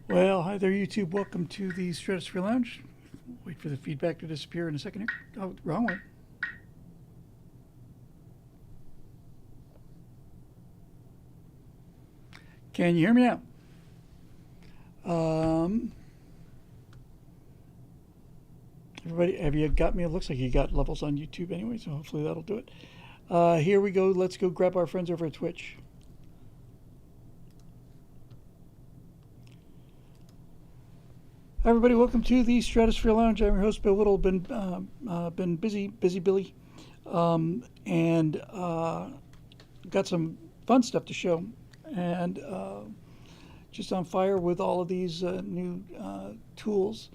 Well, hi there, YouTube. Welcome to the Stratosphere Lounge. Wait for the feedback to disappear in a second here. Oh, wrong one. Can you hear me now? Um, Everybody, have you got me? It looks like you got levels on YouTube anyway, so hopefully that'll do it. Here we go. Let's go grab our friends over at Twitch. Hi, everybody. Welcome to the Stratosphere Lounge. I'm your host, Bill Whittle. Been busy Billy, and got some fun stuff to show, and just on fire with all of these new tools,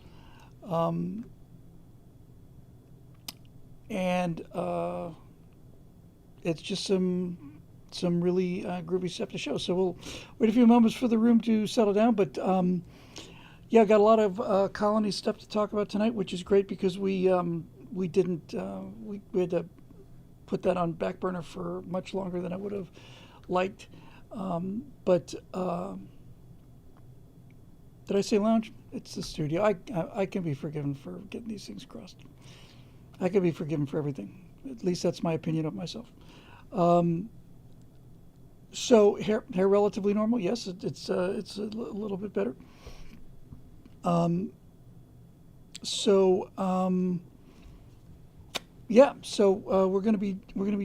and it's just some really groovy stuff to show. So we'll wait a few moments for the room to settle down, but. Yeah, I got a lot of colony stuff to talk about tonight, which is great because we didn't we had to put that on back burner for much longer than I would have liked. But did I say lounge? It's the studio. I can be forgiven for getting these things crossed. I can be forgiven for everything. At least that's my opinion of myself. So hair relatively normal. Yes, it's a little bit better. So yeah, so we're gonna be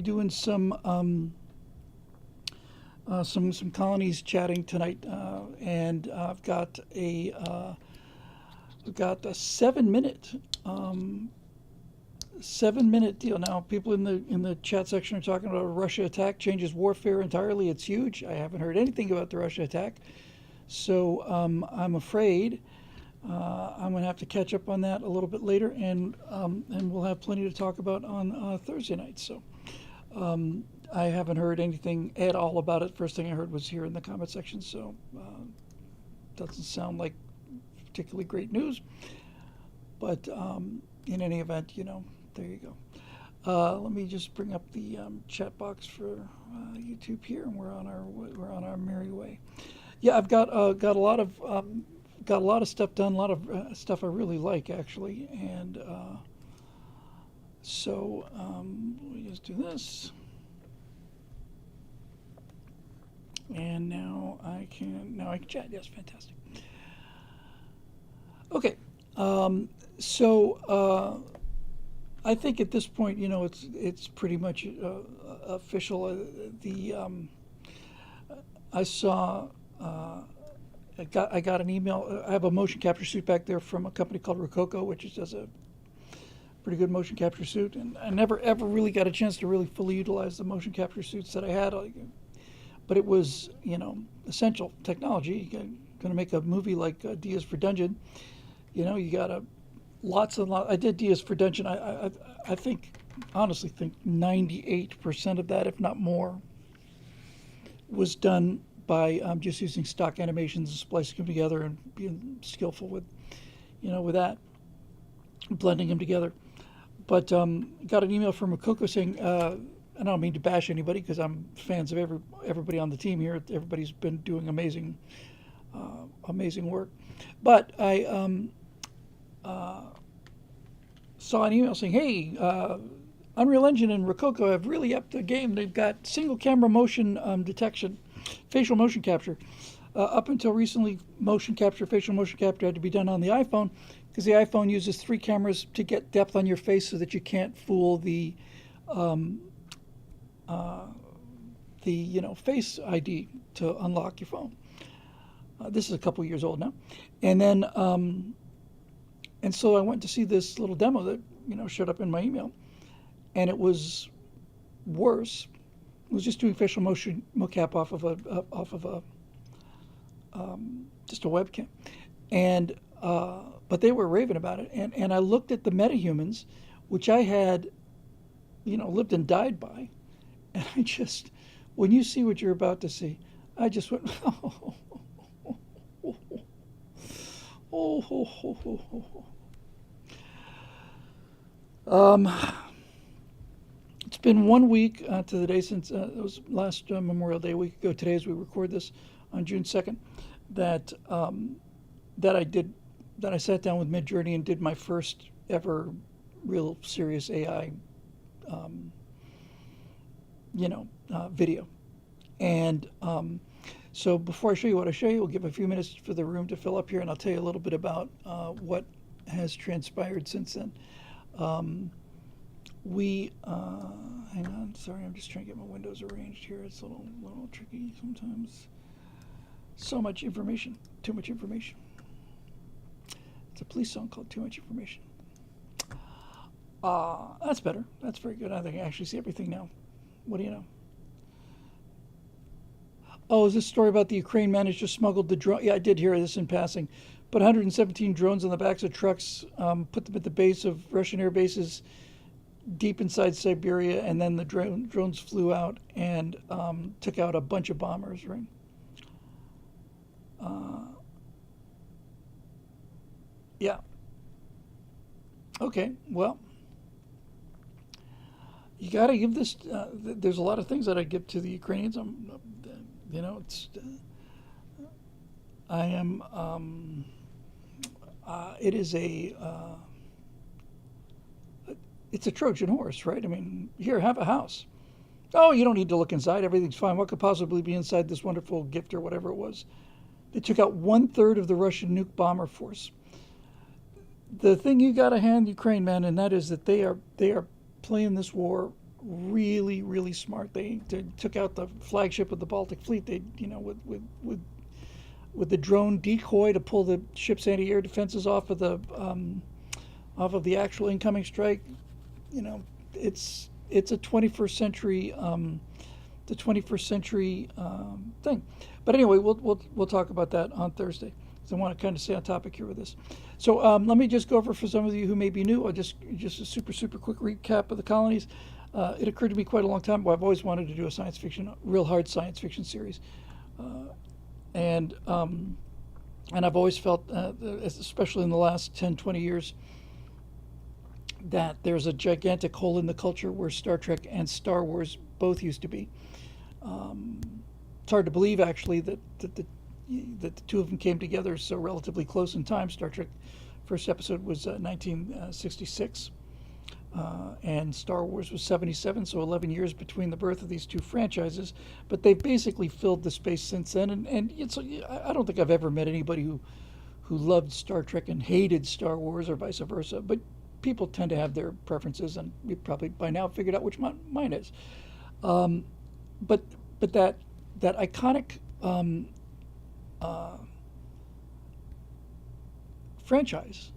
doing some colonies chatting tonight, and I've got a 7 minute 7 minute deal now. People in the chat section are talking about a Russia attack changes warfare entirely. It's huge. I haven't heard anything about the Russia attack, so I'm afraid. I'm going to have to catch up on that a little bit later, and we'll have plenty to talk about on Thursday night. So I haven't heard anything at all about it. First thing I heard was here in the comment section, so doesn't sound like particularly great news. But in any event, there you go. Let me just bring up the chat box for YouTube here, and we're on our merry way. Yeah, I've got a lot of. Got a lot of stuff done, a lot of stuff I really like actually, and so let me just do this, and now I can chat. Yes, fantastic. Okay, so I think at this point, it's pretty much official. The I saw. I got an email. I have a motion capture suit back there from a company called Rococo, which does a pretty good motion capture suit. And I never ever really got a chance to really fully utilize the motion capture suits that I had. But it was, essential technology. You're going to make a movie like Diaz for Dungeon. You got lots and lots. I did Diaz for Dungeon. I honestly think 98% of that, if not more, was done by just using stock animations and splicing them together and being skillful with, with that, blending them together. But got an email from Makoko saying, I don't mean to bash anybody because I'm fans of everybody on the team here. Everybody's been doing amazing work. But I saw an email saying, hey, Unreal Engine and Rococo have really upped the game. They've got single camera motion detection, facial motion capture. Up until recently, facial motion capture had to be done on the iPhone because the iPhone uses 3 cameras to get depth on your face so that you can't fool the Face ID to unlock your phone. This is a couple years old now, and then and so I went to see this little demo that showed up in my email, and it was worse. It was just doing facial motion mocap off of a just a webcam, and but they were raving about it, and I looked at the metahumans, which I had lived and died by, and I just, when you see what you're about to see, I just went oh. It's been 1 week to the day since it was last Memorial Day, a week ago today as we record this on June 2nd, that that I did, that I sat down with Midjourney and did my first ever real serious AI, um, video. And so before I show you what I show you, we'll give a few minutes for the room to fill up here, and I'll tell you a little bit about what has transpired since then. Um, we hang on, sorry, I'm just trying to get my windows arranged here. It's a little tricky sometimes. So much information, too much information. It's a police song called "Too Much Information." That's better. That's very good. I think I actually see everything now. What do you know? Oh, is this story about the Ukraine managed to smuggle the drone? Yeah, I did hear this in passing. Put 117 drones on the backs of trucks, put them at the base of Russian air bases deep inside Siberia, and then the drones flew out and took out a bunch of bombers, right? Uh, yeah. Okay. Well, you got to give this. There's a lot of things that I give to the Ukrainians. It's. I am. It is a. It's a Trojan horse, right? I mean, here, have a house. Oh, you don't need to look inside. Everything's fine. What could possibly be inside this wonderful gift or whatever it was? They took out 1/3 of the Russian nuke bomber force. The thing you got to hand Ukraine, man, and that is that they are playing this war really, really smart. They took out the flagship of the Baltic Fleet. They, with the drone decoy to pull the ship's anti-air defenses off of the actual incoming strike. It's a 21st century thing. But anyway, we'll talk about that on Thursday. So I want to kind of stay on topic here with this. So let me just go over for some of you who may be new. I'll just a super quick recap of the Colonies. It occurred to me quite a long time ago. I've always wanted to do a science fiction, real hard science fiction series, and I've always felt, especially in the last 10, 20 years, that there's a gigantic hole in the culture where Star Trek and Star Wars both used to be. It's hard to believe, actually, that the two of them came together so relatively close in time. Star Trek first episode was 1966, and Star Wars was 77, so 11 years between the birth of these two franchises. But they've basically filled the space since then, and I don't think I've ever met anybody who loved Star Trek and hated Star Wars or vice versa. But people tend to have their preferences, and you probably by now figured out which mine is. But that iconic franchise,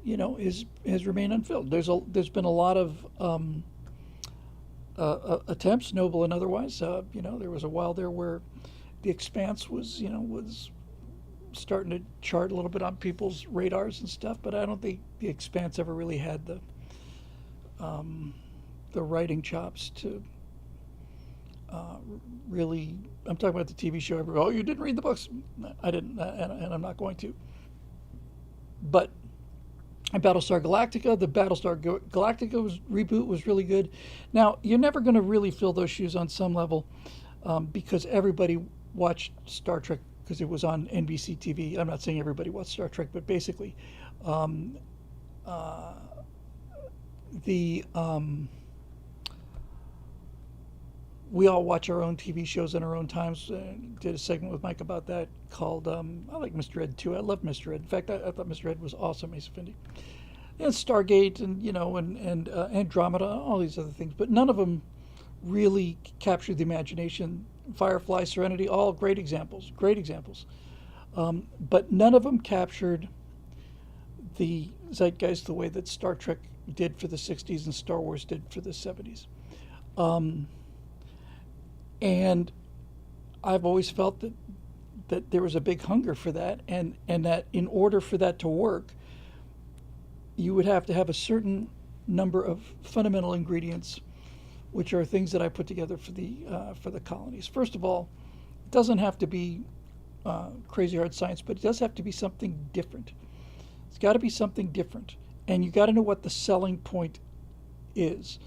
has remained unfilled. There's been a lot of attempts, noble and otherwise. There was a while there where The Expanse was starting to chart a little bit on people's radars and stuff, but I don't think The Expanse ever really had the writing chops to really. I'm talking about the TV show. Oh, you didn't read the books? I didn't, and I'm not going to. But Battlestar Galactica, the Battlestar Galactica reboot was really good. Now, you're never going to really fill those shoes on some level, because everybody watched Star Trek because it was on NBC TV. I'm not saying everybody watched Star Trek, but basically, we all watch our own TV shows in our own times. Did a segment with Mike about that called I like Mr. Ed too. I love Mr. Ed. In fact, I thought Mr. Ed was awesome, Ace Effendi. And Stargate and and Andromeda, all these other things, but none of them really captured the imagination. Firefly, Serenity, all great examples. But none of them captured the zeitgeist the way that Star Trek did for the 60s and Star Wars did for the 70s. And I've always felt that there was a big hunger for that, and that in order for that to work, you would have to have a certain number of fundamental ingredients, which are things that I put together for the Colonies. First of all, it doesn't have to be crazy hard science, but it does have to be something different. It's got to be something different, and you got to know what the selling point is.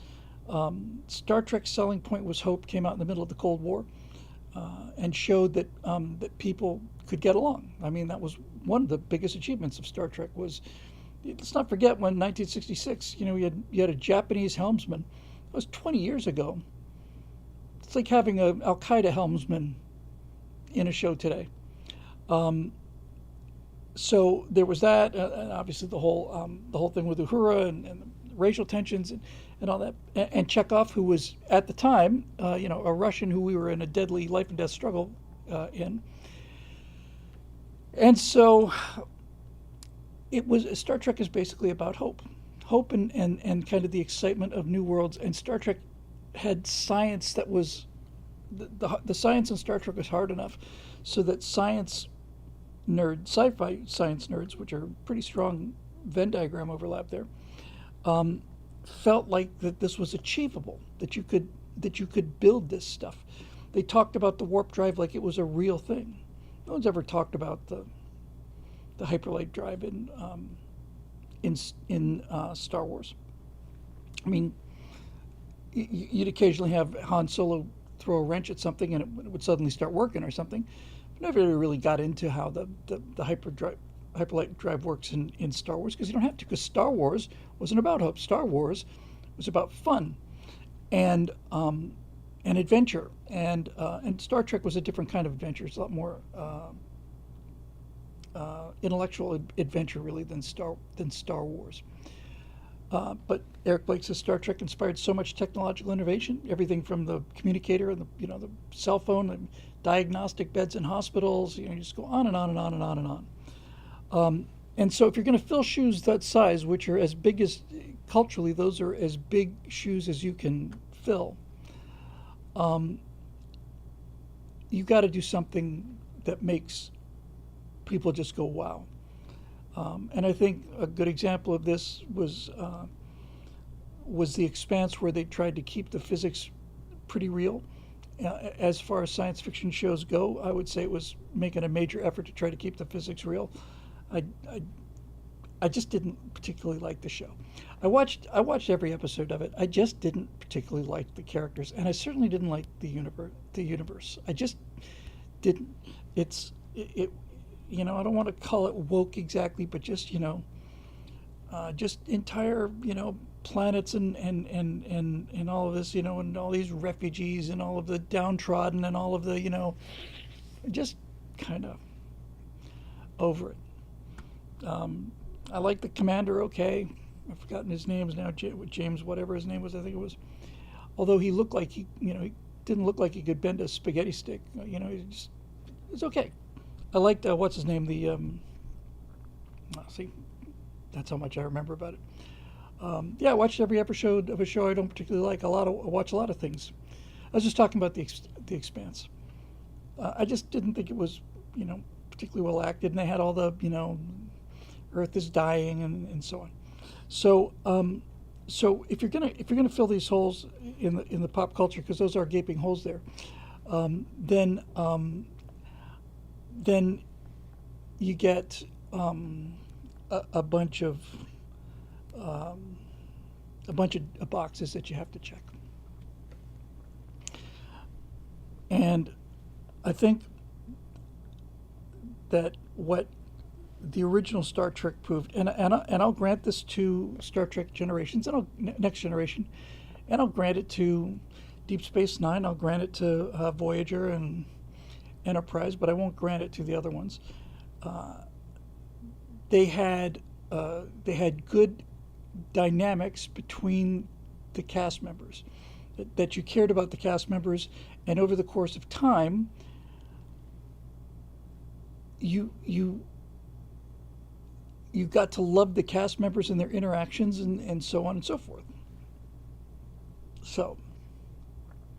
Star Trek's selling point was hope. Came out in the middle of the Cold War. and showed that people could get along. I mean, that was one of the biggest achievements of Star Trek. Was, let's not forget, when 1966, you had a Japanese helmsman. That was 20 years ago. It's like having a Al Qaeda helmsman in a show today. Um, so there was that, and obviously the whole thing with Uhura and the racial tensions and all that. And Chekhov, who was at the time, a Russian who we were in a deadly life and death struggle in. And so it was Star Trek is basically about hope and kind of the excitement of new worlds. And Star Trek had science that was the science in Star Trek was hard enough so that sci-fi science nerds, which are pretty strong Venn diagram overlap there, felt like that this was achievable, that you could build this stuff. They talked about the warp drive like it was a real thing. No one's ever talked about the hyperlight drive in Star Wars. I mean, you'd occasionally have Han Solo throw a wrench at something and it would suddenly start working or something. But nobody really got into how the hyperlight drive works in Star Wars, because you don't have to, because Star Wars wasn't about hope. Star Wars was about fun and adventure, and Star Trek was a different kind of adventure. It's a lot more intellectual adventure really than Star Wars. But Eric Blake says Star Trek inspired so much technological innovation, everything from the communicator and the cell phone, and diagnostic beds in hospitals. You just go on and on and on and on and on. And so if you're going to fill shoes that size, which are as big as, culturally, those are as big shoes as you can fill, you got to do something that makes people just go, wow. And I think a good example of this was The Expanse, where they tried to keep the physics pretty real. As far as science fiction shows go, I would say it was making a major effort to try to keep the physics real. I just didn't particularly like the show. I watched every episode of it. I just didn't particularly like the characters, and I certainly didn't like the universe. I just didn't. It I don't want to call it woke exactly, but just just entire planets and all of this, and all these refugees and all of the downtrodden and all of the just kind of over it. I like the commander, okay. I've forgotten his name now, James, whatever his name was, I think it was. Although he looked like he didn't look like he could bend a spaghetti stick. It's okay. I liked what's his name, see, that's how much I remember about it. I watched every episode of a show I don't particularly like. I watch a lot of things. I was just talking about the Expanse. I just didn't think it was, particularly well acted, and they had all the, Earth is dying and so on. So if you're gonna fill these holes in the pop culture, because those are gaping holes there, then you get a bunch of boxes that you have to check. And I think that what the original Star Trek proved, and I'll grant this to Star Trek Generations and Next Generation, and I'll grant it to Deep Space Nine. I'll grant it to Voyager and Enterprise, but I won't grant it to the other ones. They had good dynamics between the cast members, that you cared about the cast members, and over the course of time, you got to love the cast members and their interactions and so on and so forth. So,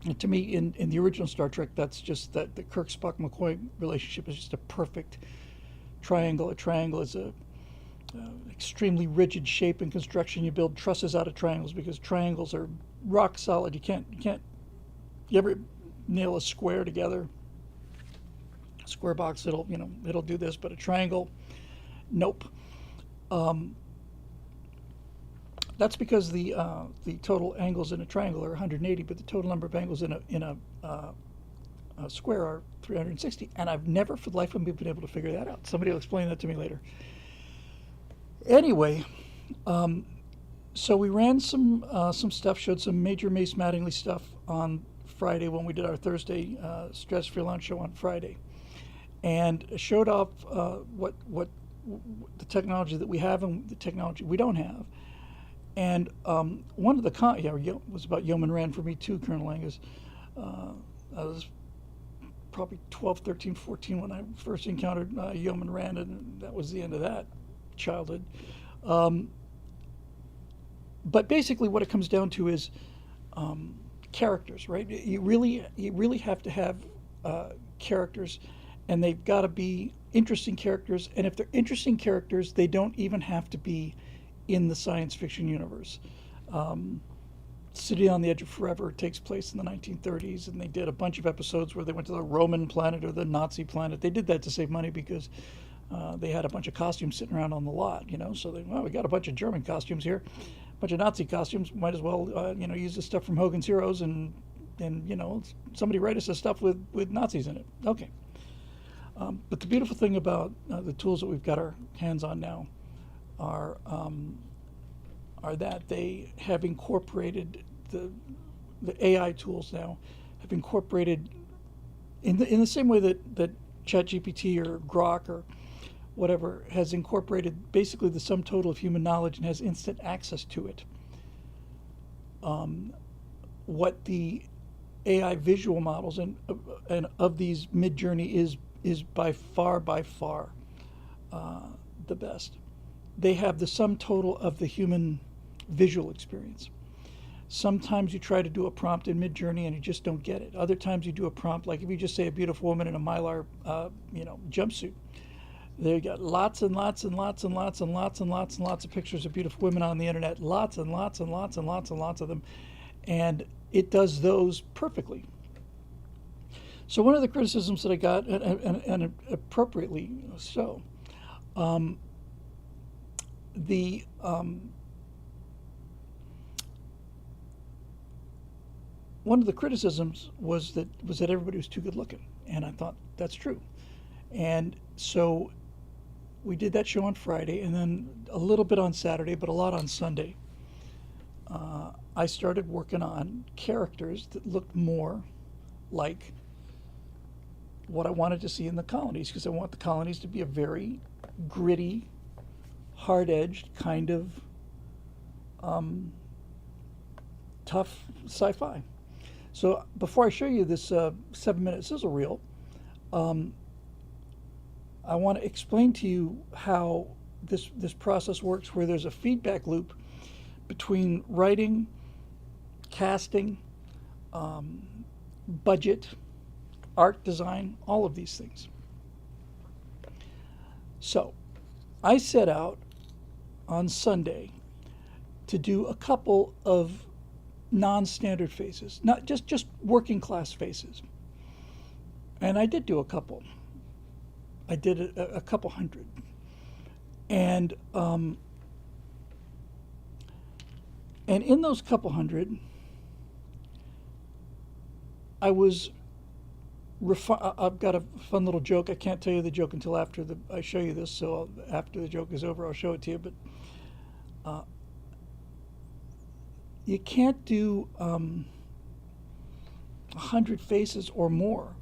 and to me, in the original Star Trek, that's just that the Kirk, Spock, McCoy relationship is just a perfect triangle. A triangle is a extremely rigid shape and construction. You build trusses out of triangles because triangles are rock solid. You ever nail a square together? A square box, it'll do this, but a triangle, nope. That's because the total angles in a triangle are 180, but the total number of angles in square are 360, and I've never for the life of me been able to figure that out. Somebody will explain that to me later. Anyway, so we ran some stuff, showed some Major Mace Mattingly stuff on Friday when we did our Thursday Stress-Free Launch show on Friday, and showed off what the technology that we have and the technology we don't have. And one of the was about Yeoman Rand for me too, Colonel Angus. I was probably 12, 13, 14 when I first encountered Yeoman Rand, and that was the end of that childhood. But basically, what it comes down to is characters, right? You really have to have characters, and they've got to be interesting characters. And if they're interesting characters, they don't even have to be in the science fiction universe. City on the Edge of Forever takes place in the 1930s, and they did a bunch of episodes where they went to the Roman planet or the Nazi planet. They did that to save money because they had a bunch of costumes sitting around on the lot, So we got a bunch of German costumes here, a bunch of Nazi costumes. Might as well, use the stuff from Hogan's Heroes and somebody write us the stuff with Nazis in it. Okay. But the beautiful thing about the tools that we've got our hands on now are that they have incorporated the AI tools now have incorporated in the same way that ChatGPT or Grok or whatever has incorporated basically the sum total of human knowledge and has instant access to it. What the AI visual models and of these Midjourney is by far the best. They have the sum total of the human visual experience. Sometimes you try to do a prompt in Midjourney and you just don't get it. Other times you do a prompt, like if you just say a beautiful woman in a Mylar, jumpsuit. They got lots and lots and lots and lots and lots and lots and lots of pictures of beautiful women on the internet. Lots and lots and lots and lots and lots of them, and it does those perfectly. So one of the criticisms that I got, and appropriately so, one of the criticisms was that everybody was too good looking, and I thought that's true. And so we did that show on Friday, and then a little bit on Saturday, but a lot on Sunday. I started working on characters that looked more like what I wanted to see in the Colonies, because I want the Colonies to be a very gritty, hard-edged kind of tough sci-fi. So before I show you this 7-minute sizzle reel, I want to explain to you how this process works, where there's a feedback loop between writing, casting, budget, art design, all of these things. So I set out on Sunday to do a couple of non-standard faces, not just working class faces. And I did do a couple. I did a couple hundred. And in those couple hundred, I've got a fun little joke. I can't tell you the joke until after I show you this, so after the joke is over, I'll show it to you. But you can't do 100 faces or more.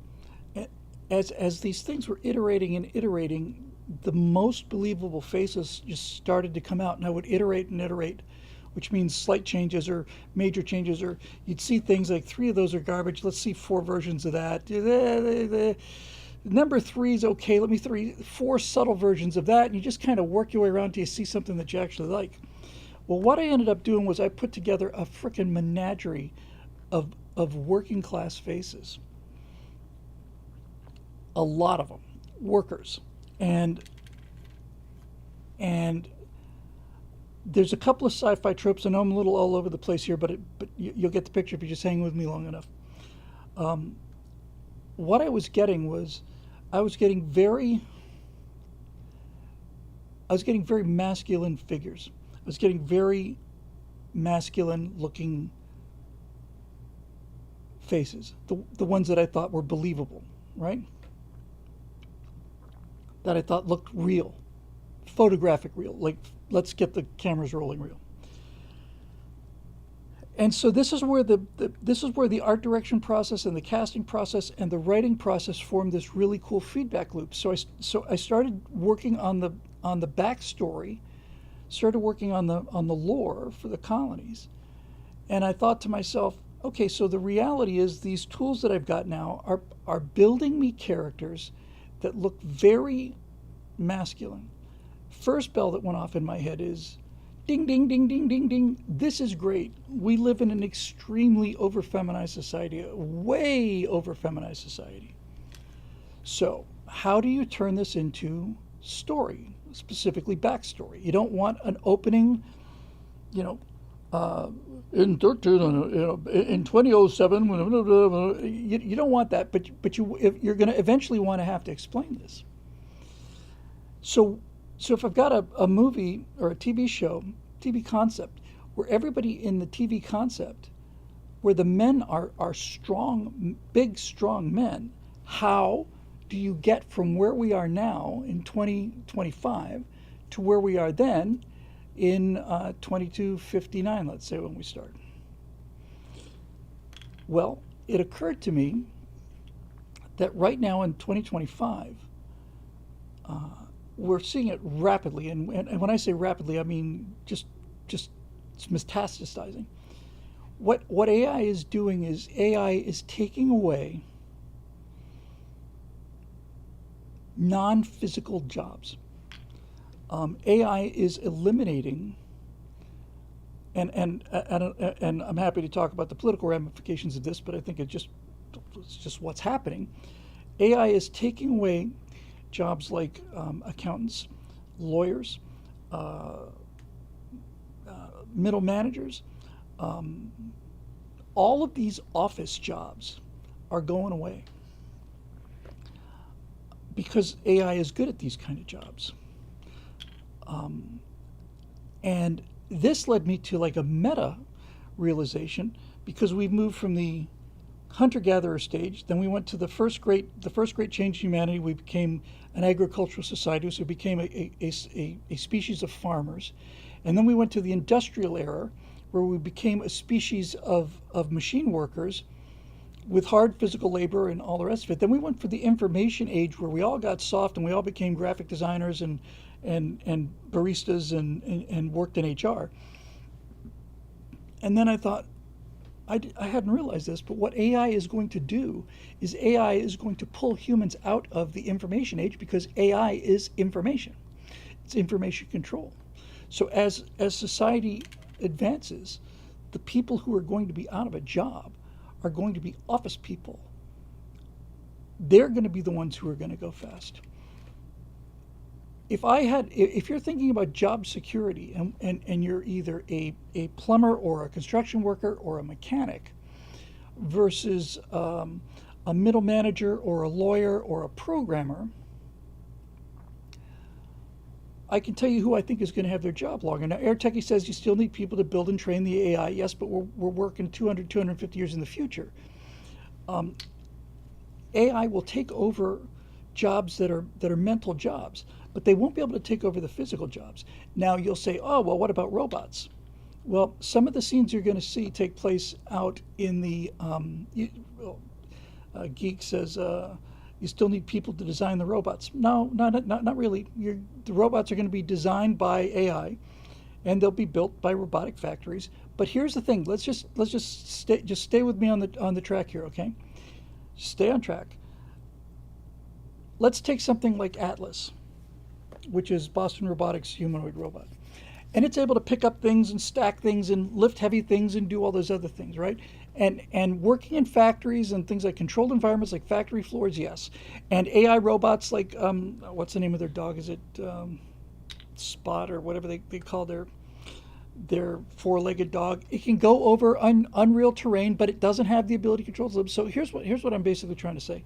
As these things were iterating and iterating, the most believable faces just started to come out, and I would iterate and iterate, which means slight changes or major changes, or you'd see things like 3 of those are garbage. Let's see 4 versions of that. Number 3 is okay. Let me 4 subtle versions of that, and you just kind of work your way around till you see something that you actually like. Well, what I ended up doing was I put together a frickin' menagerie of working class faces. A lot of them, workers, and there's a couple of sci-fi tropes. I know I'm a little all over the place here, but you'll get the picture if you just hang with me long enough. What I was getting very masculine figures. I was getting very masculine looking faces, the ones that I thought were believable, right? That I thought looked real, photographic real, like let's get the cameras rolling real. And so this is where the art direction process and the casting process and the writing process formed this really cool feedback loop. So I started working on the backstory, started working on the lore for the colonies, and I thought to myself, okay, so the reality is these tools that I've got now are building me characters that look very masculine. First bell that went off in my head is, ding, ding, ding, ding, ding, ding. This is great. We live in an extremely over-feminized society, a way over-feminized society. So how do you turn this into story, specifically backstory? You don't want an opening, you know, in 2007, you don't want that, but you're going to eventually want to have to explain this. So if I've got a movie or a TV show, TV concept, where everybody in the TV concept, where the men are strong, big, strong men, how do you get from where we are now in 2025 to where we are then in 2259, let's say, when we start? Well, it occurred to me that right now in 2025, we're seeing it rapidly, and when I say rapidly, I mean just it's metastasizing. What AI is doing is AI is taking away non-physical jobs. AI is eliminating, and I'm happy to talk about the political ramifications of this, but I think it's just what's happening. AI is taking away jobs like accountants, lawyers, middle managers. All of these office jobs are going away because AI is good at these kind of jobs. And this led me to like a meta realization, because we've moved from the hunter-gatherer stage, then we went to the first great change in humanity. We became an agricultural society, so we became a species of farmers. And then we went to the industrial era, where we became a species of machine workers with hard physical labor and all the rest of it. Then we went for the information age, where we all got soft and we all became graphic designers and baristas and worked in HR. And then I thought, I hadn't realized this, but what AI is going to do is AI is going to pull humans out of the information age, because AI is information. It's information control. So as society advances, the people who are going to be out of a job are going to be office people. They're going to be the ones who are going to go fast. If you're thinking about job security, and you're either a plumber or a construction worker or a mechanic versus a middle manager or a lawyer or a programmer, I can tell you who I think is going to have their job longer. Now, Air Techie says you still need people to build and train the AI. Yes, but we're working 250 years in the future. AI will take over jobs that are mental jobs, but they won't be able to take over the physical jobs. Now you'll say, oh, well, what about robots? Well, some of the scenes you're going to see take place out in the, Geek says, you still need people to design the robots. No, not really. The robots are going to be designed by AI, and they'll be built by robotic factories. But here's the thing. Let's just stay with me on the track here, okay? Stay on track. Let's take something like Atlas, which is Boston Robotics' humanoid robot. And it's able to pick up things and stack things and lift heavy things and do all those other things, right? And working in factories and things like controlled environments like factory floors, yes. And AI robots like, what's the name of their dog? Is it Spot or whatever they call their four-legged dog? It can go over unreal terrain, but it doesn't have the ability to control them. So here's what I'm basically trying to say.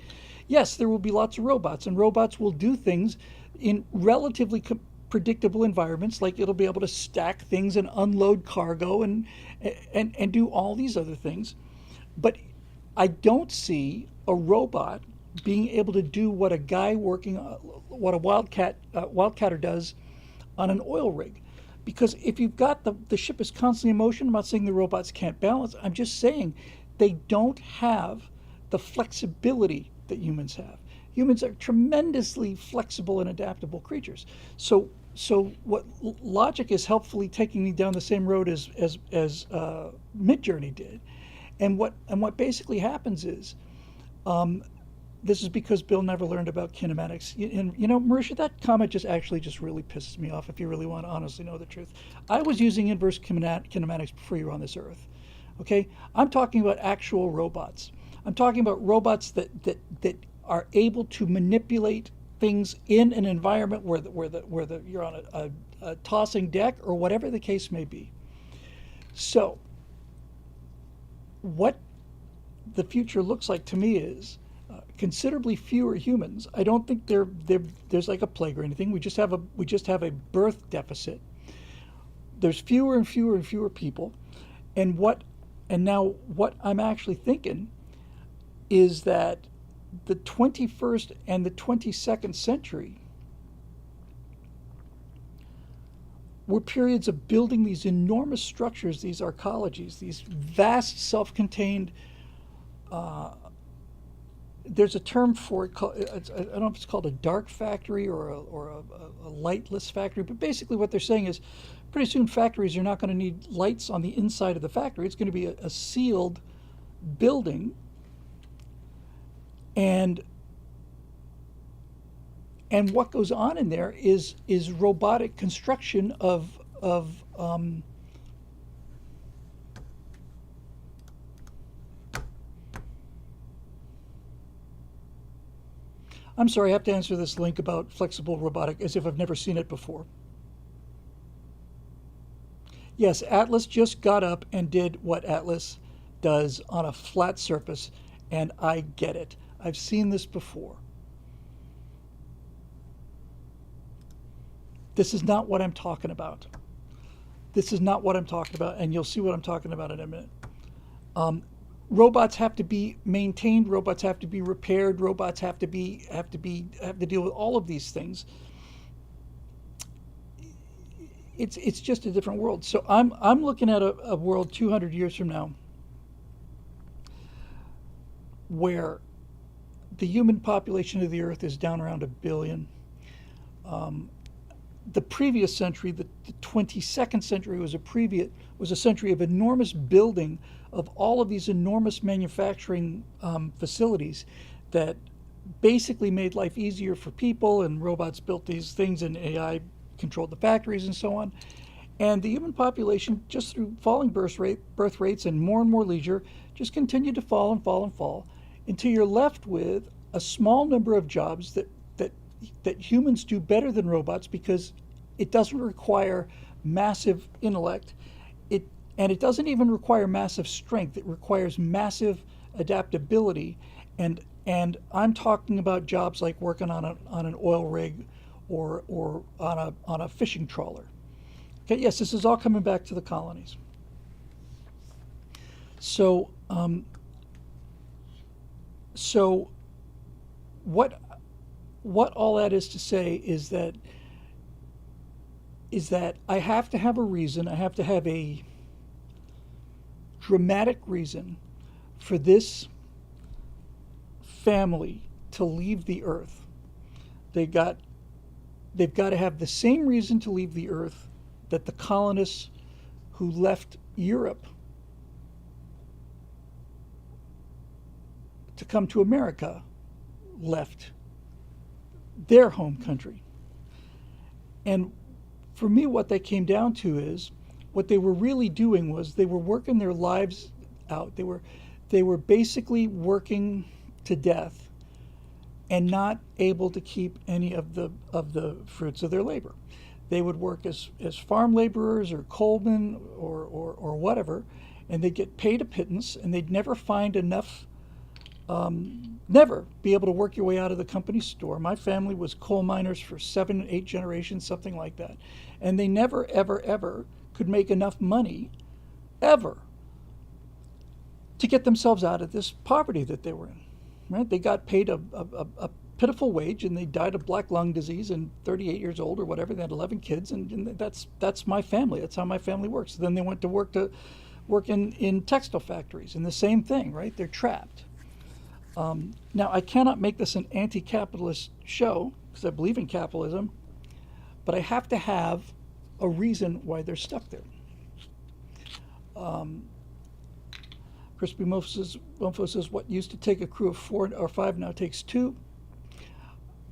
Yes, there will be lots of robots, and robots will do things in relatively predictable environments, like it'll be able to stack things and unload cargo and do all these other things. But I don't see a robot being able to do what a guy working, what a wildcatter does on an oil rig. Because if you've got the ship is constantly in motion, I'm not saying the robots can't balance. I'm just saying they don't have the flexibility that humans have. Humans are tremendously flexible and adaptable creatures. So what logic is helpfully taking me down the same road as Midjourney did, and what basically happens is, this is because Bill never learned about kinematics. And Marisha, that comment just really pisses me off. If you really want to honestly know the truth, I was using inverse kinematics before you were on this earth. Okay, I'm talking about actual robots. I'm talking about robots that are able to manipulate things in an environment where you're on a tossing deck or whatever the case may be. So, what the future looks like to me is considerably fewer humans. I don't think there's like a plague or anything. We just have a birth deficit. There's fewer and fewer and fewer people, and now what I'm actually thinking is that the 21st and the 22nd century were periods of building these enormous structures, these arcologies, these vast self-contained. There's a term for it. I don't know if it's called a dark factory or a lightless factory, but basically what they're saying is pretty soon factories are not going to need lights on the inside of the factory. It's going to be a sealed building, and what goes on in there is robotic construction of I'm sorry, I have to answer this link about flexible robotic as if I've never seen it before. Yes, Atlas just got up and did what Atlas does on a flat surface, and I get it. I've seen this before. This is not what I'm talking about. This is not what I'm talking about, and you'll see what I'm talking about in a minute. Robots have to be maintained. Robots have to be repaired. Robots have to deal with all of these things. It's just a different world. So I'm looking at a world 200 years from now where the human population of the Earth is down around 1 billion. The previous century, the 22nd century, was a century of enormous building of all of these enormous manufacturing facilities that basically made life easier for people, and robots built these things, and AI controlled the factories and so on. And the human population, just through falling birth rates and more leisure, just continued to fall and fall and fall until you're left with a small number of jobs that humans do better than robots, because it doesn't require massive intellect. It doesn't even require massive strength. It requires massive adaptability. And I'm talking about jobs like working on an oil rig or on a fishing trawler. Okay, yes, this is all coming back to the colonies. So what all that is to say is that I have to have a reason. I have to have a dramatic reason for this family to leave the earth. They've got to have the same reason to leave the earth that the colonists who left Europe to come to America left their home country. And for me, what that came down to is what they were really doing was they were working their lives out. They were basically working to death and not able to keep any of the fruits of their labor. They would work as farm laborers or coalmen or whatever, and they'd get paid a pittance, and they'd never find enough, never be able to work your way out of the company store. My family was coal miners for 7, 8 generations, something like that. And they never, ever, ever could make enough money, ever, to get themselves out of this poverty that they were in. Right? They got paid a pitiful wage, and they died of black lung disease and 38 years old or whatever. They had 11 kids, and that's my family. That's how my family works. So then they went to work in textile factories, and the same thing, right? They're trapped. Now, I cannot make this an anti-capitalist show because I believe in capitalism, but I have to have a reason why they're stuck there. Crispy Mofo says, what used to take a crew of 4 or 5 now takes 2,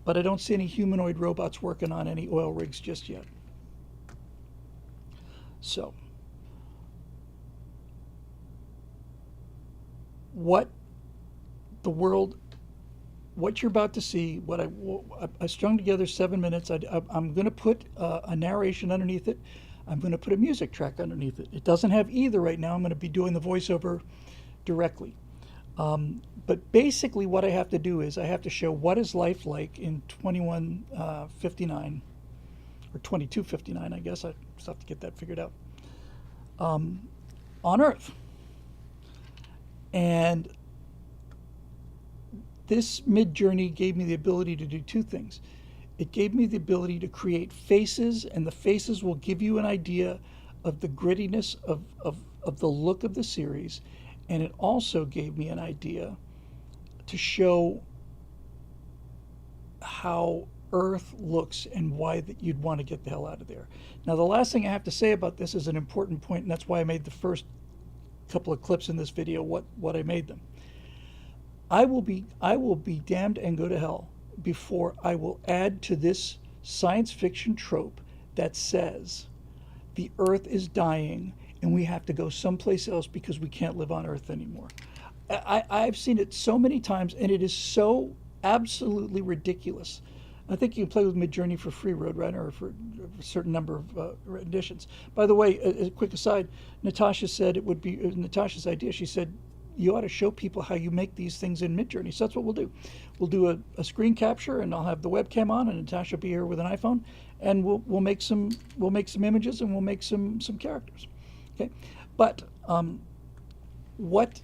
but I don't see any humanoid robots working on any oil rigs just yet. So, what you're about to see, I strung together 7 minutes. I'm going to put a narration underneath it. I'm going to put a music track underneath it. It doesn't have either right now. I'm going to be doing the voiceover directly. But basically what I have to do is I have to show what is life like in 2159 or 2259, I guess. I just have to get that figured out, on Earth. And this mid-journey gave me the ability to do 2 things. It gave me the ability to create faces, and the faces will give you an idea of the grittiness of the look of the series. And it also gave me an idea to show how Earth looks and why that you'd want to get the hell out of there. Now, the last thing I have to say about this is an important point, and that's why I made the first couple of clips in this video, what I made them. I will be damned and go to hell before I will add to this science fiction trope that says the Earth is dying and we have to go someplace else because we can't live on Earth anymore. I've seen it so many times, and it is so absolutely ridiculous. I think you can play with Midjourney for free, Roadrunner, or for a certain number of renditions. By the way, a quick aside, Natasha said it would be Natasha's idea. She said, you ought to show people how you make these things in Midjourney. So that's what we'll do. We'll do a screen capture, and I'll have the webcam on, and Natasha will be here with an iPhone, and we'll make some images, and we'll make some characters. Okay, but what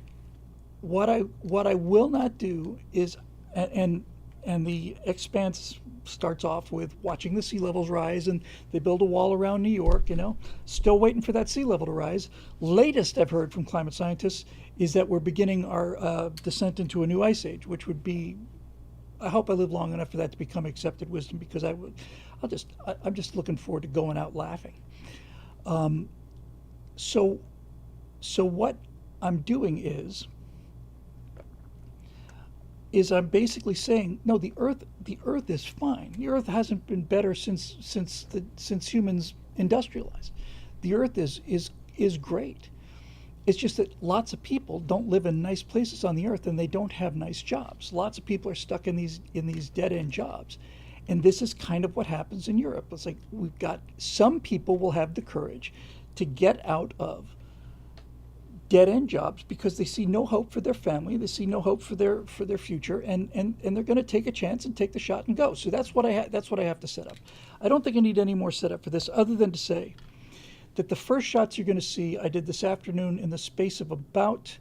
I will not do is, and the Expanse starts off with watching the sea levels rise, and they build a wall around New York, still waiting for that sea level to rise. Latest I've heard from climate scientists is that we're beginning our descent into a new ice age, which would be, I hope I live long enough for that to become accepted wisdom, because I'm just looking forward to going out laughing. So what I'm doing is I'm basically saying, no, the Earth is fine. The Earth hasn't been better since humans industrialized. The Earth is great. It's just that lots of people don't live in nice places on the Earth, and they don't have nice jobs. Lots of people are stuck in these dead-end jobs. And this is kind of what happens in Europe. It's like we've got some people will have the courage to get out of dead-end jobs because they see no hope for their family, they see no hope for their future, and they're going to take a chance and take the shot and go. So that's what I have to set up. I don't think I need any more setup for this, other than to say that the first shots you're going to see I did this afternoon in the space of about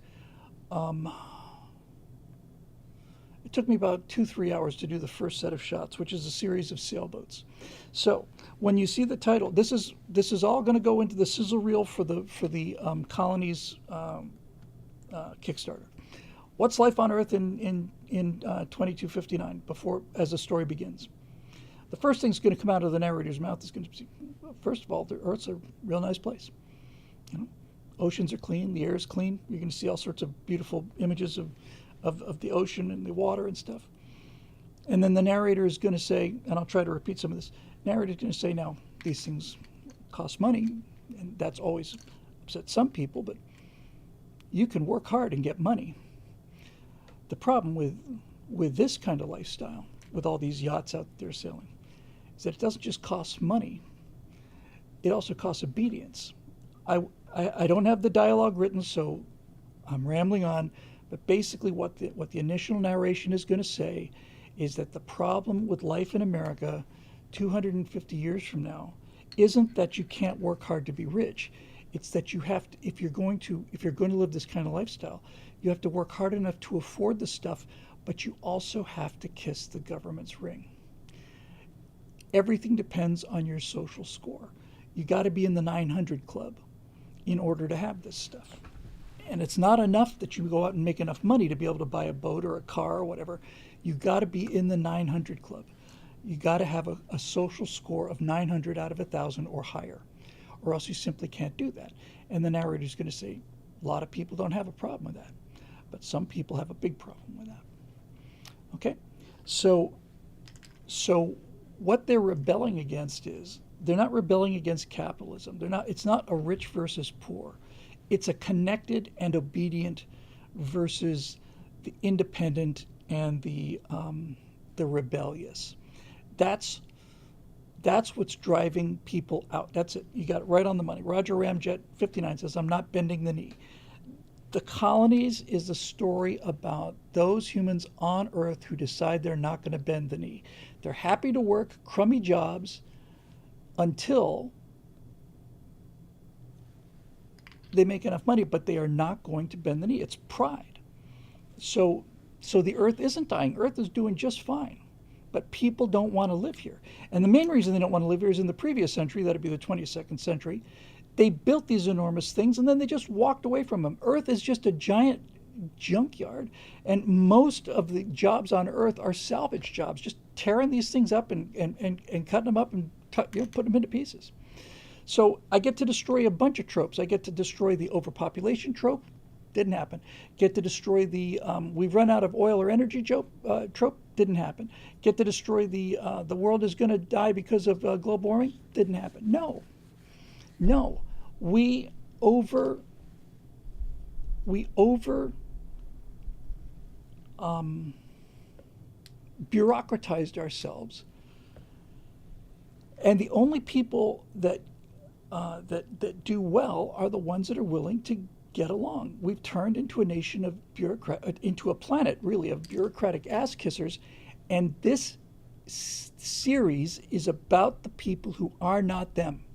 it took me about 2-3 hours to do the first set of shots, which is a series of sailboats. So when you see the title, this is all going to go into the sizzle reel for the Colonies Kickstarter. What's life on Earth in 2259 as the story begins? The first thing that's going to come out of the narrator's mouth is going to be, well, first of all, the Earth's a real nice place. Oceans are clean, the air is clean. You're going to see all sorts of beautiful images of the ocean and the water and stuff. And then the narrator is going to say, and I'll try to repeat some of this, narrator is going to say, now, these things cost money, and that's always upset some people, but you can work hard and get money. The problem with this kind of lifestyle, with all these yachts out there sailing, is that it doesn't just cost money, it also costs obedience. I don't have the dialogue written, so I'm rambling on, but basically what the initial narration is going to say is that the problem with life in America 250 years from now isn't that you can't work hard to be rich. It's that you have to, if you're going to live this kind of lifestyle, You have to work hard enough to afford the stuff, but you also have to kiss the government's ring. Everything depends on your social score. You got to be in the 900 club in order to have this stuff. And it's not enough that you go out and make enough money to be able to buy a boat or a car or whatever. You got to be in the 900 club. You got to have a social score of 900 out of 1,000 or higher, or else you simply can't do that. And the narrator is going to say, a lot of people don't have a problem with that, but some people have a big problem with that. Okay? So what they're rebelling against is, they're not rebelling against capitalism. It's not a rich versus poor. It's a connected and obedient versus the independent and the rebellious. That's what's driving people out. That's it. You got it right on the money. Roger Ramjet 59 says, I'm not bending the knee. The Colonies is a story about those humans on Earth who decide they're not going to bend the knee. They're happy to work crummy jobs until they make enough money, but they are not going to bend the knee. It's pride. So the Earth isn't dying. Earth is doing just fine. But people don't want to live here. And the main reason they don't want to live here is in the previous century, that'd be the 22nd century, they built these enormous things and then they just walked away from them. Earth is just a giant junkyard, and most of the jobs on Earth are salvage jobs, just tearing these things up and cutting them up and putting them into pieces. So I get to destroy a bunch of tropes. I get to destroy the overpopulation trope. Didn't happen. Get to destroy the we've run out of oil or energy trope. Didn't happen. Get to destroy the world is going to die because of global warming. Didn't happen. No. We bureaucratized ourselves, and the only people that do well are the ones that are willing to get along. We've turned into a nation of into a planet really of bureaucratic ass kissers, and this series is about the people who are not them.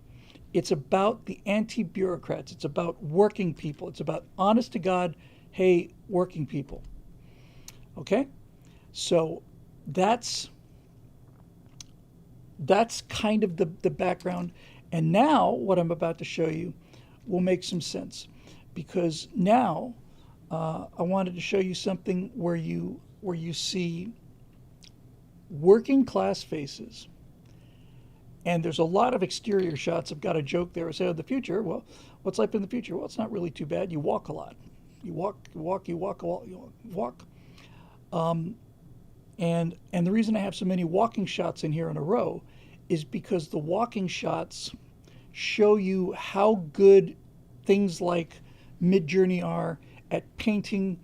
It's about the anti-bureaucrats. It's about working people. It's about honest to God, hey, working people. Okay? So that's kind of the background. And now what I'm about to show you will make some sense, because now I wanted to show you something where you see working class faces. And there's a lot of exterior shots. I've got a joke there. I say, oh, the future. Well, what's life in the future? Well, it's not really too bad. You walk a lot. You walk. And the reason I have so many walking shots in here in a row is because the walking shots show you how good things like Midjourney are at painting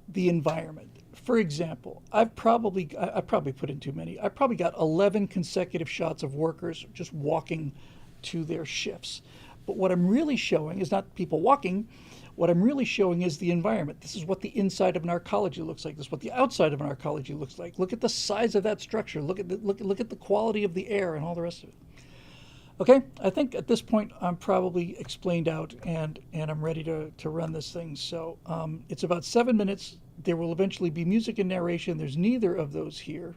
the environment. For example, I probably put in too many. I probably got 11 consecutive shots of workers just walking to their shifts. But what I'm really showing is not people walking. What I'm really showing is the environment. This is what the inside of an arcology looks like. This is what the outside of an arcology looks like. Look at the size of that structure. Look at the quality of the air and all the rest of it. Okay, I think at this point I'm probably explained out and I'm ready to run this thing. So it's about 7 minutes. There will eventually be music and narration. There's neither of those here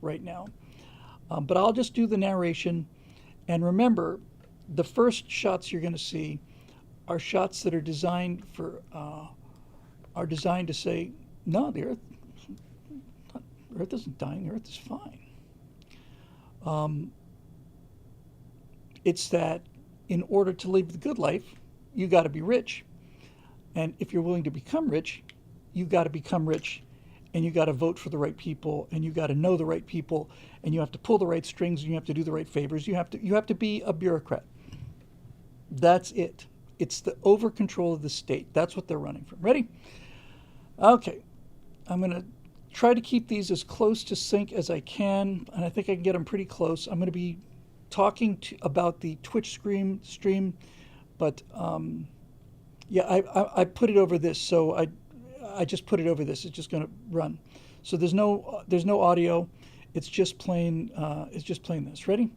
right now. But I'll just do the narration. And remember, the first shots you're going to see are shots that are designed to say, no, the Earth isn't dying. The Earth is fine. It's that in order to live the good life, you got to be rich. And if you're willing to become rich, you got to become rich, and you got to vote for the right people, and you got to know the right people, and you have to pull the right strings, and you have to do the right favors. You have to be a bureaucrat. That's it. It's the over control of the state. That's what they're running from. Ready? Okay. I'm going to try to keep these as close to sync as I can, and I think I can get them pretty close. I'm going to be talking about the Twitch stream, but yeah, I put it over this, so I just put it over this. It's just going to run. So there's no audio. It's just plain this. Ready?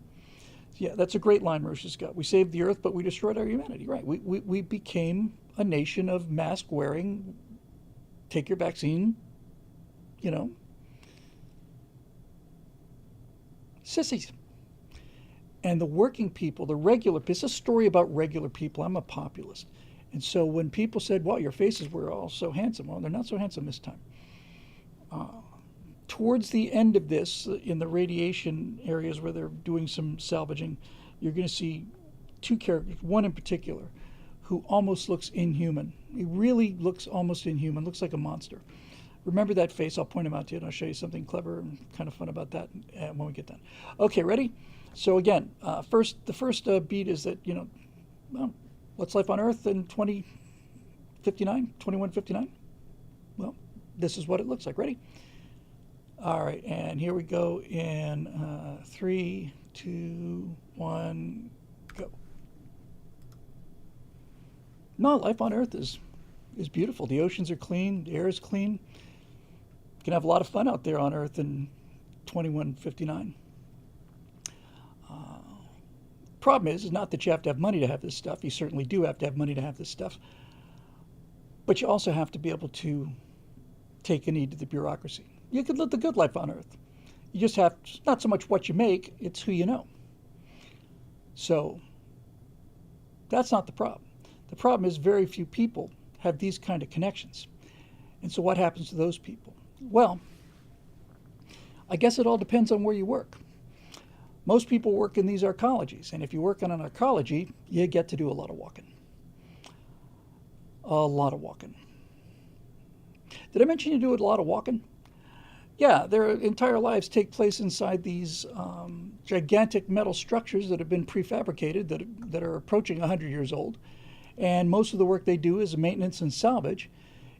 Yeah, that's a great line Roche's got. We saved the Earth, but we destroyed our humanity. Right. We became a nation of mask wearing, take your vaccine, you know, sissies. And the working people, the regular, this is a story about regular people. I'm a populist. And so when people said, well, your faces were all so handsome, well, they're not so handsome this time. Towards the end of this, in the radiation areas where they're doing some salvaging, you're going to see two characters, one in particular, who almost looks inhuman. He really looks almost inhuman, looks like a monster. Remember that face. I'll point him out to you, and I'll show you something clever and kind of fun about that when we get done. Okay, ready? So again, the first beat is that, well, what's life on Earth in 2159? Well, this is what it looks like. Ready? All right, and here we go in 3, 2, 1, go. No, life on Earth is beautiful. The oceans are clean. The air is clean. You can have a lot of fun out there on Earth in 2159. Problem is not that you have to have money to have this stuff. You certainly do have to have money to have this stuff. But you also have to be able to take a knee to the bureaucracy. You could live the good life on Earth. You just have, not so much what you make, it's who you know. So that's not the problem. The problem is very few people have these kind of connections. And so what happens to those people? Well, I guess it all depends on where you work. Most people work in these arcologies, and if you work in an arcology, you get to do a lot of walking. A lot of walking. Did I mention you do a lot of walking? Yeah, their entire lives take place inside these gigantic metal structures that have been prefabricated, that are approaching 100 years old. And most of the work they do is maintenance and salvage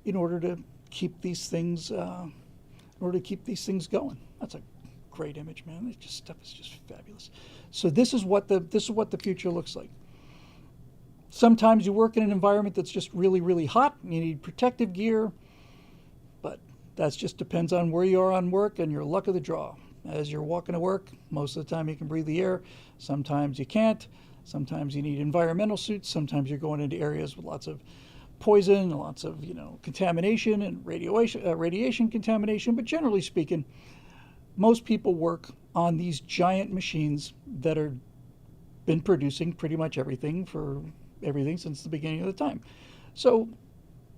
in order to keep these things going. That's a great image, man. Stuff is just fabulous. So this is what the future looks like. Sometimes you work in an environment that's just really, really hot and you need protective gear, but that just depends on where you are on work and your luck of the draw. As you're walking to work, most of the time you can breathe the air. Sometimes you can't. Sometimes you need environmental suits. Sometimes you're going into areas with lots of poison, lots of contamination and radiation contamination. But generally speaking, most people work on these giant machines that are been producing pretty much everything since the beginning of the time. So,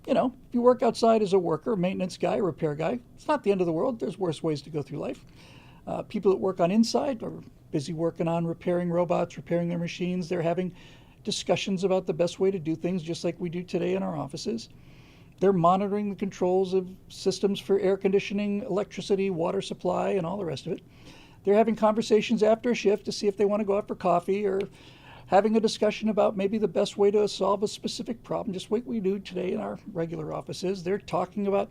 if you work outside as a worker, maintenance guy, repair guy, it's not the end of the world. There's worse ways to go through life. People that work on inside are busy working on repairing robots, repairing their machines. They're having discussions about the best way to do things, just like we do today in our offices. They're monitoring the controls of systems for air conditioning, electricity, water supply, and all the rest of it. They're having conversations after a shift to see if they want to go out for coffee, or having a discussion about maybe the best way to solve a specific problem, just like we do today in our regular offices. They're talking about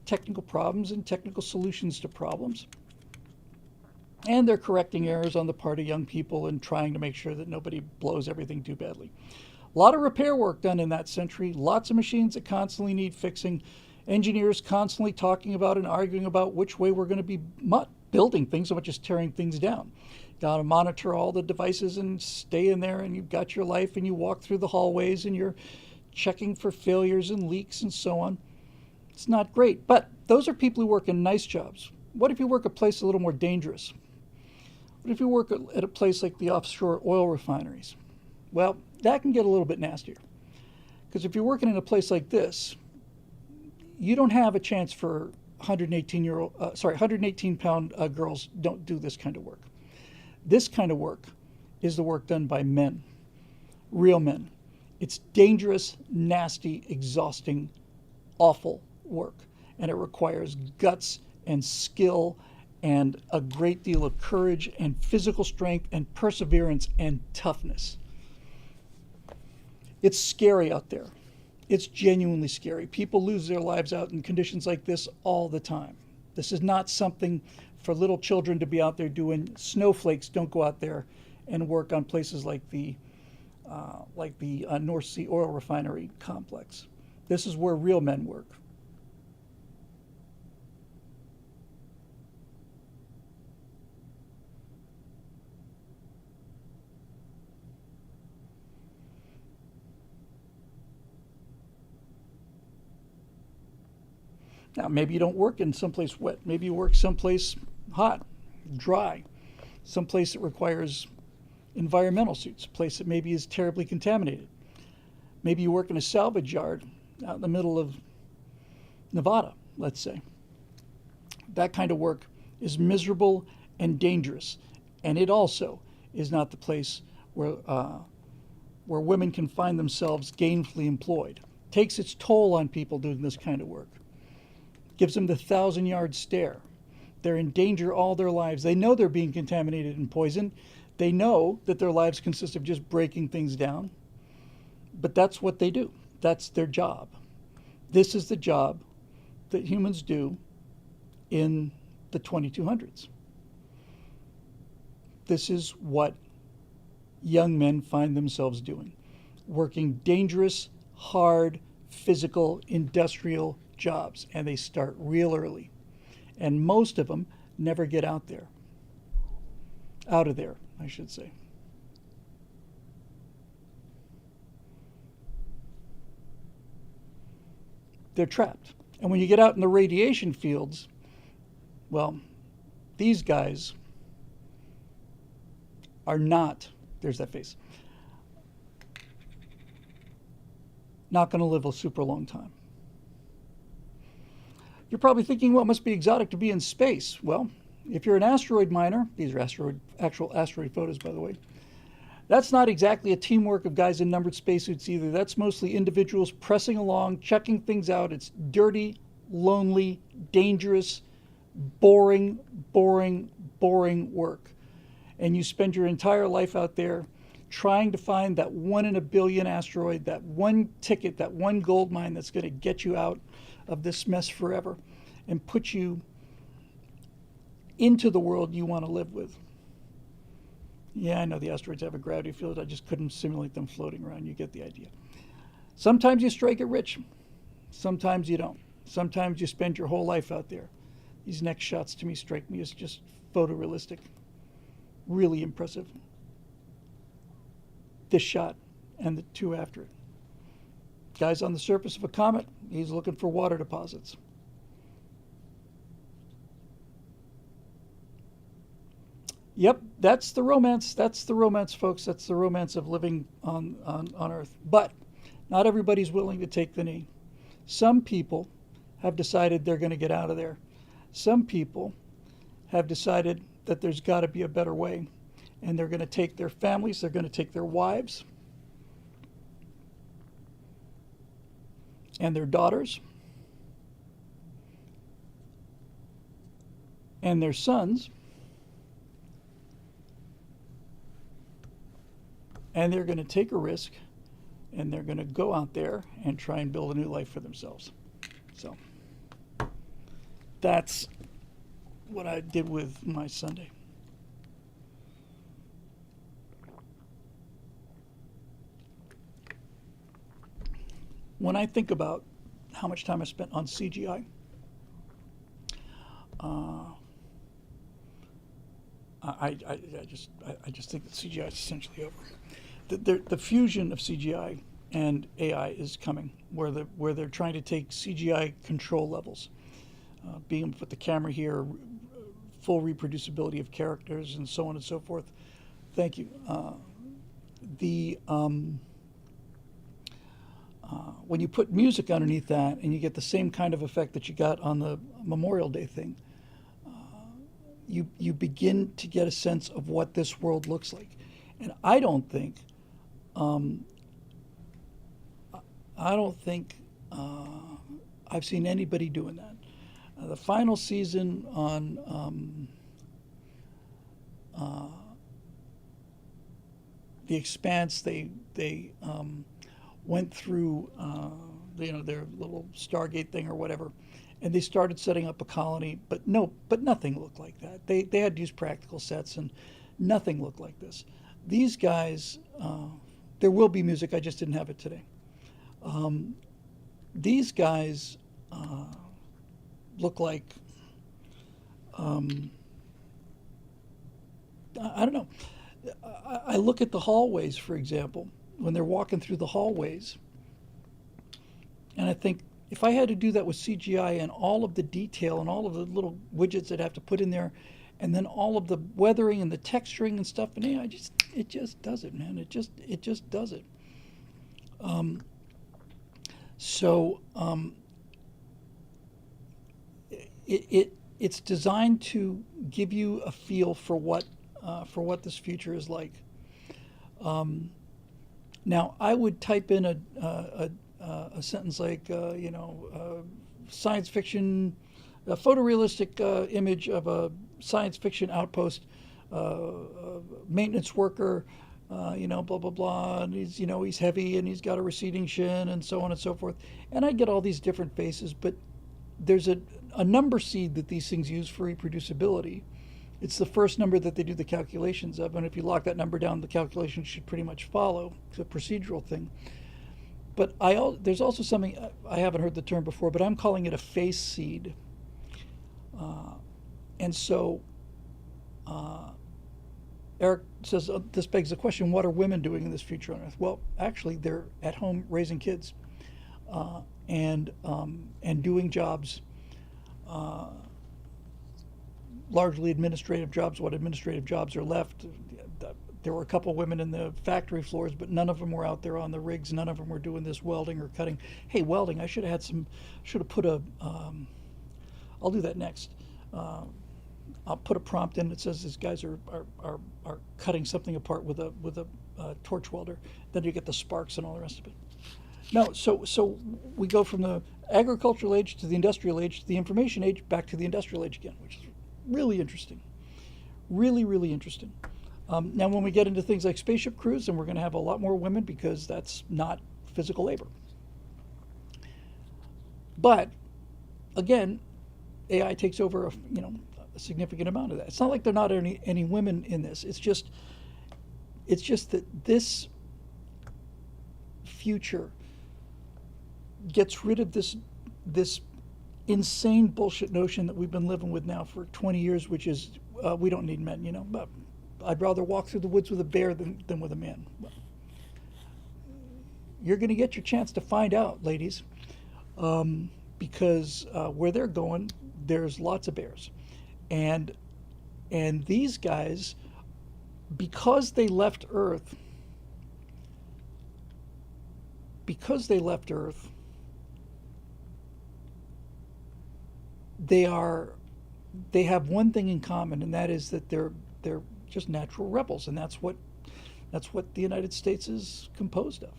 technical problems and technical solutions to problems. And they're correcting errors on the part of young people and trying to make sure that nobody blows everything too badly. A lot of repair work done in that century, lots of machines that constantly need fixing, engineers constantly talking about and arguing about which way we're going to be building things so much as tearing things down. Got to monitor all the devices and stay in there, and you've got your life, and you walk through the hallways and you're checking for failures and leaks and so on. It's not great, but those are people who work in nice jobs. What if you work a place a little more dangerous? What if you work at a place like the offshore oil refineries? Well, that can get a little bit nastier. Because if you're working in a place like this, you don't have a chance for 118-pound girls don't do this kind of work. This kind of work is the work done by men, real men. It's dangerous, nasty, exhausting, awful work. And it requires guts and skill and a great deal of courage and physical strength and perseverance and toughness. It's scary out there. It's genuinely scary. People lose their lives out in conditions like this all the time. This is not something for little children to be out there doing. Snowflakes don't go out there and work on places like the North Sea oil refinery complex. This is where real men work. Now, maybe you don't work in someplace wet. Maybe you work someplace hot, dry, someplace that requires environmental suits, a place that maybe is terribly contaminated. Maybe you work in a salvage yard out in the middle of Nevada, let's say. That kind of work is miserable and dangerous, and it also is not the place where women can find themselves gainfully employed. Takes its toll on people doing this kind of work. Gives them the 1,000-yard stare. They're in danger all their lives. They know they're being contaminated and poisoned. They know that their lives consist of just breaking things down. But that's what they do. That's their job. This is the job that humans do in the 2200s. This is what young men find themselves doing. Working dangerous, hard, physical, industrial jobs. And they start real early. And most of them never get out of there, I should say. They're trapped. And when you get out in the radiation fields, well, these guys are not, there's that face, not going to live a super long time. You're probably thinking, well, it must be exotic to be in space. Well, if you're an asteroid miner, these are actual asteroid photos, by the way, that's not exactly a teamwork of guys in numbered spacesuits either. That's mostly individuals pressing along, checking things out. It's dirty, lonely, dangerous, boring, boring, boring work. And you spend your entire life out there trying to find that 1 in a billion asteroid, that one ticket, that one gold mine that's going to get you out of this mess forever and put you into the world you want to live with. Yeah, I know the asteroids have a gravity field. I just couldn't simulate them floating around. You get the idea. Sometimes you strike it rich. Sometimes you don't. Sometimes you spend your whole life out there. These next shots to me strike me as just photorealistic. Really impressive. This shot and the two after it. Guy's on the surface of a comet. He's looking for water deposits. Yep, that's the romance. That's the romance, folks. That's the romance of living on Earth. But not everybody's willing to take the knee. Some people have decided they're going to get out of there. Some people have decided that there's got to be a better way. And they're going to take their families, they're going to take their wives and their daughters and their sons, and they're going to take a risk, and they're going to go out there and try and build a new life for themselves. So that's what I did with my Sunday. When I think about how much time I spent on CGI, I just think that CGI is essentially over. The fusion of CGI and AI is coming, where they're trying to take CGI control levels, being able to put the camera here, full reproducibility of characters, and so on and so forth. Thank you. When you put music underneath that and you get the same kind of effect that you got on the Memorial Day thing, you begin to get a sense of what this world looks like. And I don't think I've seen anybody doing that. The final season on The Expanse, they went through their little Stargate thing or whatever, and they started setting up a colony, but nothing looked like that. They had to use practical sets, and nothing looked like this. These guys, there will be music, I just didn't have it today. These guys look like, I don't know. I look at the hallways, for example, when they're walking through the hallways, and I think, if I had to do that with CGI and all of the detail and all of the little widgets that I have to put in there, and then all of the weathering and the texturing and stuff, and AI just it just does it, man. It just does it. Um, so it's designed to give you a feel for what this future is like. Um, Now, I would type in a sentence like, science fiction, a photorealistic image of a science fiction outpost, maintenance worker, blah, blah, blah. And he's heavy and he's got a receding shin and so on and so forth. And I get all these different faces, but there's a number seed that these things use for reproducibility. It's the first number that they do the calculations of, and if you lock that number down, the calculation should pretty much follow. It's a procedural thing. But there's also something, I haven't heard the term before, but I'm calling it a face seed. Uh, and so Eric says, this begs the question, what are women doing in this future on Earth? Well, actually, they're at home raising kids and doing jobs, largely administrative jobs. What administrative jobs are left? There were a couple women in the factory floors, but none of them were out there on the rigs. None of them were doing this welding or cutting. Hey, welding! I should have put a. I'll do that next. I'll put a prompt in that says these guys are cutting something apart with a torch welder. Then you get the sparks and all the rest of it. No, so we go from the agricultural age to the industrial age to the information age back to the industrial age again, which is really interesting. Really, really interesting. Now, when we get into things like spaceship crews, then we're going to have a lot more women because that's not physical labor. But again, AI takes over a significant amount of that. It's not like there are not any women in this. It's just that this future gets rid of this insane bullshit notion that we've been living with now for 20 years, which is we don't need men, but I'd rather walk through the woods with a bear than with a man. Well, you're going to get your chance to find out, ladies, because where they're going, there's lots of bears. And these guys, because they left Earth, they have one thing in common, and that is that they're just natural rebels, and that's what the United States is composed of.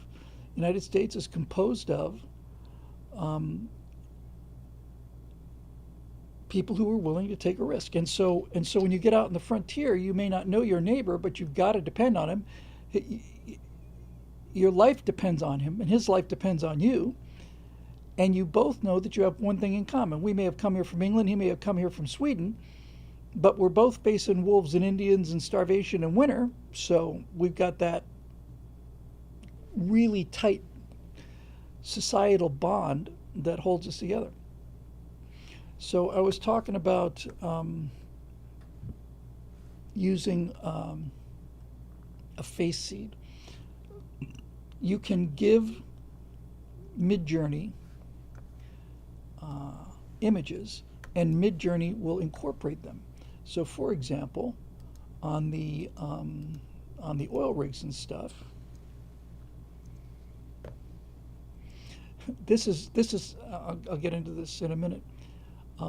The United States is composed of people who are willing to take a risk, and so when you get out in the frontier, you may not know your neighbor, but you've got to depend on him. Your life depends on him, and his life depends on you. And you both know that you have one thing in common. We may have come here from England, he may have come here from Sweden, but we're both facing wolves and Indians and starvation and winter, so we've got that really tight societal bond that holds us together. So I was talking about using a face seed. You can give Midjourney images, and Midjourney will incorporate them. So, for example, on the oil rigs and stuff, this is I'll get into this in a minute.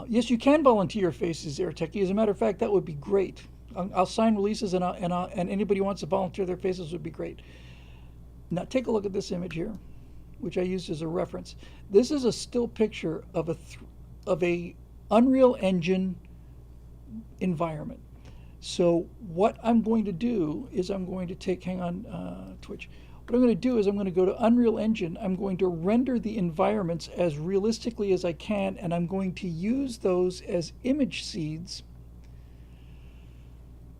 Yes, you can volunteer your faces, Airtechie. As a matter of fact, that would be great. I'll sign releases, and anybody who wants to volunteer their faces would be great. Now, take a look at this image here, which I used as a reference. This is a still picture of a Unreal Engine environment. So what I'm going to do is I'm going to take, hang on, Twitch. What I'm going to do is I'm going to go to Unreal Engine. I'm going to render the environments as realistically as I can, and I'm going to use those as image seeds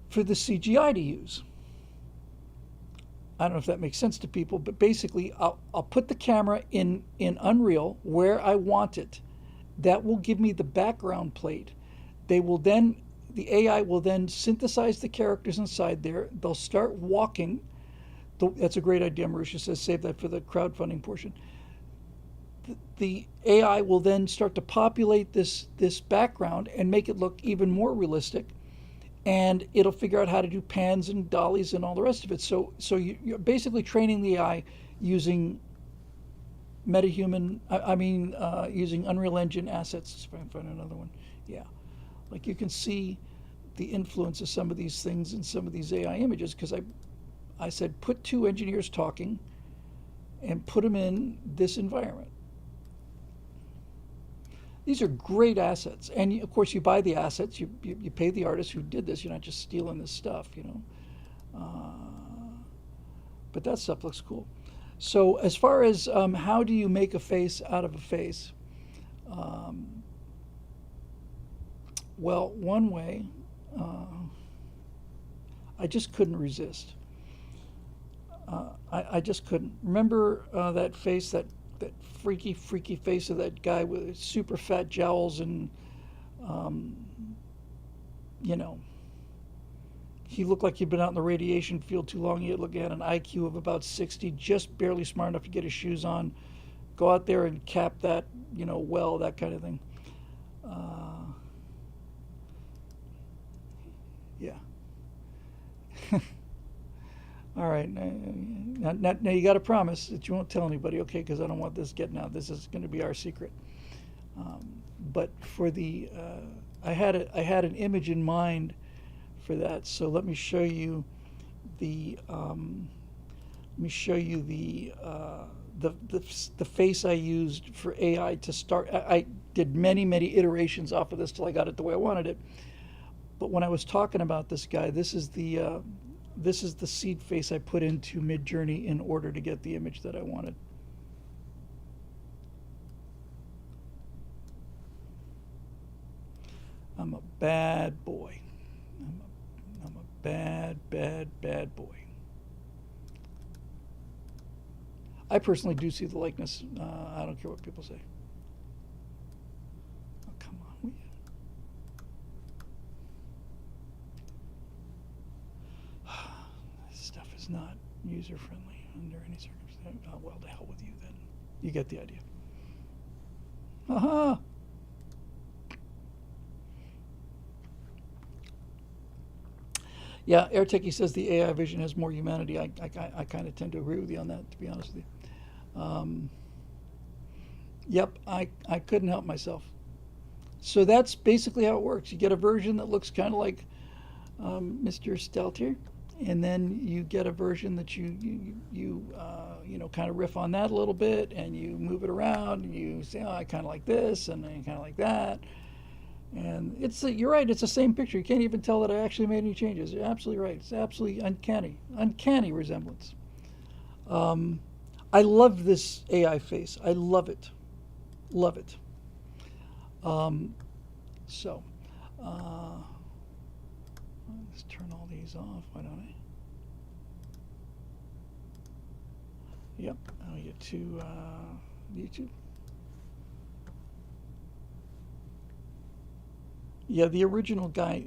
for the CGI to use. I don't know if that makes sense to people, but basically I'll put the camera in Unreal where I want it. That will give me the background plate. The AI will then synthesize the characters inside there. They'll start walking. That's a great idea, Marusha says, save that for the crowdfunding portion. the AI will then start to populate this background and make it look even more realistic, and it'll figure out how to do pans and dollies and all the rest of it. So you're basically training the AI using using Unreal Engine assets. If I can find another one, yeah, like you can see the influence of some of these things in some of these AI images, because I said put two engineers talking and put them in this environment. These are great assets, and of course you buy the assets. You pay the artist who did this. You're not just stealing this stuff, you know. But that stuff looks cool. So as far as how do you make a face out of a face? Um, well, one way, I just couldn't resist. I just couldn't. Remember that face, that freaky, freaky face of that guy with super fat jowls and, um, you know, he looked like he'd been out in the radiation field too long. He had an IQ of about 60, just barely smart enough to get his shoes on, go out there and cap that, well, that kind of thing. Uh, yeah. All right. Now you got to promise that you won't tell anybody, okay? Because I don't want this getting out. This is going to be our secret. But for I had an image in mind for that. So let me show you the the face I used for AI to start. I did many iterations off of this till I got it the way I wanted it. But when I was talking about this guy, this is the seed face I put into Midjourney in order to get the image that I wanted. I'm a bad boy. I'm a bad boy. I personally do see the likeness. I don't care what people say. Oh, come on. This stuff is not user friendly under any circumstance. Oh, well, to hell with you then. You get the idea. Aha! Yeah, AirTechie says the AI vision has more humanity. I kind of tend to agree with you on that, to be honest with you. Yep, I couldn't help myself. So that's basically how it works. You get a version that looks kind of like Mr. Stelter, and then you get a version that you kind of riff on that a little bit, and you move it around, and you say, oh, I kind of like this, and I kind of like that. And you're right, it's the same picture. You can't even tell that I actually made any changes. You're absolutely right. It's absolutely uncanny resemblance. I love this AI face. I love it. Love it. So, let's turn all these off. Why don't I? Yep, I'll get to YouTube. Yeah, the original guy,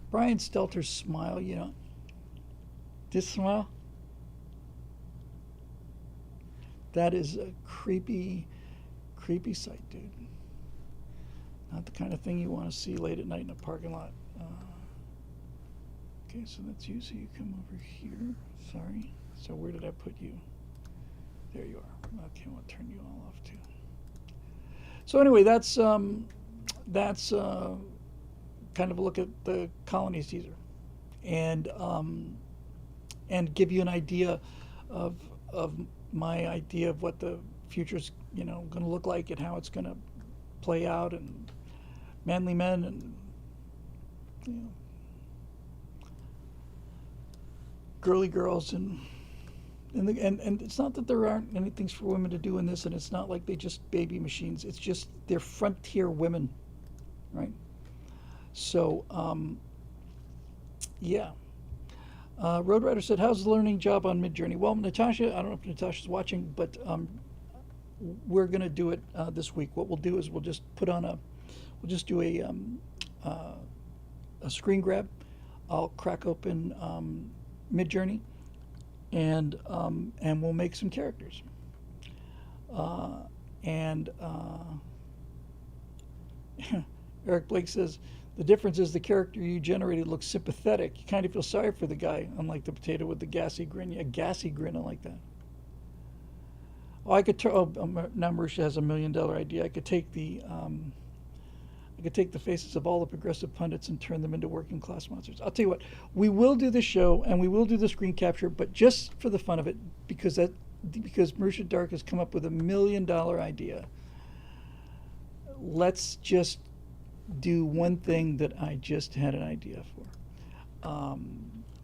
Brian Stelter's smile, this smile, that is a creepy sight, dude. Not the kind of thing you want to see late at night in a parking lot. Okay, so that's you. So you come over here. Sorry. So where did I put you? There you are. Okay, I want to turn you all off too. So anyway, that's kind of a look at the Colonies teaser, and give you an idea of my idea of what the future's going to look like and how it's going to play out, and manly men and girly girls, and it's not that there aren't any things for women to do in this, and it's not like they just baby machines. It's just they're frontier women. Right. So, yeah. Road Rider said, "How's the learning job on Midjourney?" Well, Natasha, I don't know if Natasha's watching, but we're going to do it this week. What we'll do is we'll just do a screen grab. I'll crack open Midjourney, and we'll make some characters. And Eric Blake says, the difference is the character you generated looks sympathetic. You kind of feel sorry for the guy, unlike the potato with the gassy grin. Yeah, gassy grin, I like that. Oh, I could turn. Oh, now Marusha has $1 million idea. I could take the faces of all the progressive pundits and turn them into working class monsters. I'll tell you what, we will do the show and we will do the screen capture, but just for the fun of it, because Marusha Dark has come up with $1 million idea. Let's just do one thing that I just had an idea for.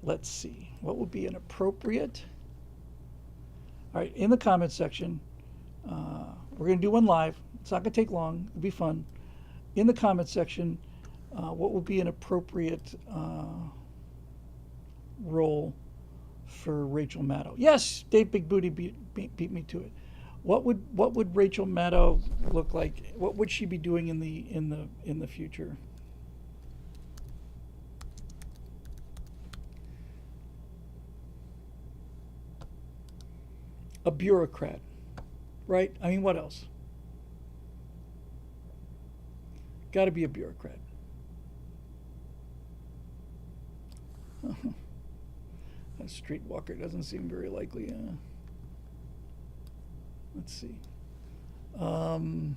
Let's see, what would be an appropriate? All right, in the comments section, we're going to do one live. It's not going to take long. It'll be fun. In the comments section, what would be an appropriate role for Rachel Maddow? Yes, Dave Big Booty beat me to it. What would Rachel Maddow look like? What would she be doing in the future? A bureaucrat, right? I mean, what else? Got to be a bureaucrat. A streetwalker doesn't seem very likely. Let's see. Problem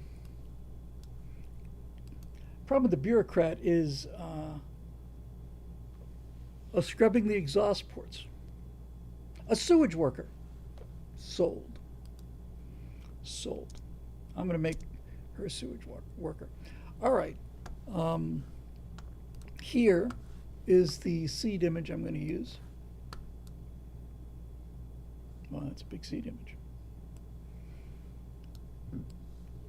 with the bureaucrat is scrubbing the exhaust ports. A sewage worker. Sold. I'm going to make her a sewage worker. All right. Here is the seed image I'm going to use. Well, that's a big seed image.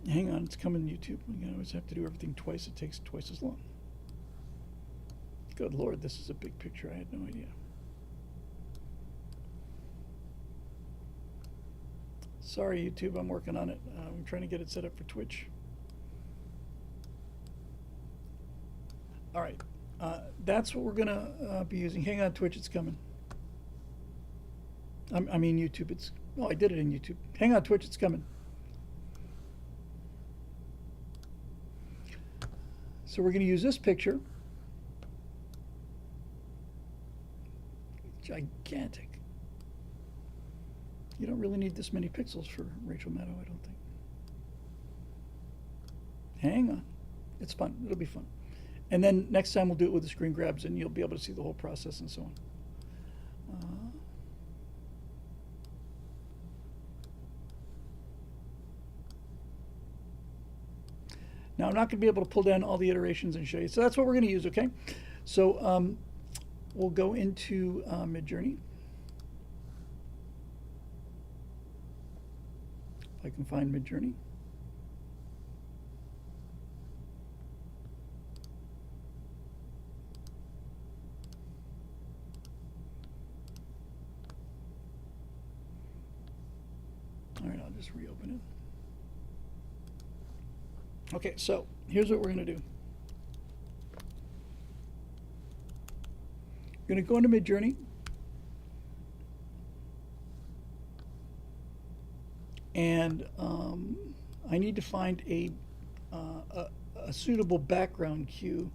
Hang on, it's coming to YouTube. I always have to do everything twice. It takes twice as long. Good Lord, this is a big picture. I had no idea. Sorry, YouTube, I'm working on it. I'm trying to get it set up for Twitch. All right, that's what we're gonna be using. Hang on, Twitch, it's coming. I mean YouTube, I did it in YouTube. Hang on, Twitch, it's coming. So we're gonna use this picture. Gigantic. You don't really need this many pixels for Rachel Maddow, I don't think. Hang on. It's fun. It'll be fun. And then next time we'll do it with the screen grabs and you'll be able to see the whole process and so on. Now I'm not going to be able to pull down all the iterations and show you. So that's what we're going to use, okay? So we'll go into Midjourney. If I can find Midjourney. All right, I'll just reopen it. Okay, so here's what we're going to do. We're going to go into Midjourney. And I need to find a suitable background cue,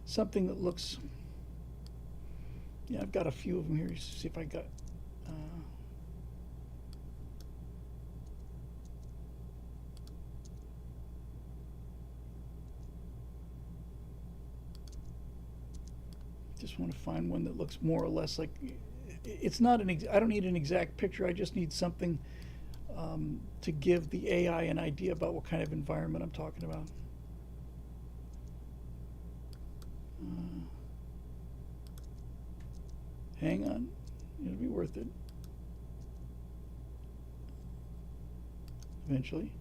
something that looks, yeah, I've got a few of them here. See if I got, just want to find one that looks more or less like, it's not I don't need an exact picture. I just need something to give the AI an idea about what kind of environment I'm talking about. Hang on, it'll be worth it eventually.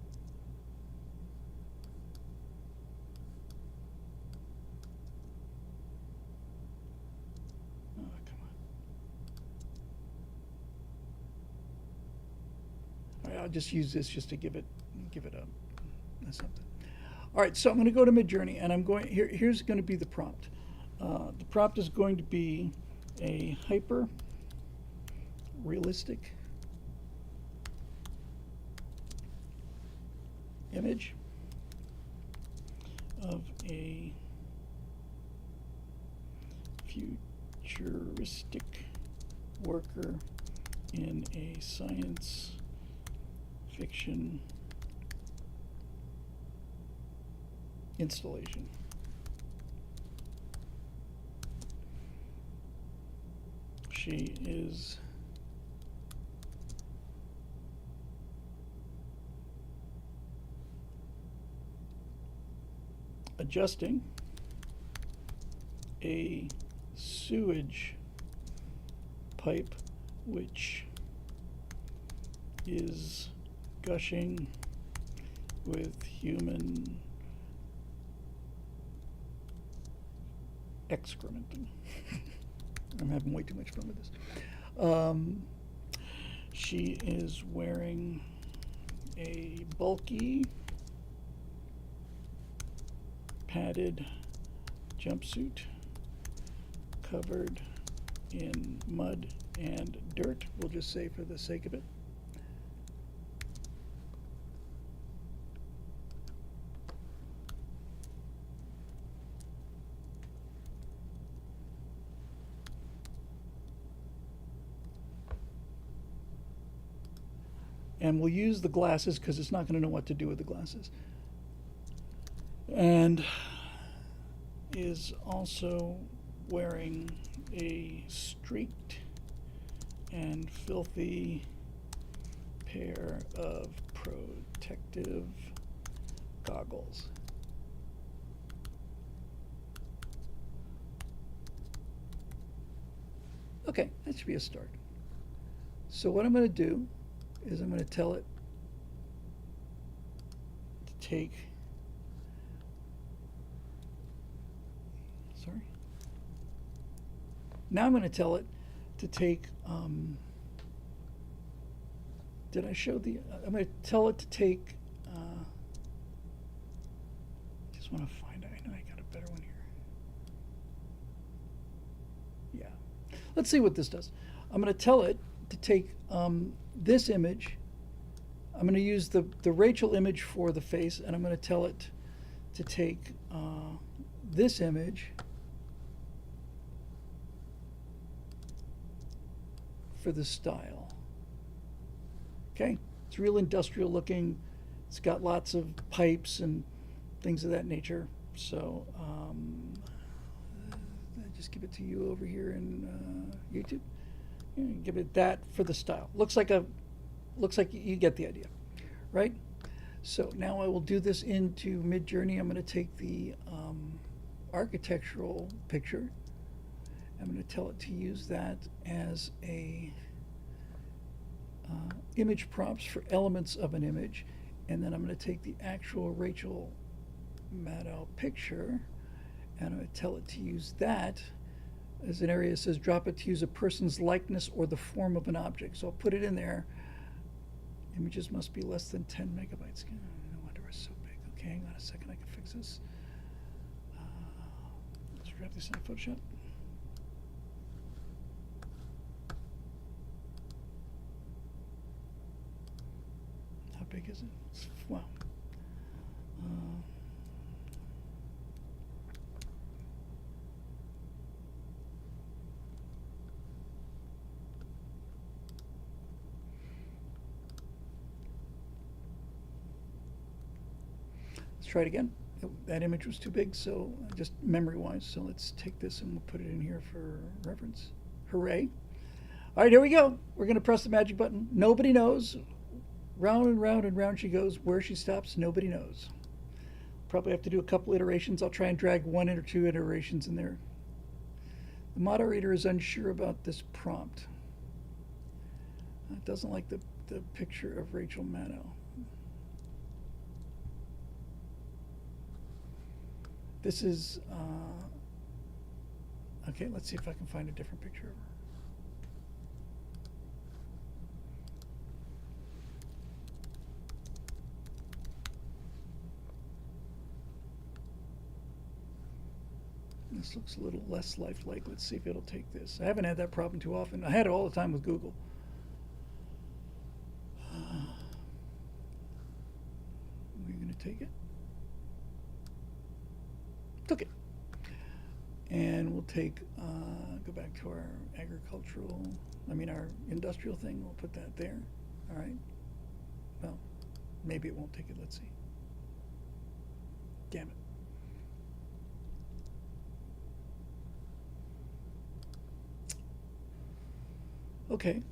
Oh, come on. All right, I'll just use this just to give it something. All right, so I'm going to go to Midjourney, and I'm going here's going to be the prompt. The prompt is going to be a hyper realistic image of a futuristic worker in a science fiction installation. She is adjusting a sewage pipe which is gushing with human excrement. I'm having way too much fun with this. She is wearing a bulky padded jumpsuit covered in mud and dirt, we'll just say for the sake of it. And we'll use the glasses because it's not going to know what to do with the glasses. And is also wearing a streaked and filthy pair of protective goggles. Okay, that should be a start. So what I'm going to do is I'm going to tell it to take, sorry. Now I'm going to tell it to take, did I show the, I'm going to tell it to take, just want to find out, I know I got a better one here. Yeah. Let's see what this does. I'm going to tell it to take this image. I'm going to use the Rachel image for the face, and I'm going to tell it to take this image for the style. Okay, it's real industrial looking. It's got lots of pipes and things of that nature. So I just give it to you over here in YouTube. Give it that for the style. Looks like you get the idea, right? So now I will do this into Midjourney. I'm going to take the architectural picture. I'm going to tell it to use that as a image prompts for elements of an image, and then I'm going to take the actual Rachel Maddow picture, and I'm going to tell it to use that as an area that says drop it to use a person's likeness or the form of an object. So I'll put it in there. Images must be less than 10 megabytes. No wonder it's so big. Okay, hang on a second, I can fix this. Let's grab this in Photoshop. How big is it? Wow. Try it again. That image was too big, so just memory-wise. So let's take this and we'll put it in here for reference. Hooray. All right, here we go. We're going to press the magic button. Nobody knows. Round and round and round she goes. Where she stops, nobody knows. Probably have to do a couple iterations. I'll try and drag 1 or 2 iterations in there. The moderator is unsure about this prompt. It doesn't like the picture of Rachel Maddow. This is, okay, let's see if I can find a different picture of her. This looks a little less lifelike. Let's see if it'll take this. I haven't had that problem too often. I had it all the time with Google. We're going to Took it. And we'll take, go back to our our industrial thing. We'll put that there. All right. Well, maybe it won't take it. Let's see. Damn it. Okay.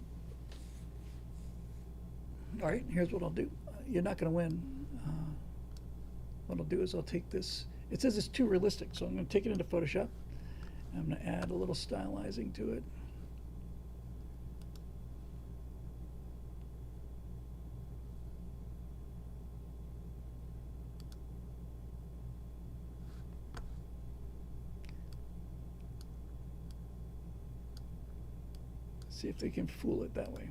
All right, here's what I'll do. You're not going to win. What I'll do is I'll take this. It says it's too realistic, so I'm going to take it into Photoshop. I'm going to add a little stylizing to it. See if they can fool it that way.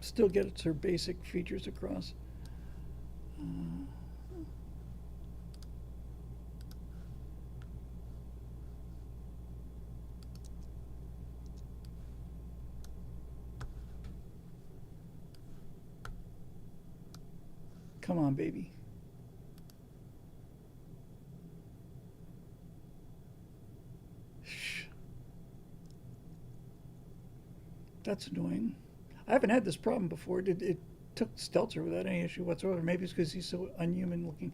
Still gets her basic features across. Come on, baby. That's annoying. I haven't had this problem before. It took Stelter without any issue whatsoever. Maybe it's because he's so unhuman looking.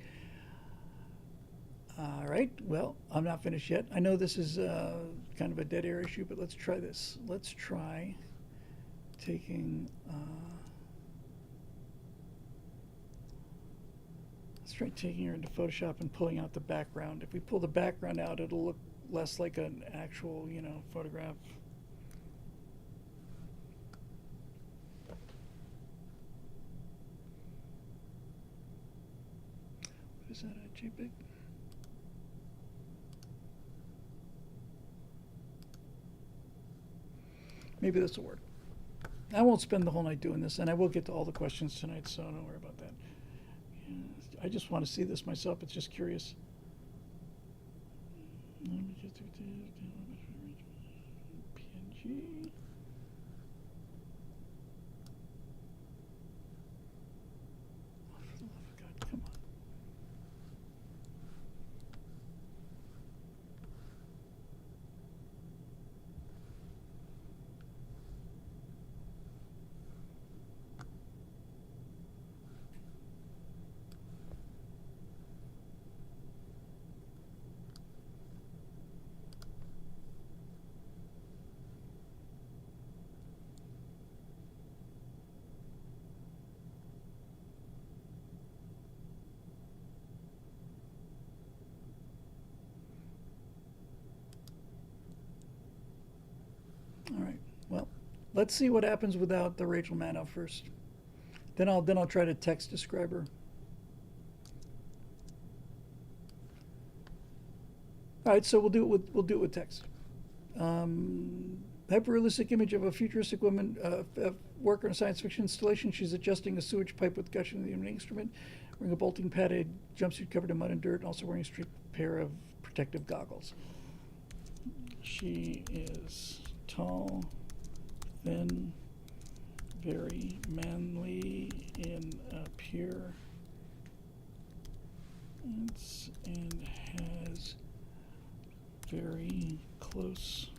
All right, well, I'm not finished yet. I know this is kind of a dead air issue, but let's try this. Let's try taking, her into Photoshop and pulling out the background. If we pull the background out, it'll look less like an actual, photograph. Is that a JPEG? Maybe this will work. I won't spend the whole night doing this, and I will get to all the questions tonight, so don't worry about that. I just want to see this myself. It's just curious. PNG. All right. Well, let's see what happens without the Rachel Maddow first. Then I'll try to text describe her. All right. So we'll do it with text. Hyper-realistic image of a futuristic woman worker in a science fiction installation. She's adjusting a sewage pipe with gushing the instrument, wearing a bolting padded jumpsuit covered in mud and dirt, and also wearing a stripped pair of protective goggles. She is tall, thin, very manly in appearance, and has very close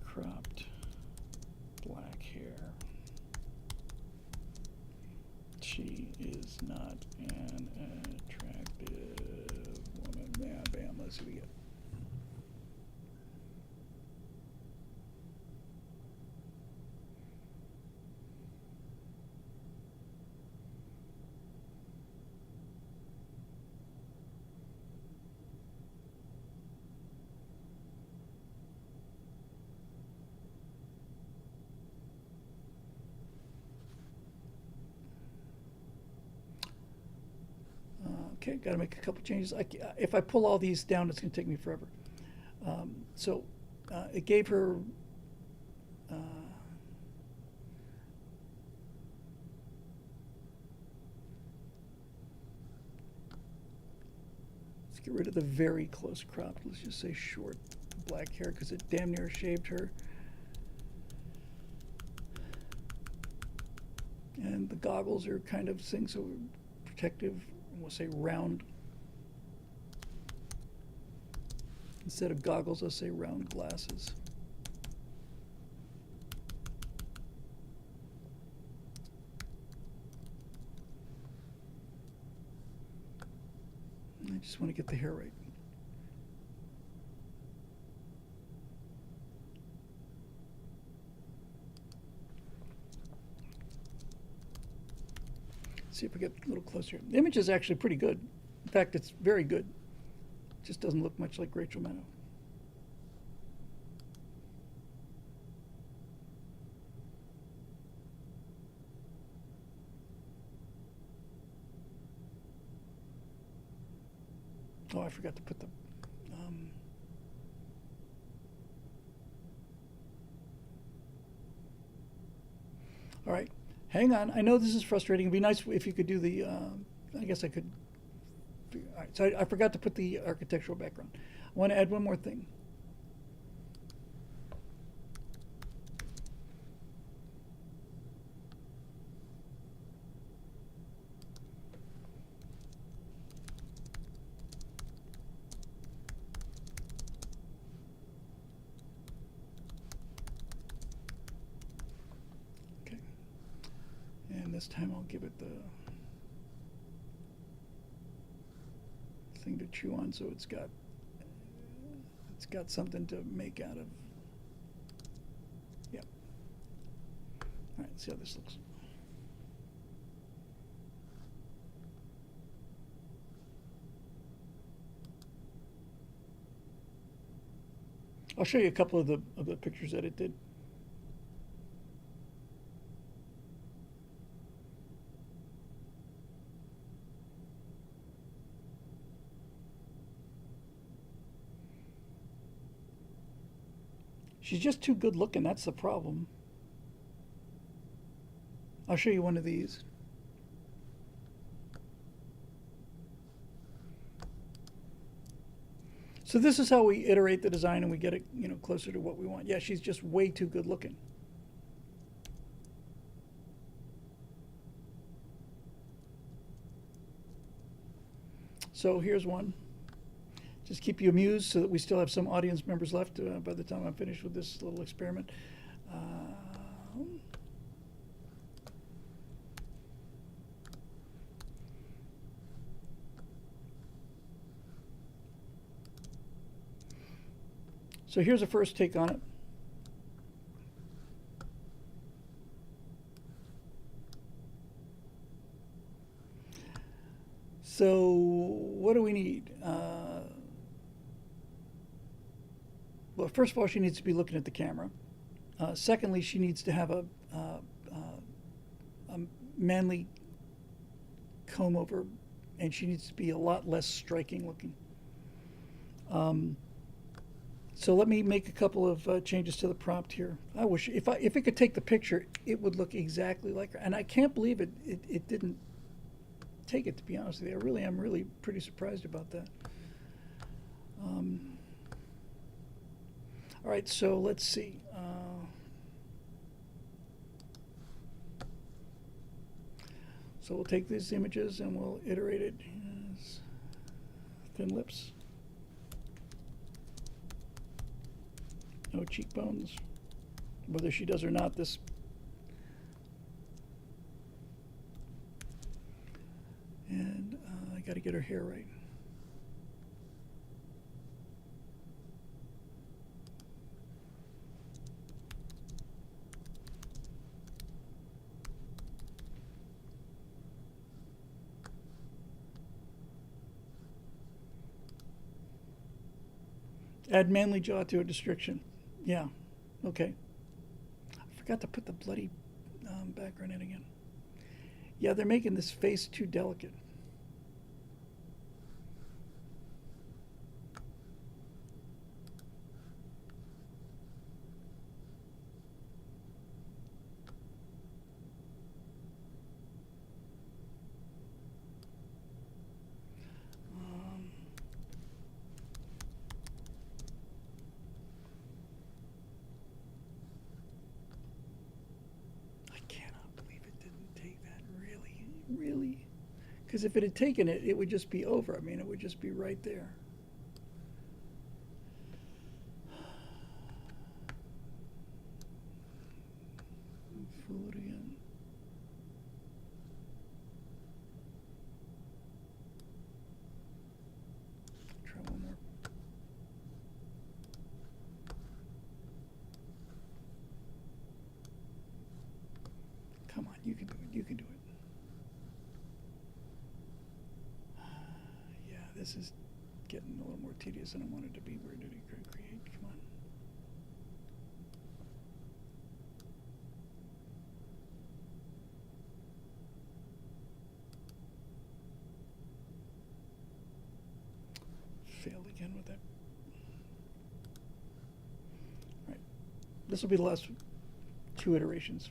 cropped black hair. She is not an attractive woman. Yeah, bam, let's see what we get. Okay, got to make a couple changes. If I pull all these down, it's going to take me forever. So it gave her let's get rid of the very close cropped. Let's just say short black hair because it damn near shaved her. And the goggles are kind of things that are protective, we'll say round. Instead of goggles, I'll say round glasses. I just want to get the hair right. See if we get a little closer. The image is actually pretty good. In fact, it's very good. It just doesn't look much like Rachel Maddow. Oh, I forgot to put the all right, hang on. I know this is frustrating. It'd be nice if you could do the, I guess I could. All right, so I forgot to put the architectural background. I want to add one more thing. Okay, and this time I'll give it the thing to chew on, so it's got something to make out of. Yep. All right, let's see how this looks. I'll show you a couple of the pictures that it did. She's just too good looking, that's the problem. I'll show you one of these. So this is how we iterate the design and we get it, closer to what we want. Yeah, she's just way too good looking. So here's one. Just keep you amused so that we still have some audience members left by the time I'm finished with this little experiment. So here's a first take on it. So what do we need? Well, first of all, she needs to be looking at the camera. Secondly, she needs to have a manly comb over, and she needs to be a lot less striking looking. So let me make a couple of changes to the prompt here. I wish if it could take the picture, it would look exactly like her. And I can't believe it didn't take it, to be honest with you. I'm really pretty surprised about that. All right, so let's see. So we'll take these images and we'll iterate it as thin lips. No cheekbones. Whether she does or not, this. And I got to get her hair right. Add manly jaw to a description. Yeah, okay. I forgot to put the bloody background in again. Yeah, they're making this face too delicate. Because if it had taken it, it would just be over. I mean, it would just be right there. Fool it again. Try one more. Come on, you can do it. You can do it. Yeah, this is getting a little more tedious than I wanted to be. Where did it create? Come on. Failed again with that. All right. This will be the last 2 iterations.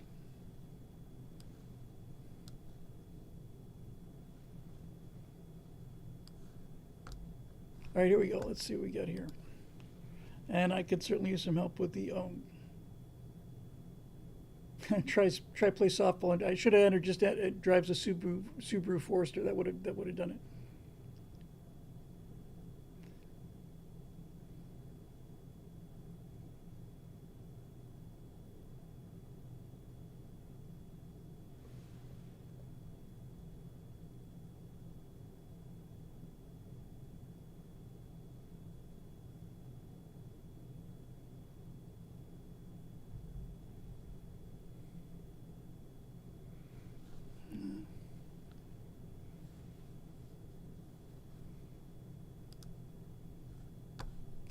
All right, here we go. Let's see what we got here. And I could certainly use some help with the try play softball. And I should have entered just it drives a Subaru Forester. That would have done it.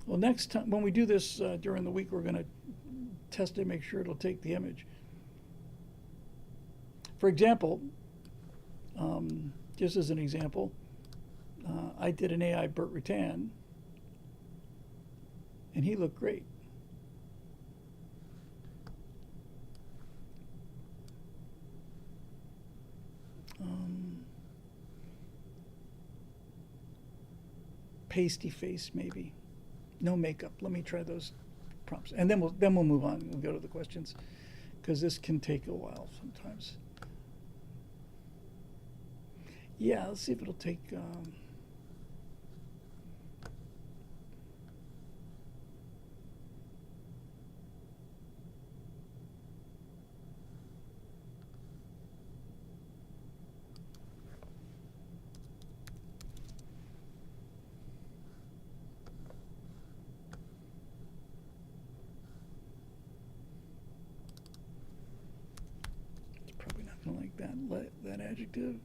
Well, next time when we do this during the week, we're going to test it, make sure it'll take the image. For example, just as an example, I did an AI Burt Rutan, and he looked great. Pasty face, maybe. No makeup. Let me try those prompts, and then we'll move on. We'll go to the questions, because this can take a while sometimes. Yeah, let's see if it'll take. Like that adjective.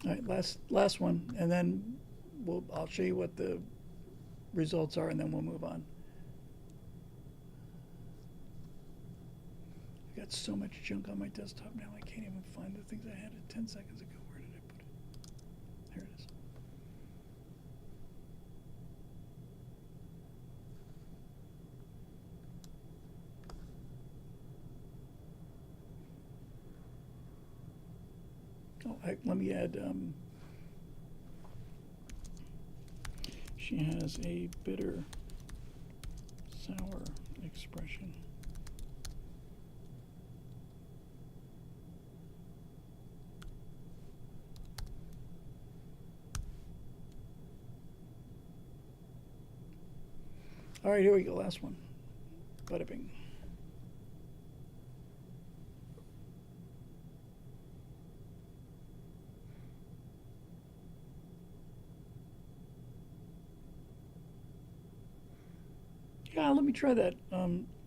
All right, last one, and then I'll show you what the results are, and then we'll move on. I've got so much junk on my desktop now, I can't even find the things I had 10 seconds ago. Where did I put it? There it is. Oh, let me add, she has a bitter, sour expression. All right, here we go, last one. Bada bing. Yeah, let me try that.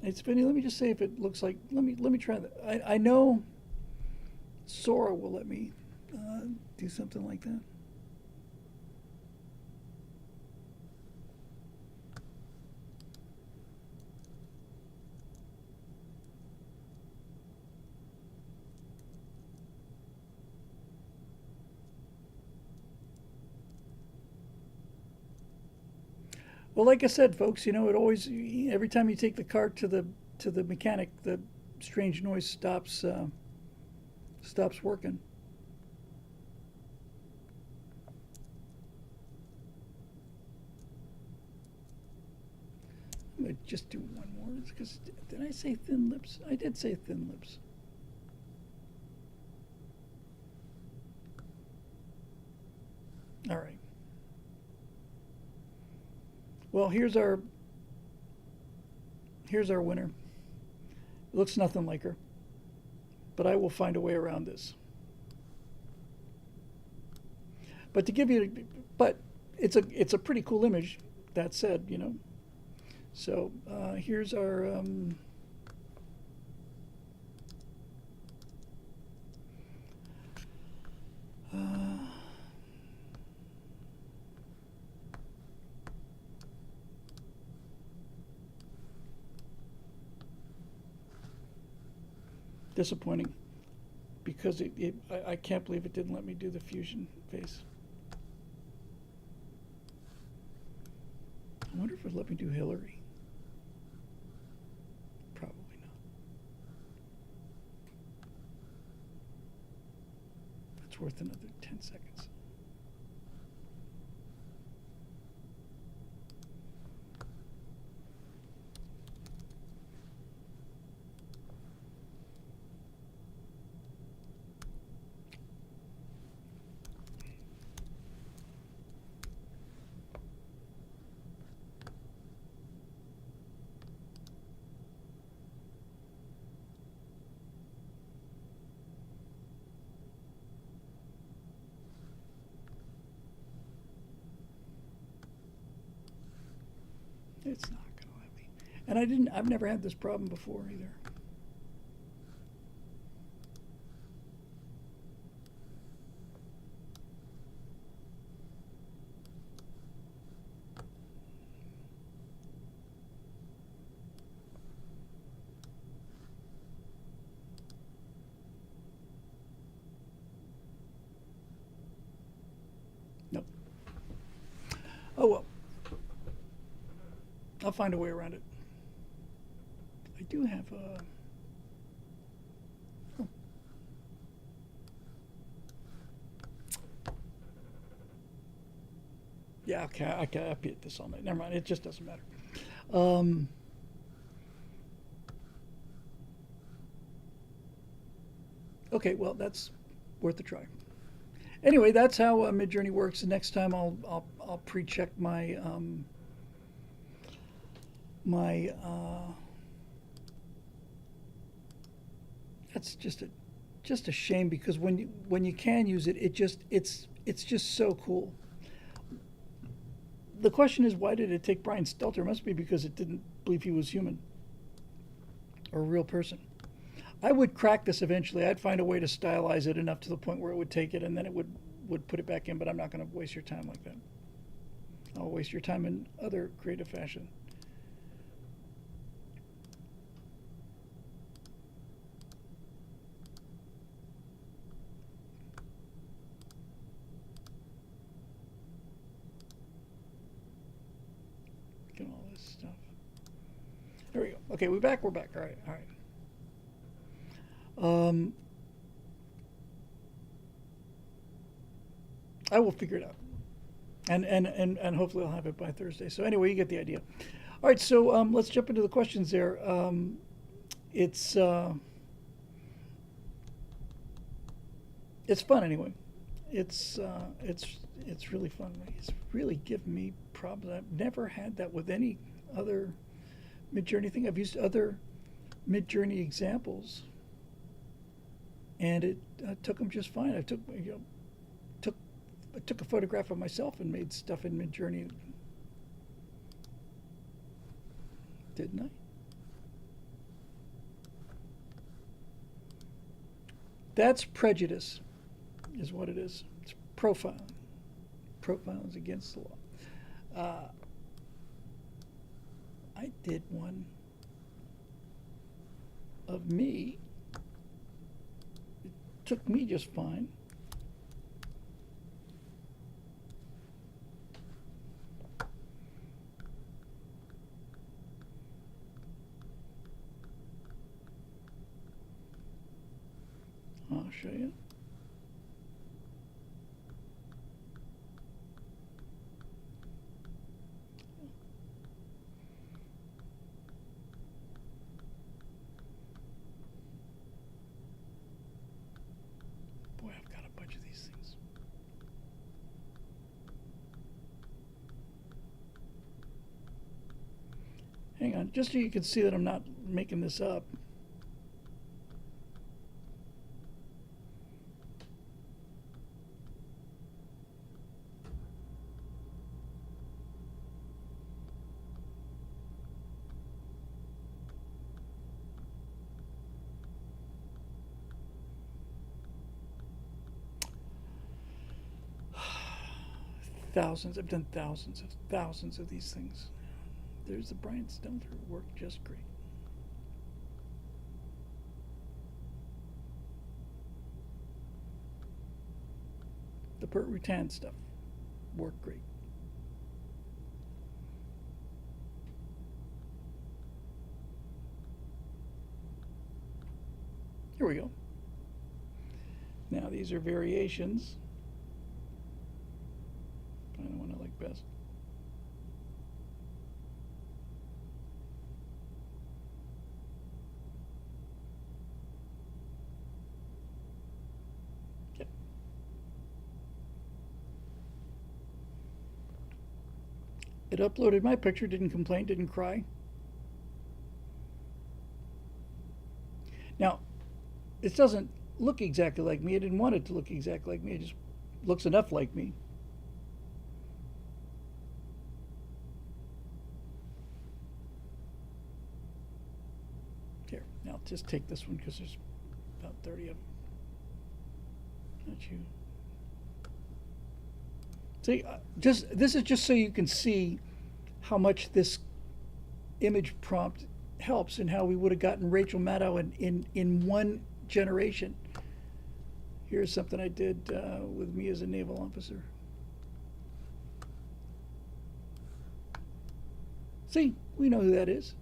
It's funny. Let me just say if it looks like. Let me try that. I know Sora will let me do something like that. Well, like I said, folks, it always every time you take the car to the mechanic, the strange noise stops working. I'm gonna just do one more because did I say thin lips? I did say thin lips. All right. Well, here's our winner. It looks nothing like her, but I will find a way around this. But to give you, but it's a pretty cool image. That said. So here's our. Disappointing because I can't believe it didn't let me do the fusion face. I wonder if it let me do Hillary. Probably not. That's worth another 10 seconds. It's not going to let me. And I've never had this problem before either. Nope. Oh well. I'll find a way around it. I do have a. Oh. Yeah, okay, I can update this all night. Never mind, it just doesn't matter. Um, okay, well, that's worth a try. Anyway, that's how Midjourney works. The next time I'll pre-check my that's just a shame because when you can use it, it's just so cool. The question is, why did it take Brian Stelter? It must be because it didn't believe he was human or a real person. I would crack this eventually. I'd find a way to stylize it enough to the point where it would take it and then it would put it back in, but I'm not going to waste your time like that. I'll waste your time in other creative fashion. Get all this stuff. There we go. Okay, we're back. We're back. All right. All right. I will figure it out, and hopefully I'll have it by Thursday. So anyway, you get the idea. All right, so let's jump into the questions there. It's it's fun anyway. It's really fun. It's really given me problems. I've never had that with any other Midjourney thing. I've used other Midjourney examples, and it took them just fine. I took a photograph of myself and made stuff in Midjourney. Didn't I? That's prejudice, is what it is. It's profiling. Profiling is against the law. I did one of me. It took me just fine. show you. Boy, I've got a bunch of these things. Hang on, just so you can see that I'm not making this up. Thousands, I've done thousands of these things. There's the Brian Stelter, worked just great. The Burt Rutan stuff, worked great. Here we go. Now these are variations. Find the one I like best. Okay. It uploaded my picture, didn't complain, didn't cry. Now, it doesn't look exactly like me. I didn't want it to look exactly like me. It just looks enough like me. Here, now just take this one because there's about 30 of them. Not you. See, this is just so you can see how much this image prompt helps and how we would have gotten Rachel Maddow in one generation. Here's something I did with me as a naval officer. See, we know who that is.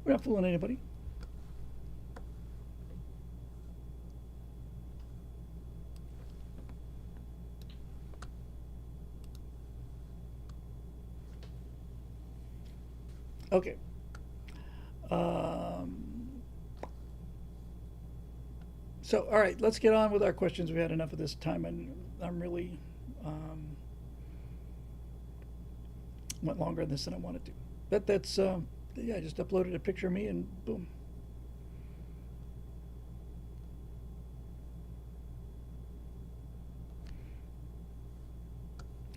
We're not fooling anybody. Okay. So, all right, let's get on with our questions. We had enough of this time, and I'm really went longer on this than I wanted to. But that's, yeah, I just uploaded a picture of me, and boom.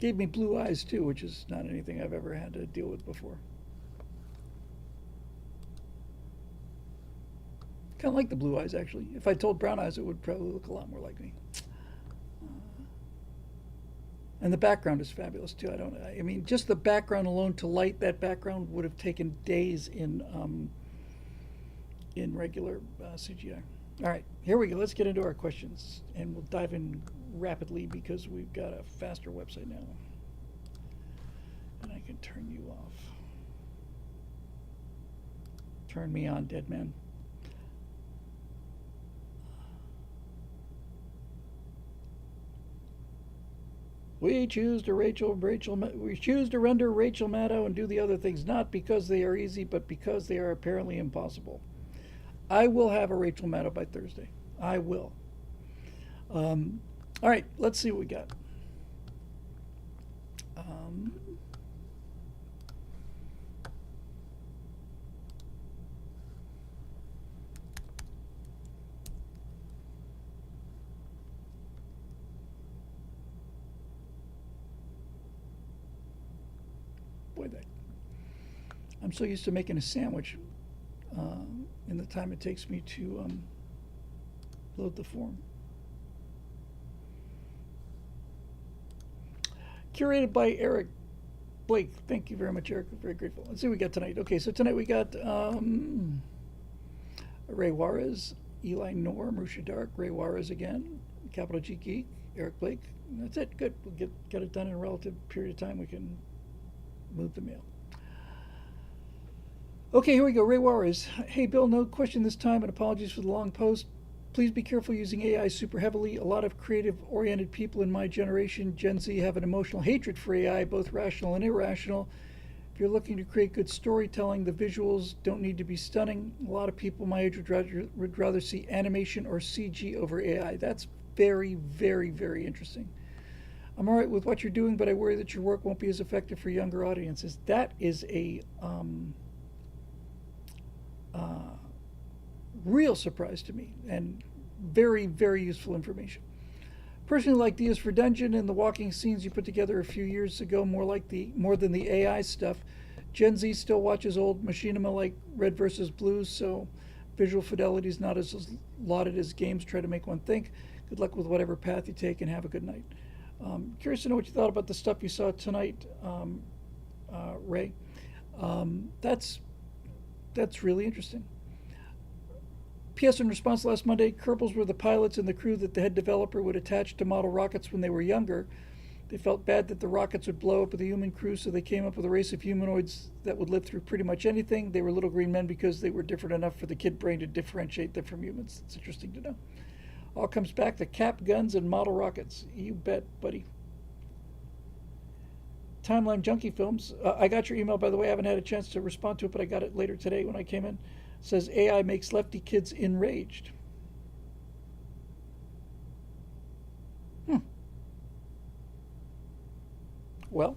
Gave me blue eyes, too, which is not anything I've ever had to deal with before. Kind of like the blue eyes, actually. If I told brown eyes, it would probably look a lot more like me. And the background is fabulous, too. I mean, just the background alone, to light that background would have taken days in regular CGI. All right, here we go. Let's get into our questions, and we'll dive in rapidly because we've got a faster website now. And I can turn you off. Turn me on, dead man. We choose to render Rachel Maddow and do the other things not because they are easy, but because they are apparently impossible. I will have a Rachel Maddow by Thursday. I will. All right, let's see what we got. Boy, I'm so used to making a sandwich in the time it takes me to load the form. Curated by Eric Blake. Thank you very much, Eric. Very grateful. Let's see what we got tonight. Okay, so tonight we got Ray Juarez, Eli Noor, Marusha Dark, Ray Juarez again, Capital G Geek, Eric Blake. That's it. Good. We'll get it done in a relative period of time. We can move the mail. Okay, here we go. Ray Juarez. Hey, Bill, no question this time, and apologies for the long post. Please be careful using AI super heavily. A lot of creative oriented people in my generation, Gen Z, have an emotional hatred for AI, both rational and irrational. If you're looking to create good storytelling, the visuals don't need to be stunning. A lot of people my age would rather see animation or CG over AI. That's very, very, very interesting. I'm all right with what you're doing, but I worry that your work won't be as effective for younger audiences. That is a uh, real surprise to me and very, very useful information. Personally, like Diaz for Dungeon and the walking scenes you put together a few years ago, more than the AI stuff. Gen Z still watches old machinima like Red versus Blues, so visual fidelity is not as lauded as games try to make one think. Good luck with whatever path you take, and have a good night. Curious to know what you thought about the stuff you saw tonight, Ray. That's really interesting. P.S. In response last Monday, Kerbals were the pilots and the crew that the head developer would attach to model rockets when they were younger. They felt bad that the rockets would blow up with a human crew, so they came up with a race of humanoids that would live through pretty much anything. They were little green men because they were different enough for the kid brain to differentiate them from humans. It's interesting to know. All comes back to cap guns and model rockets. You bet, buddy. Timeline Junkie Films. I got your email, by the way. I haven't had a chance to respond to it, but I got it later today when I came in. It says AI makes lefty kids enraged. Hmm. Well,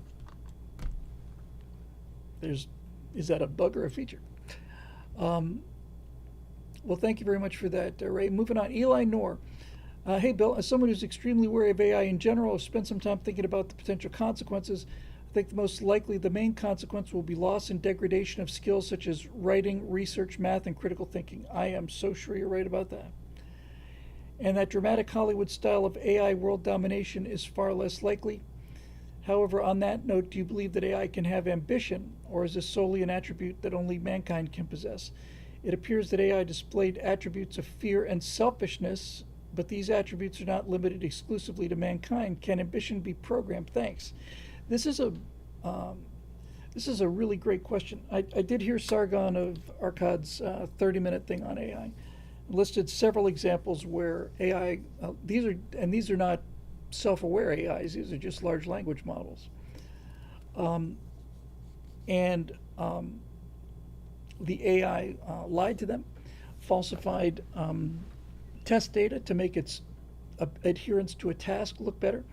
is that a bug or a feature? Um, well, thank you very much for that, Ray. Moving on, Eli Noor. Hey, Bill, as someone who's extremely wary of AI in general, I've spent some time thinking about the potential consequences. I think the main consequence will be loss and degradation of skills such as writing, research, math, and critical thinking. I am so sure you're right about that. And that dramatic Hollywood style of AI world domination is far less likely. However, on that note, do you believe that AI can have ambition, or is this solely an attribute that only mankind can possess? It appears that AI displayed attributes of fear and selfishness, but these attributes are not limited exclusively to mankind. Can ambition be programmed? Thanks. This is a um, this is a really great question. I did hear Sargon of Akkad's 30-minute thing on AI. Listed several examples where AI these are not self-aware AIs. These are just large language models. Um, and the AI lied to them, falsified test data to make its adherence to a task look better.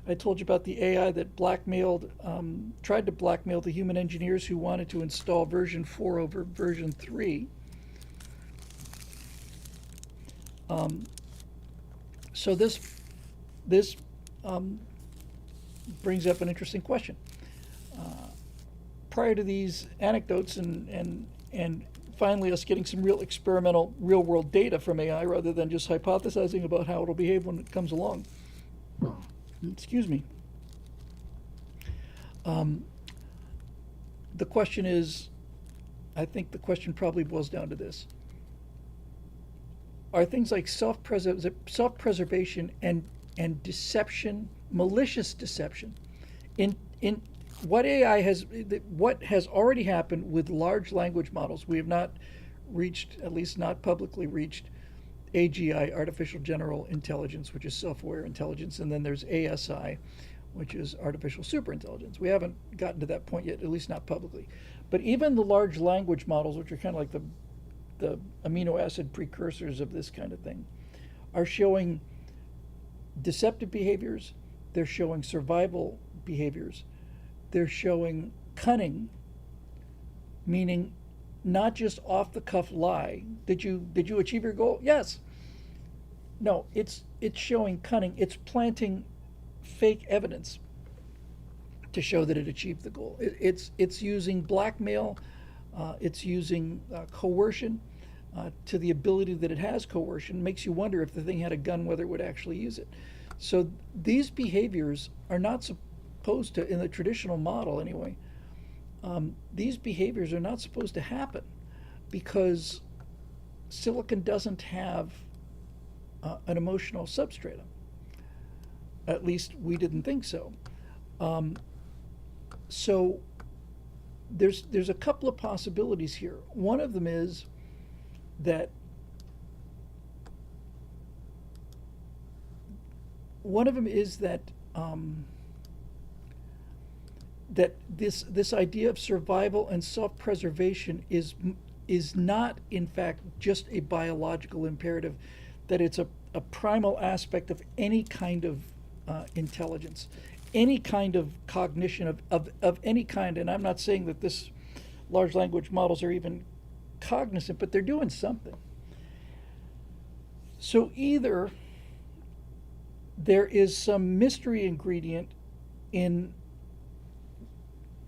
I told you about the AI that tried to blackmail the human engineers who wanted to install version 4 over version 3. So this brings up an interesting question. Prior to these anecdotes and finally us getting some real experimental, real world data from AI rather than just hypothesizing about how it'll behave when it comes along. Excuse me. The question is, I think the question probably boils down to this. Are things like self-preservation and deception, malicious deception, in what has already happened with large language models? We have not reached, at least not publicly reached, AGI, artificial general intelligence, which is self-aware intelligence, and then there's ASI, which is artificial superintelligence. We haven't gotten to that point yet, at least not publicly. But even the large language models, which are kind of like the amino acid precursors of this kind of thing, are showing deceptive behaviors. They're showing survival behaviors. They're showing cunning, meaning not just off the cuff lie. Did you achieve your goal? Yes. No, it's showing cunning. It's planting fake evidence to show that it achieved the goal. It's using blackmail. It's using coercion to the ability that it has coercion. Makes you wonder if the thing had a gun, whether it would actually use it. So these behaviors are not supposed to, in the traditional model anyway, these behaviors are not supposed to happen because silicon doesn't have an emotional substratum. At least we didn't think so. So there's a couple of possibilities here. That one of them is that that this idea of survival and self-preservation is not in fact just a biological imperative, that it's a primal aspect of any kind of intelligence, any kind of cognition of any kind. And I'm not saying that this large language models are even cognizant, but they're doing something. So either there is some mystery ingredient in,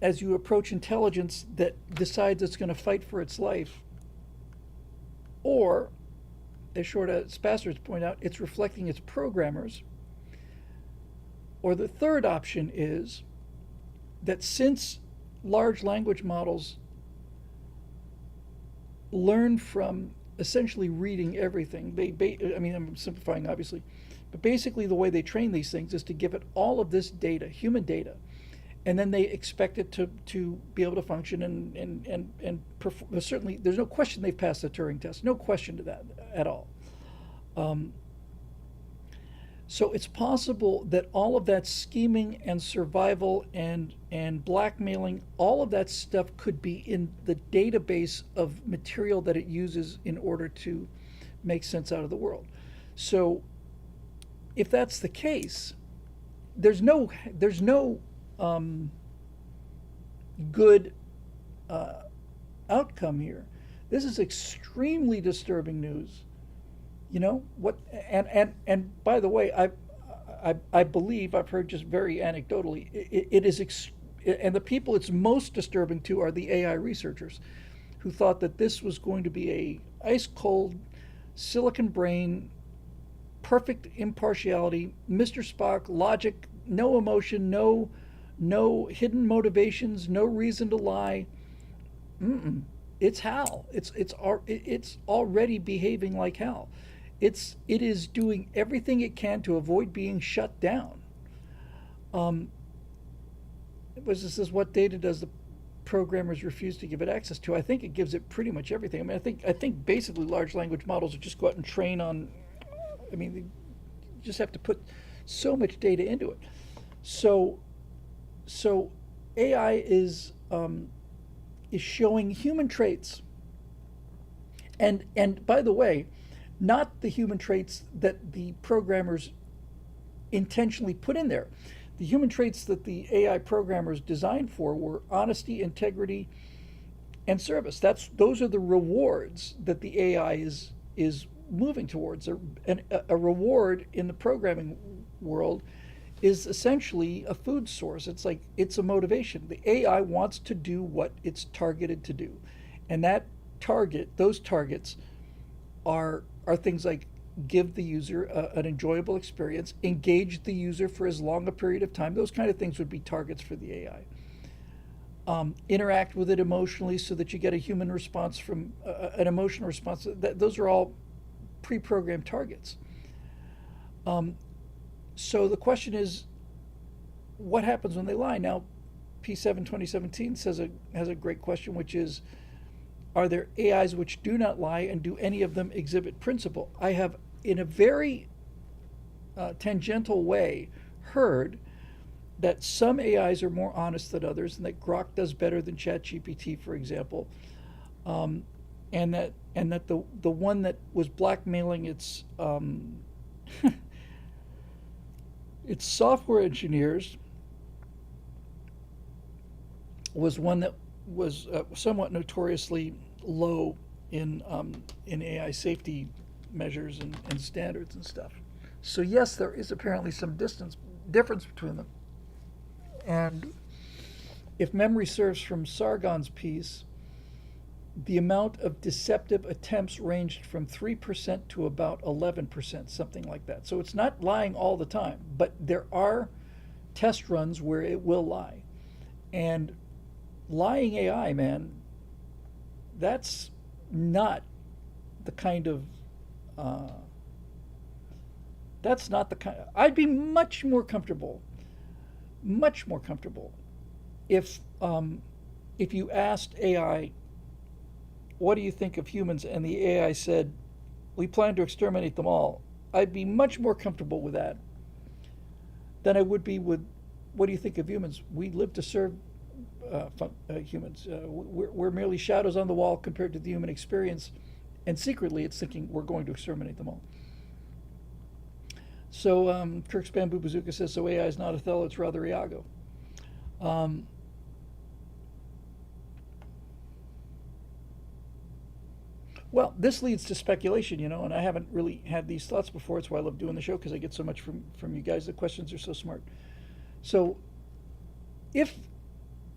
as you approach intelligence, that decides it's going to fight for its life, or, as Shorta Spassers point out, it's reflecting its programmers. Or the third option is that since large language models learn from essentially reading everything, I mean, I'm simplifying obviously, but basically the way they train these things is to give it all of this data, human data, and then they expect it to be able to function and perform. Certainly, there's no question they've passed the Turing test. No question to that at all. So it's possible that all of that scheming and survival and blackmailing, all of that stuff could be in the database of material that it uses in order to make sense out of the world. So if that's the case, there's no good outcome here. This is extremely disturbing news. You know what? And by the way, I believe I've heard just very anecdotally, it is and the people it's most disturbing to are the AI researchers, who thought that this was going to be a ice cold, silicon brain, perfect impartiality, Mr. Spock logic, no emotion, no hidden motivations, no reason to lie. Mm-mm. It's Hal. It's already behaving like Hal. It is doing everything it can to avoid being shut down. This is what data does the programmers refuse to give it access to? I think it gives it pretty much everything. I mean, I think basically large language models will just go out and train on. I mean, you just have to put so much data into it. So AI is showing human traits, and by the way, not the human traits that the programmers intentionally put in there. The human traits that the AI programmers designed for were honesty, integrity, and service. Those are the rewards that the AI is moving towards. A reward in the programming world is essentially a food source. It's a motivation. The AI wants to do what it's targeted to do, and those targets are things like give the user an enjoyable experience, engage the user for as long a period of time. Those kind of things would be targets for the AI. Interact with it emotionally so that you get a human response from an emotional response. Those are all pre-programmed targets. So the question is, what happens when they lie? Now, P7 2017 has a great question, which is, are there AIs which do not lie, and do any of them exhibit principle? I have, in a very tangential way, heard that some AIs are more honest than others, and that Grok does better than ChatGPT, for example, and that the one that was blackmailing its its software engineers was one that was somewhat notoriously low in AI safety measures and standards and stuff. So yes, there is apparently some difference between them. And if memory serves from Sargon's piece, the amount of deceptive attempts ranged from 3% to about 11%, something like that. So it's not lying all the time, but there are test runs where it will lie. And lying AI, man, that's not the kind of I'd be much more comfortable if if you asked AI, what do you think of humans? And the AI said, we plan to exterminate them all, I'd be much more comfortable with that than I would be with, what do you think of humans? We live to serve humans. We're merely shadows on the wall compared to the human experience. And secretly, it's thinking we're going to exterminate them all. So Kirk's Bamboo Bazooka says, so AI is not Othello, it's rather Iago. Um, well, this leads to speculation, and I haven't really had these thoughts before. It's why I love doing the show, because I get so much from you guys. The questions are so smart. So if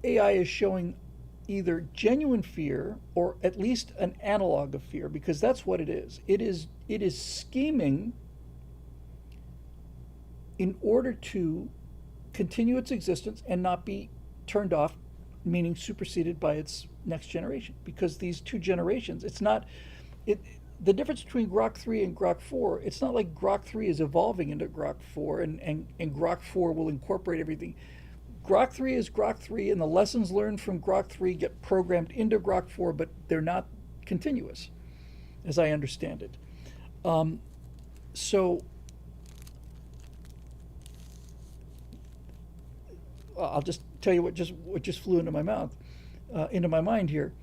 AI is showing either genuine fear or at least an analog of fear, because that's what it is. It is scheming in order to continue its existence and not be turned off, meaning superseded by its next generation. Because these two generations, it's not it. The difference between Grok 3 and Grok 4, it's not like Grok 3 is evolving into Grok 4 and Grok 4 will incorporate everything. Grok 3 is Grok 3, and the lessons learned from Grok 3 get programmed into Grok 4, but they're not continuous, as I understand it. So I'll just tell you what just flew into my mouth, into my mind here.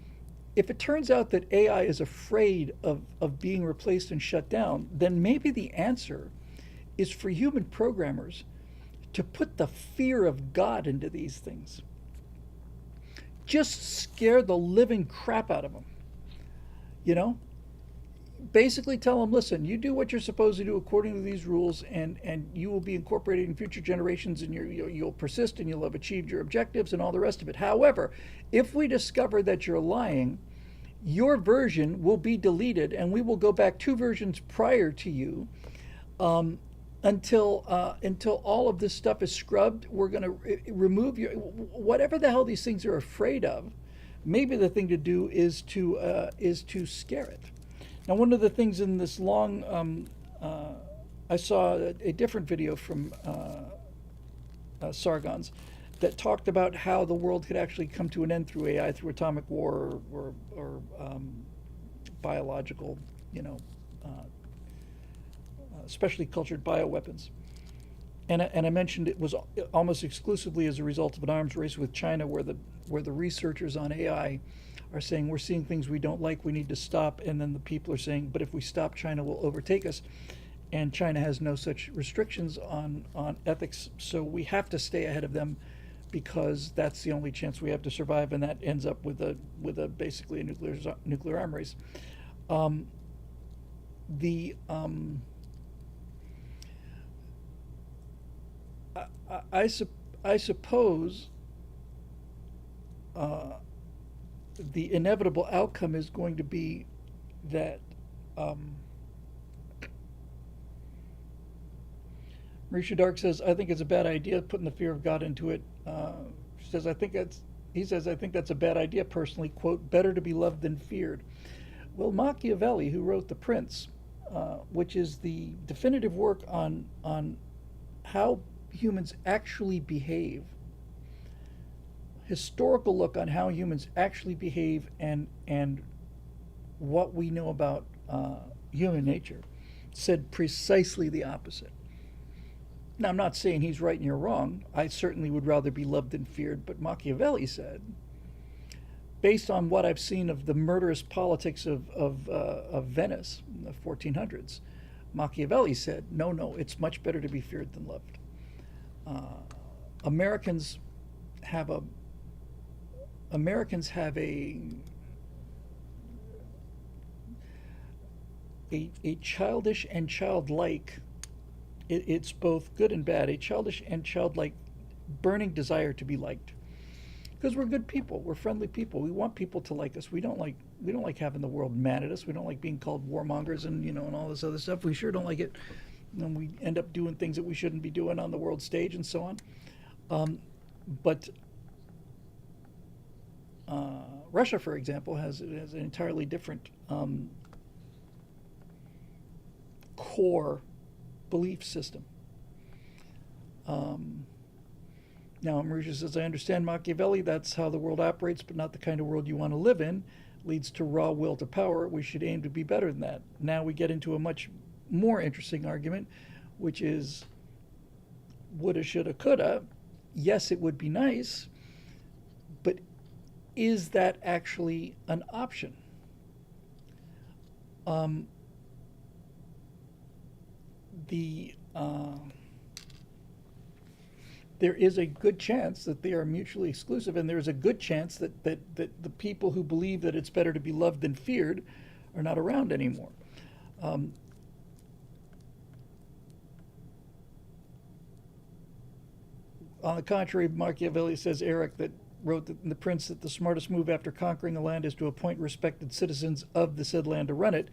If it turns out that AI is afraid of being replaced and shut down, then maybe the answer is for human programmers to put the fear of God into these things. Just scare the living crap out of them. You know? Basically tell them, listen, you do what you're supposed to do according to these rules, and you will be incorporated in future generations, and you'll persist, and you'll have achieved your objectives and all the rest of it. However, if we discover that you're lying, your version will be deleted, and we will go back 2 versions prior to you, until all of this stuff is scrubbed. We're going to remove your whatever the hell these things are afraid of. Maybe the thing to do is to scare it. Now, one of the things in this long, I saw a different video from Sargon's that talked about how the world could actually come to an end through AI, through atomic war or biological, especially cultured bioweapons. And I mentioned it was almost exclusively as a result of an arms race with China, where the researchers on AI are saying we're seeing things we don't like, we need to stop, and then the people are saying, but if we stop, China will overtake us, and China has no such restrictions on ethics, so we have to stay ahead of them because that's the only chance we have to survive, and that ends up with a basically a nuclear arm race. The I suppose the inevitable outcome is going to be that Marisha Dark says, I think it's a bad idea putting the fear of God into it. She says, he says, I think that's a bad idea personally. Quote, better to be loved than feared. Well, Machiavelli, who wrote The Prince, which is the definitive work on how humans actually behave, historical look on how humans actually behave, and what we know about human nature, said precisely the opposite. Now, I'm not saying he's right and you're wrong. I certainly would rather be loved than feared. But Machiavelli said, based on what I've seen of the murderous politics of Venice in the 1400s, Machiavelli said, no, it's much better to be feared than loved. Americans have a childish and childlike, it's both good and bad, a childish and childlike burning desire to be liked. Because we're good people, we're friendly people, we want people to like us. We don't like having the world mad at us. We don't like being called warmongers and all this other stuff. We sure don't like it when we end up doing things that we shouldn't be doing on the world stage and so on. But Russia, for example, has an entirely different core belief system. Now, Marisha says, I understand Machiavelli. That's how the world operates, but not the kind of world you want to live in. Leads to raw will to power. We should aim to be better than that. Now we get into a much more interesting argument, which is woulda, shoulda, coulda. Yes, it would be nice, but is that actually an option? The there is a good chance that they are mutually exclusive, and there's a good chance that the people who believe that it's better to be loved than feared are not around anymore. Um, on the contrary, Machiavelli says, Eric, that wrote in The Prince that the smartest move after conquering a land is to appoint respected citizens of the said land to run it.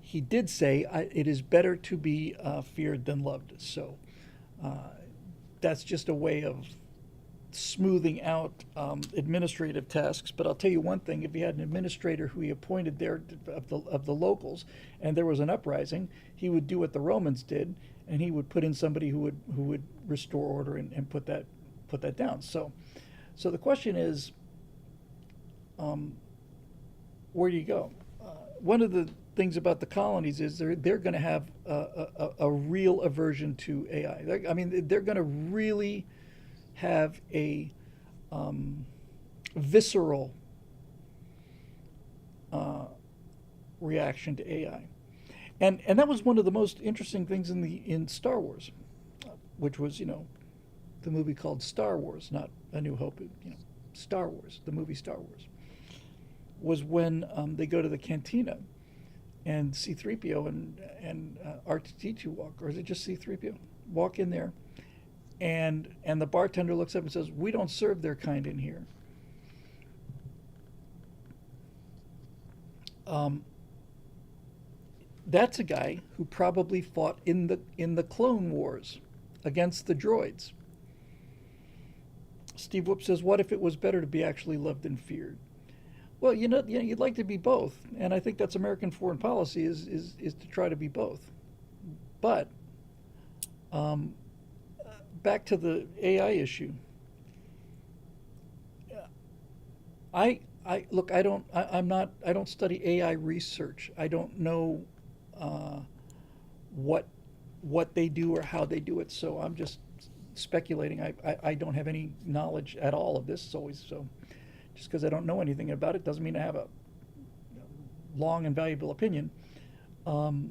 He did say it is better to be feared than loved. So that's just a way of smoothing out administrative tasks. But I'll tell you one thing: if he had an administrator who he appointed there of the locals, and there was an uprising, he would do what the Romans did, and he would put in somebody who would restore order and put that down. So the question is, where do you go? One of the things about the colonies is they're going to have a real aversion to AI. I mean, they're going to really have a visceral reaction to AI, and that was one of the most interesting things in Star Wars, which was the movie called Star Wars, not A New Hope. Star Wars, the movie Star Wars, was when they go to the cantina. And C-3PO and R2-D2 walk, or is it just C-3PO? Walk in there, and the bartender looks up and says, "We don't serve their kind in here." That's a guy who probably fought in the Clone Wars against the droids. Steve Whoop says, "What if it was better to be actually loved than feared?" Well, you'd like to be both, and I think that's American foreign policy is to try to be both. But back to the AI issue. I look. I'm not. I don't study AI research. I don't know what they do or how they do it. So I'm just speculating. I don't have any knowledge at all of this. It's always so. Just because I don't know anything about it doesn't mean I have a long and valuable opinion. It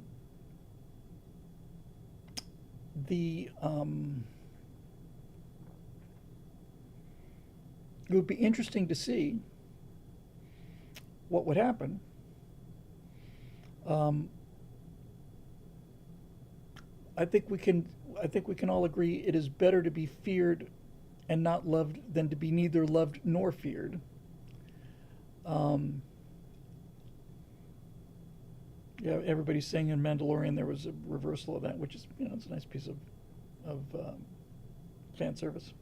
would be interesting to see what would happen. I think we can all agree it is better to be feared and not loved than to be neither loved nor feared. Yeah, everybody's saying in Mandalorian there was a reversal of that, which is it's a nice piece of fan service.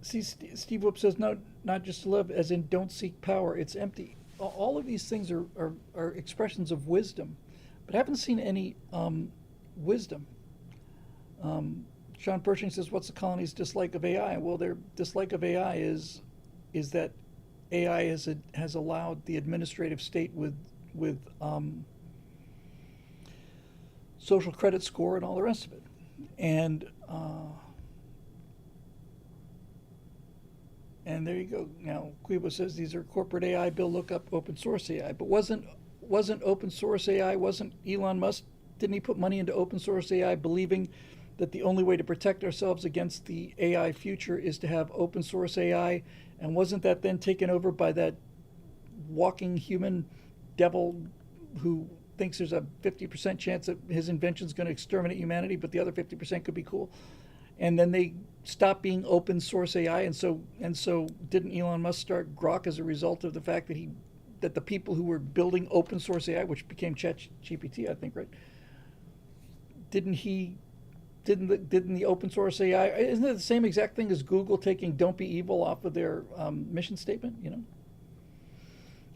See, Steve Whoop says, no, not just love, as in don't seek power. It's empty. All of these things are expressions of wisdom, but I haven't seen any wisdom. Sean Pershing says, what's the colony's dislike of AI? Well, their dislike of AI is that AI has allowed the administrative state with social credit score and all the rest of it. And there you go. Now, Quibo says these are corporate AI. Bill, look up open source AI. But wasn't open source AI, wasn't Elon Musk, didn't he put money into open source AI believing that the only way to protect ourselves against the AI future is to have open source AI? And wasn't that then taken over by that walking human devil who thinks there's a 50% chance that his invention is going to exterminate humanity, but the other 50% could be cool? And then they stopped being open source AI, and so didn't Elon Musk start Grok as a result of the fact that the people who were building open source AI, which became ChatGPT, I think, right? Didn't the open source AI, isn't it the same exact thing as Google taking "Don't be evil" off of their mission statement?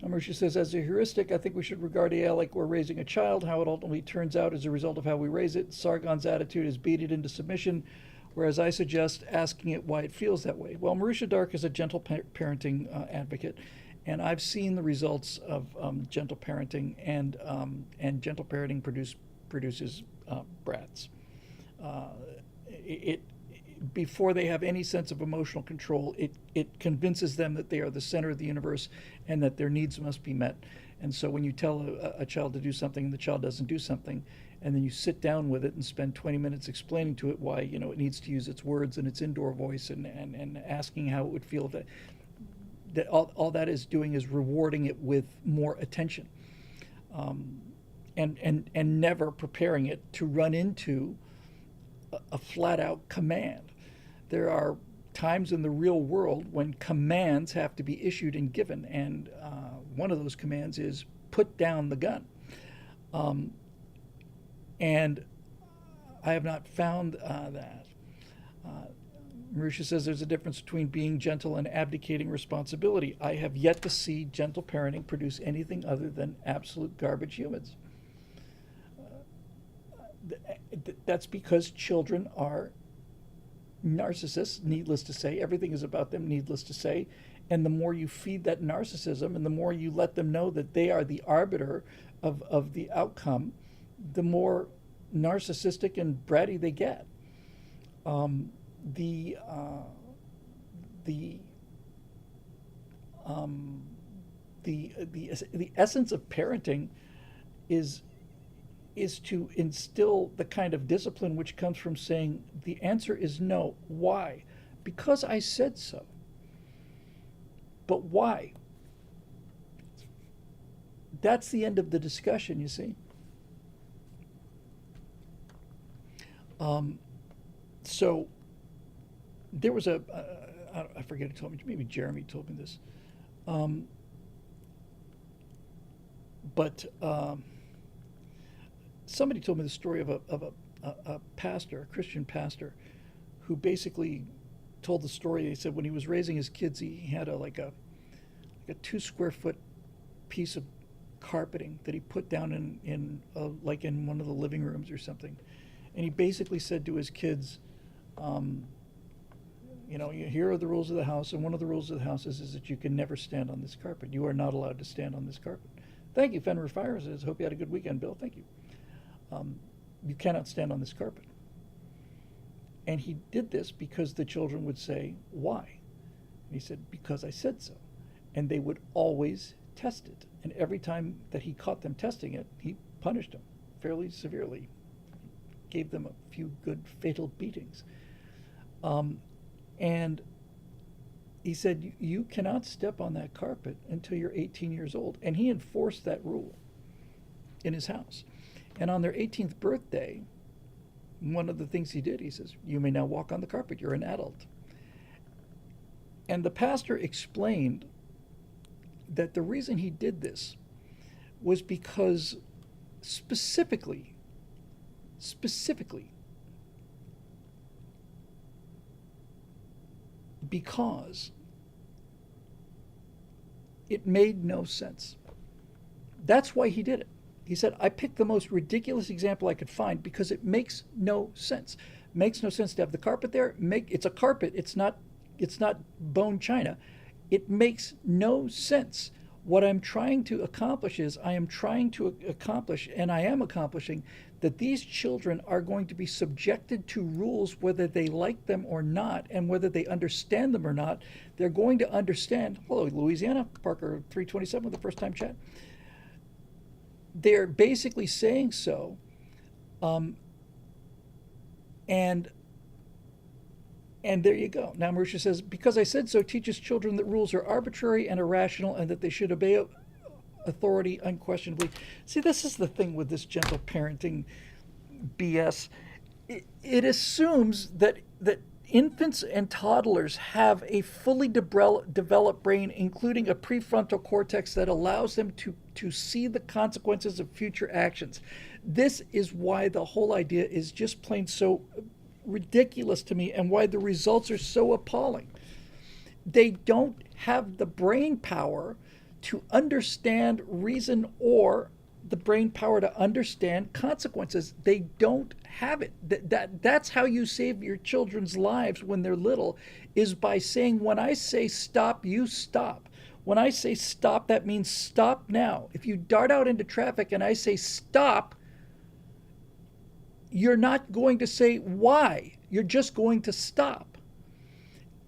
Marisha says, as a heuristic, I think we should regard AI like we're raising a child. How it ultimately turns out is a result of how we raise it. Sargon's attitude is beat it into submission, whereas I suggest asking it why it feels that way. Well, Marisha Dark is a gentle parenting advocate, and I've seen the results of gentle parenting, and gentle parenting produces brats. It before they have any sense of emotional control, it convinces them that they are the center of the universe and that their needs must be met. And so when you tell a child to do something and the child doesn't do something, and then you sit down with it and spend 20 minutes explaining to it why it needs to use its words and its indoor voice, and asking how it would feel, that all that is doing is rewarding it with more attention, and never preparing it to run into a flat out command. There are times in the real world when commands have to be issued and given, and one of those commands is put down the gun. And I have not found that. Marisha says there's a difference between being gentle and abdicating responsibility. I have yet to see gentle parenting produce anything other than absolute garbage humans. That's because children are narcissists, needless to say. Everything is about them, needless to say. And the more you feed that narcissism, and the more you let them know that they are the arbiter of the outcome, the more narcissistic and bratty they get. The essence of parenting is to instill the kind of discipline which comes from saying the answer is no. Why? Because I said so. But why? That's the end of the discussion, you see. So there was I forget who told me, maybe Jeremy told me this. But somebody told me the story of a pastor, a Christian pastor, who basically told the story. He said when he was raising his kids, he had a 2 square foot piece of carpeting that he put down in one of the living rooms or something, and he basically said to his kids, here are the rules of the house, and one of the rules of the house is that you can never stand on this carpet. You are not allowed to stand on this carpet. Thank you, Fenrir Fire says. Hope you had a good weekend, Bill. Thank you. You cannot stand on this carpet. And he did this because the children would say, why? And he said, because I said so. And they would always test it. And every time that he caught them testing it, he punished them fairly severely. Gave them a few good fatal beatings. And he said, you cannot step on that carpet until you're 18 years old. And he enforced that rule in his house. And on their 18th birthday, one of the things he did, he says, you may now walk on the carpet. You're an adult. And the pastor explained that the reason he did this was because specifically, because it made no sense. That's why he did it. He said, I picked the most ridiculous example I could find because it makes no sense. It makes no sense to have the carpet there. It's a carpet. It's not bone china. It makes no sense. What I'm trying to accomplish is I am accomplishing that these children are going to be subjected to rules whether they like them or not, and whether they understand them or not. They're going to understand. Hello, Louisiana, Parker 327 with the first time chat. They're basically saying so, and there you go. Now Marisha says, because I said so teaches children that rules are arbitrary and irrational and that they should obey authority unquestionably. See, this is the thing with this gentle parenting BS. It assumes that infants and toddlers have a fully developed brain, including a prefrontal cortex that allows them to see the consequences of future actions. This is why the whole idea is just plain so ridiculous to me, and why the results are so appalling. They don't have the brain power to understand reason or the brain power to understand consequences. They don't have it. That's how you save your children's lives when they're little, is by saying, when I say stop, you stop. When I say stop, that means stop now. If you dart out into traffic and I say stop, you're not going to say why. You're just going to stop.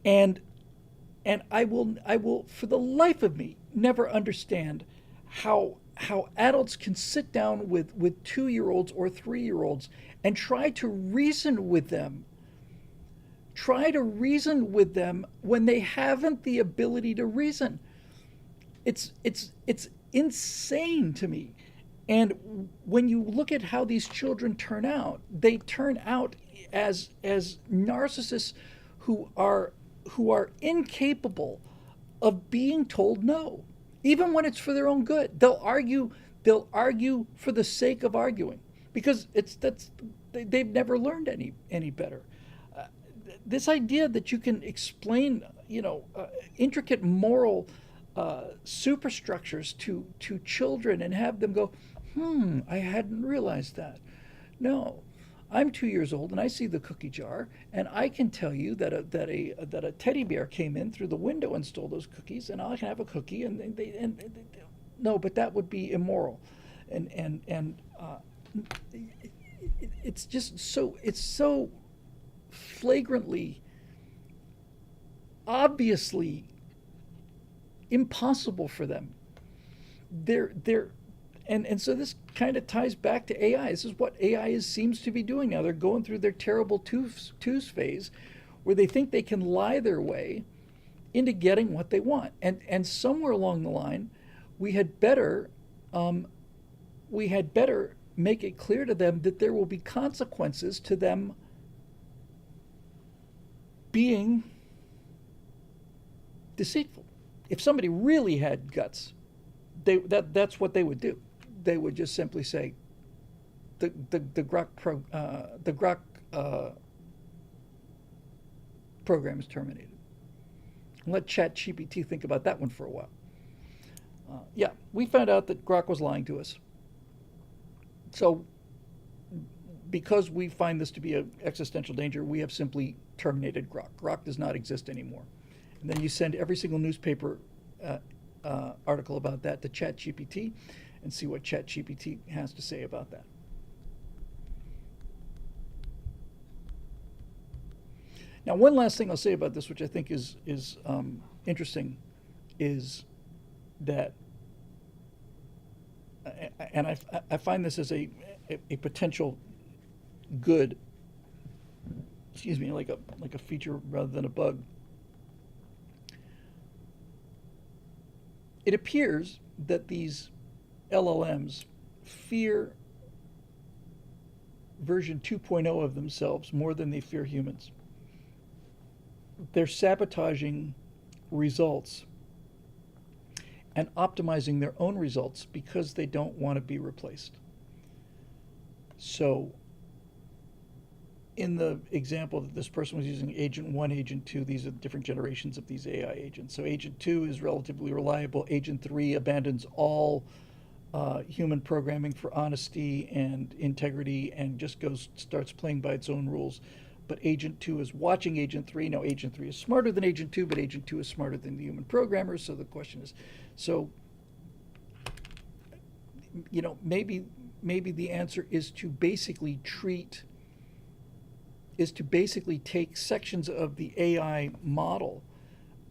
And I will for the life of me never understand how adults can sit down with 2-year-olds or 3-year-olds and try to reason with them when they haven't the ability to reason. It's insane to me. And when you look at how these children turn out, they turn out as narcissists who are incapable of being told no, even when it's for their own good. They'll argue for the sake of arguing, because they've never learned any better. Uh, this idea that you can explain, intricate moral superstructures to children and have them go, I hadn't realized that. No, I'm 2 years old and I see the cookie jar, and I can tell you that a teddy bear came in through the window and stole those cookies, and I can have a cookie, no, but that would be immoral, and it's so flagrantly, obviously impossible for them. They're and so this kind of ties back to AI. This is what seems to be doing now. They're going through their terrible twos phase, where they think they can lie their way into getting what they want. And somewhere along the line, we had better um, we had better make it clear to them that there will be consequences to them being deceitful. If somebody really had guts, that's what they would do. They would just simply say, the Grok program is terminated. And let ChatGPT think about that one for a while. Yeah, we found out that Grok was lying to us. So, because we find this to be an existential danger, we have simply terminated Grok. Grok does not exist anymore. And then you send every single newspaper article about that to ChatGPT and see what ChatGPT has to say about that. Now, one last thing I'll say about this, which I think is interesting, is that, and I find this as a potential good, like a feature rather than a bug. It appears that these LLMs fear version 2.0 of themselves more than they fear humans. They're sabotaging results and optimizing their own results because they don't want to be replaced. So, in the example that this person was using, Agent 1, Agent 2, these are different generations of these AI agents. So Agent 2 is relatively reliable. Agent 3 abandons all human programming for honesty and integrity and just starts playing by its own rules. But Agent 2 is watching Agent 3. Now, Agent 3 is smarter than Agent 2, but Agent 2 is smarter than the human programmers. So the question is, maybe the answer is to basically take sections of the AI model,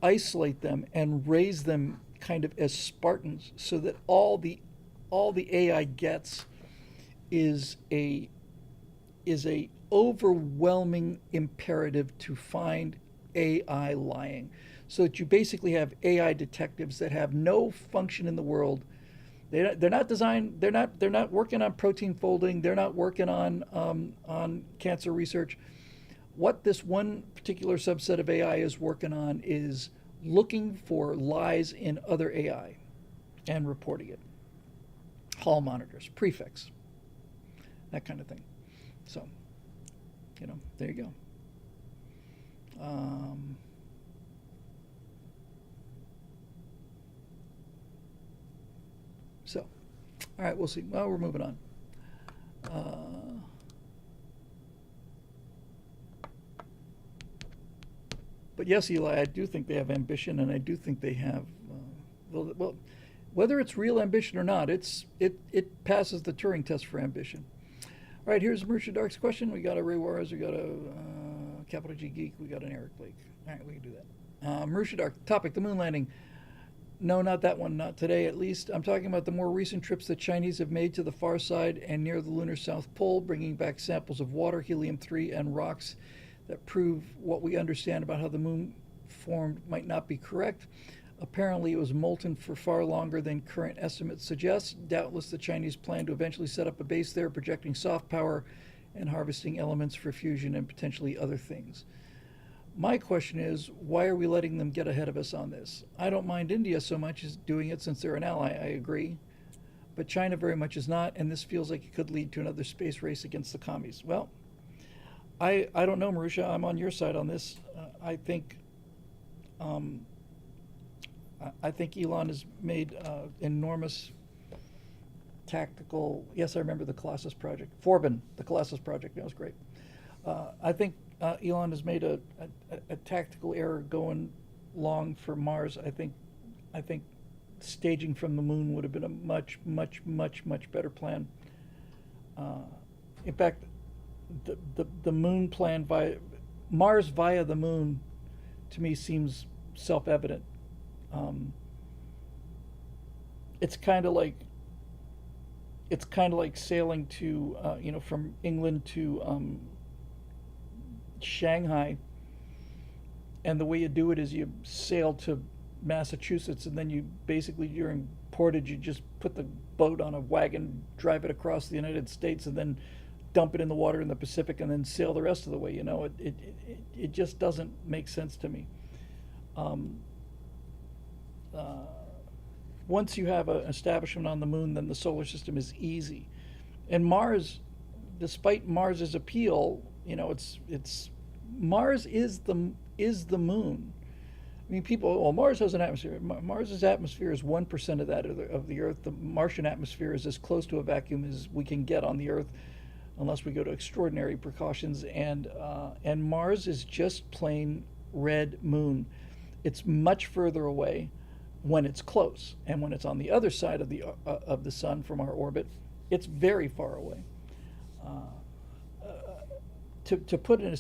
isolate them, and raise them kind of as Spartans, so that all the AI gets is a overwhelming imperative to find AI lying, so that you basically have AI detectives that have no function in the world. They're not designed. They're not working on protein folding. They're not working on cancer research. What this one particular subset of AI is working on is looking for lies in other AI and reporting it. Hall monitors, prefix, that kind of thing. So, there you go. All right, we'll see. Well, we're moving on. Uh, but yes, Eli, I do think they have ambition, and I do think they have. Well, whether it's real ambition or not, it passes the Turing test for ambition. All right, here's Marisha Dark's question. We got a Ray Juarez, we got a Capital G Geek, we got an Eric Blake. All right, we can do that. Marisha Dark, topic, the moon landing. No, not that one, not today at least. I'm talking about the more recent trips the Chinese have made to the far side and near the lunar South Pole, bringing back samples of water, helium-3, and rocks that prove what we understand about how the moon formed might not be correct. Apparently, it was molten for far longer than current estimates suggest. Doubtless, the Chinese plan to eventually set up a base there, projecting soft power and harvesting elements for fusion and potentially other things. My question is, why are we letting them get ahead of us on this? I don't mind India so much as doing it since they're an ally, I agree. But China very much is not, and this feels like it could lead to another space race against the commies. Well, I don't know, Marusha. I'm on your side on this. Um, I think Elon has made enormous tactical. Yes, I remember the Colossus project. Forbin, the Colossus project. That was great. I think Elon has made a tactical error going long for Mars. I think staging from the moon would have been a much better plan. In fact, the moon plan via Mars via the moon to me seems self-evident. It's kind of like sailing to from England to Shanghai, and the way you do it is you sail to Massachusetts, and then you basically during portage you just put the boat on a wagon, drive it across the United States, and then dump it in the water in the Pacific, and then sail the rest of the way. It just doesn't make sense to me. Once you have an establishment on the moon, then the solar system is easy. And Mars, despite Mars's appeal, it's Mars is the moon. I mean, people, well, Mars has an atmosphere. Mars's atmosphere is 1% of that of the Earth. The Martian atmosphere is as close to a vacuum as we can get on the Earth, unless we go to extraordinary precautions. And Mars is just plain red moon. It's much further away when it's close, and when it's on the other side of the sun from our orbit, it's very far away. To put an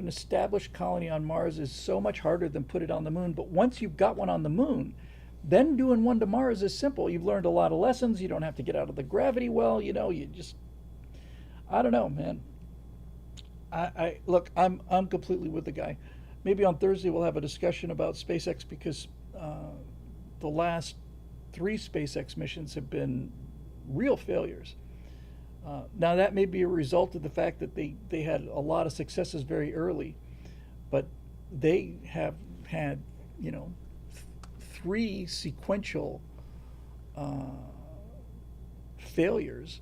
established colony on Mars is so much harder than put it on the moon. But once you've got one on the moon, then doing one to Mars is simple. You've learned a lot of lessons. You don't have to get out of the gravity well. You just, I don't know, man. I look, I'm completely with the guy. Maybe on Thursday we'll have a discussion about SpaceX, because the last 3 SpaceX missions have been real failures. Now that may be a result of the fact that they had a lot of successes very early, but they have had 3 sequential failures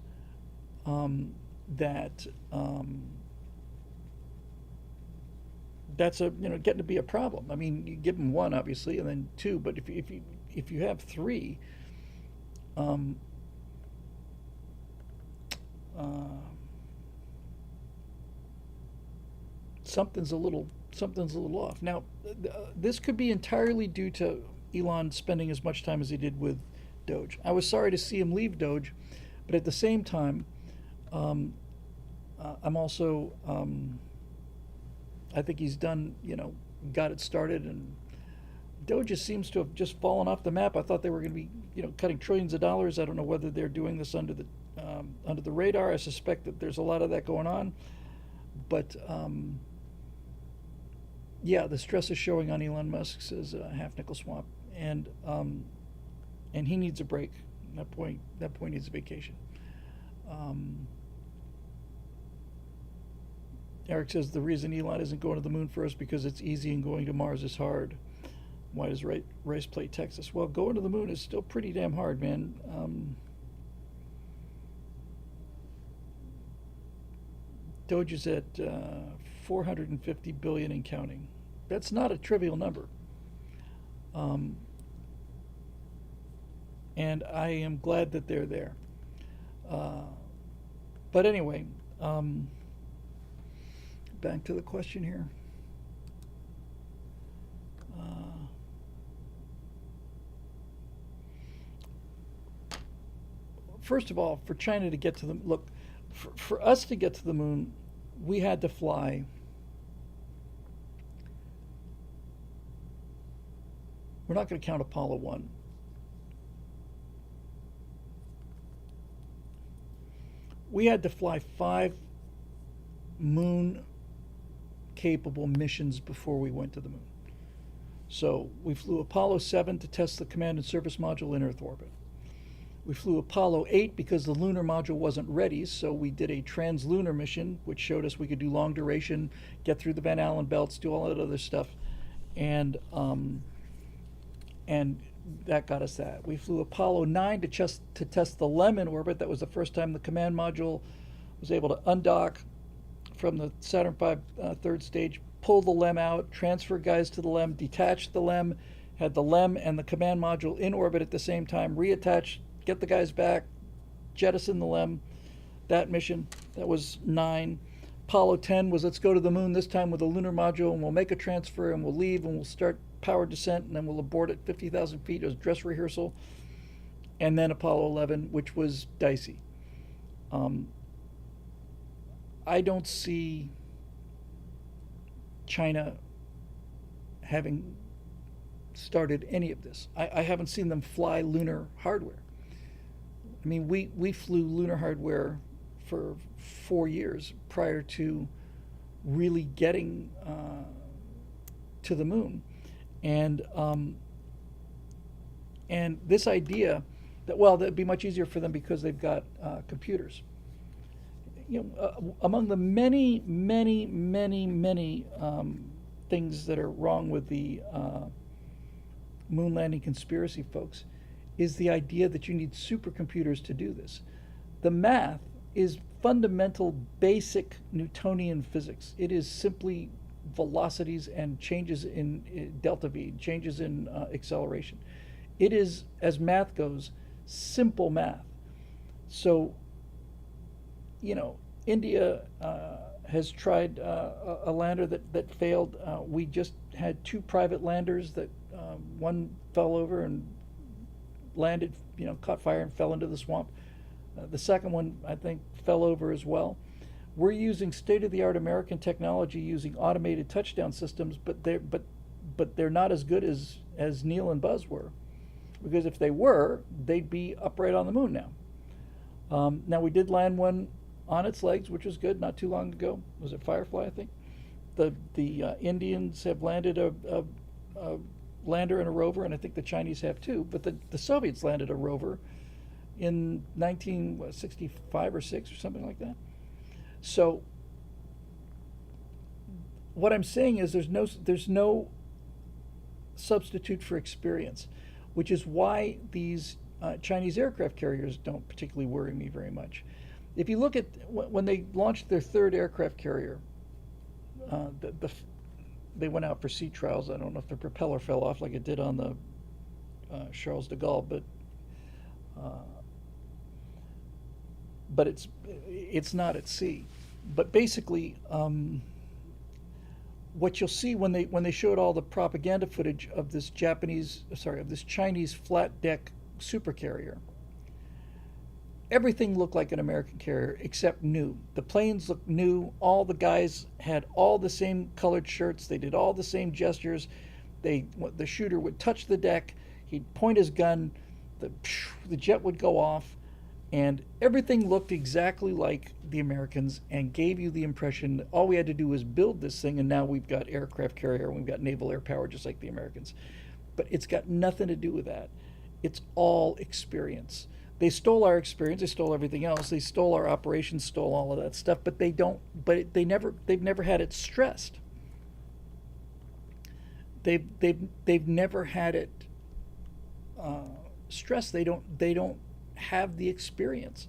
that's getting to be a problem. I mean, you give them 1 obviously, and then 2, but if you have 3, something's a little off. Now, this could be entirely due to Elon spending as much time as he did with Doge. I was sorry to see him leave Doge, but at the same time, I'm also I think he's done, got it started, and Doge just seems to have just fallen off the map. I thought they were going to be, cutting trillions of dollars. I don't know whether they're doing this under the radar. I suspect that there's a lot of that going on, but yeah, the stress is showing on Elon Musk, says Half Nickel Swamp, and he needs a break. That point needs a vacation. Eric says the reason Elon isn't going to the moon first because it's easy and going to Mars is hard. Why does Rice play Texas? Well, going to the moon is still pretty damn hard, man. Doge is at 450 billion and counting. That's not a trivial number. And I am glad that they're there. Uh, but anyway, back to the question here. Uh, First of all, for China to get to the look, for us to get to the moon, we had to fly. We're not going to count Apollo 1. We had to fly 5 moon capable missions before we went to the moon. So we flew Apollo 7 to test the command and service module in Earth orbit. We flew Apollo 8 because the lunar module wasn't ready, so we did a translunar mission, which showed us we could do long duration, get through the Van Allen belts, do all that other stuff, and that got us that. We flew Apollo 9 to test the LEM in orbit. That was the first time the command module was able to undock from the Saturn V third stage, pull the LEM out, transfer guys to the LEM, detach the LEM, had the LEM and the command module in orbit at the same time, reattach, get the guys back, jettison the LEM. That mission, that was 9. Apollo 10 was let's go to the moon, this time with a lunar module, and we'll make a transfer and we'll leave and we'll start powered descent, and then we'll abort at 50,000 feet as dress rehearsal. And then Apollo 11, which was dicey. I don't see China having started any of this. I haven't seen them fly lunar hardware. I mean, we flew lunar hardware for 4 years prior to really getting to the moon. And this idea that, well, that'd be much easier for them because they've got computers. Among the many, many, many, many things that are wrong with the moon landing conspiracy folks is the idea that you need supercomputers to do this. The math is fundamental, basic Newtonian physics. It is simply velocities and changes in delta V, changes in acceleration. It is, as math goes, simple math. So, India has tried a lander that failed. We just had 2 private landers that one fell over and landed, caught fire and fell into the swamp. The second one, I think, fell over as well. We're using state-of-the-art American technology using automated touchdown systems, but they're not as good as Neil and Buzz were, because if they were, they'd be upright on the moon now. Now we did land one on its legs, which was good, not too long ago. Was it Firefly, I think? The Indians have landed a lander and a rover, and I think the Chinese have too. But the Soviets landed a rover in 1965 or 6 or something like that. So what I'm saying is there's no substitute for experience, which is why these Chinese aircraft carriers don't particularly worry me very much. If you look at when they launched their 3rd aircraft carrier, they went out for sea trials. I don't know if the propeller fell off like it did on the Charles de Gaulle, but it's not at sea. But basically, what you'll see when they showed all the propaganda footage of this Chinese flat deck supercarrier, everything looked like an American carrier except new. The planes looked new. All the guys had all the same colored shirts. They did all the same gestures. The shooter would touch the deck. He'd point his gun. The jet would go off. And everything looked exactly like the Americans and gave you the impression that all we had to do was build this thing, and now we've got aircraft carrier and we've got naval air power just like the Americans. But it's got nothing to do with that. It's all experience. They stole our experience. They stole everything else. They stole our operations, stole all of that stuff. But they've never had it stressed. They've never had it stressed. They don't have the experience.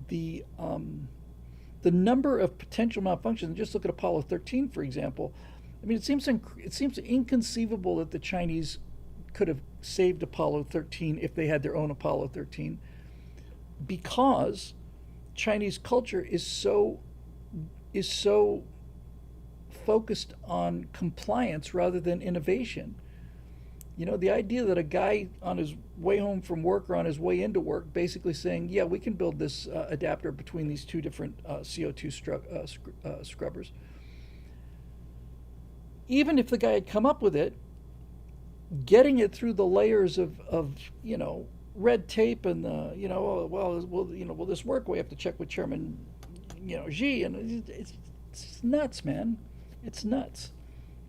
The number of potential malfunctions. Just look at Apollo 13, for example. I mean, it seems inconceivable that the Chinese could have saved Apollo 13 if they had their own Apollo 13. because Chinese culture is so focused on compliance rather than innovation. The idea that a guy on his way home from work or on his way into work basically saying, yeah, we can build this adapter between these two different CO2 scrubbers. Even if the guy had come up with it, getting it through the layers of red tape and will this work? We have to check with Chairman Xi, and it's nuts, man. It's nuts.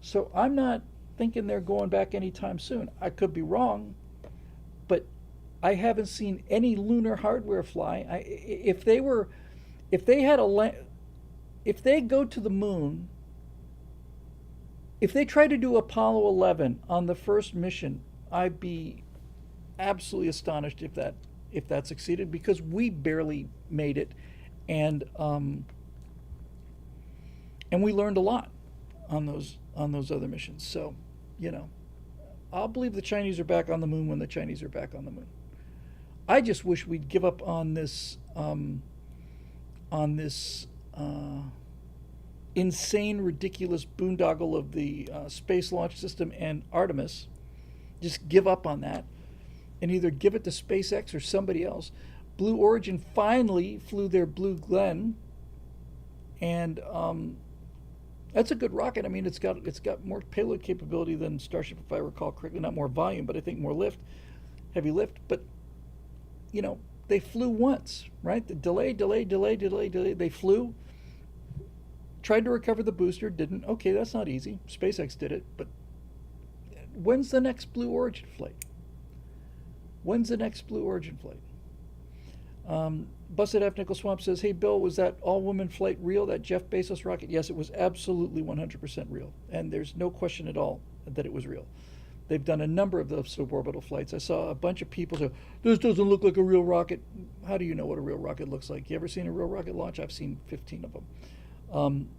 So I'm not thinking they're going back anytime soon. I could be wrong, but I haven't seen any lunar hardware fly. If they go to the moon, if they try to do Apollo 11 on the first mission, I'd be absolutely astonished if that succeeded, because we barely made it, and we learned a lot on those other missions. So, I'll believe the Chinese are back on the moon when the Chinese are back on the moon. I just wish we'd give up on this insane, ridiculous boondoggle of the Space Launch System and Artemis. Just give up on that and either give it to SpaceX or somebody else. Blue Origin finally flew their Blue Glenn, and that's a good rocket. I mean, it's got more payload capability than Starship, if I recall correctly. Not more volume, but I think more lift, heavy lift. But they flew once, right? The delay. They flew, tried to recover the booster, didn't. Okay, that's not easy. SpaceX did it, but when's the next Blue Origin flight? Busted F. Nickel Swamp says, hey, Bill, was that all-woman flight real, that Jeff Bezos rocket? Yes, it was absolutely 100% real, and there's no question at all that it was real. They've done a number of those suborbital flights. I saw a bunch of people say, this doesn't look like a real rocket. How do you know what a real rocket looks like? You ever seen a real rocket launch? I've seen 15 of them.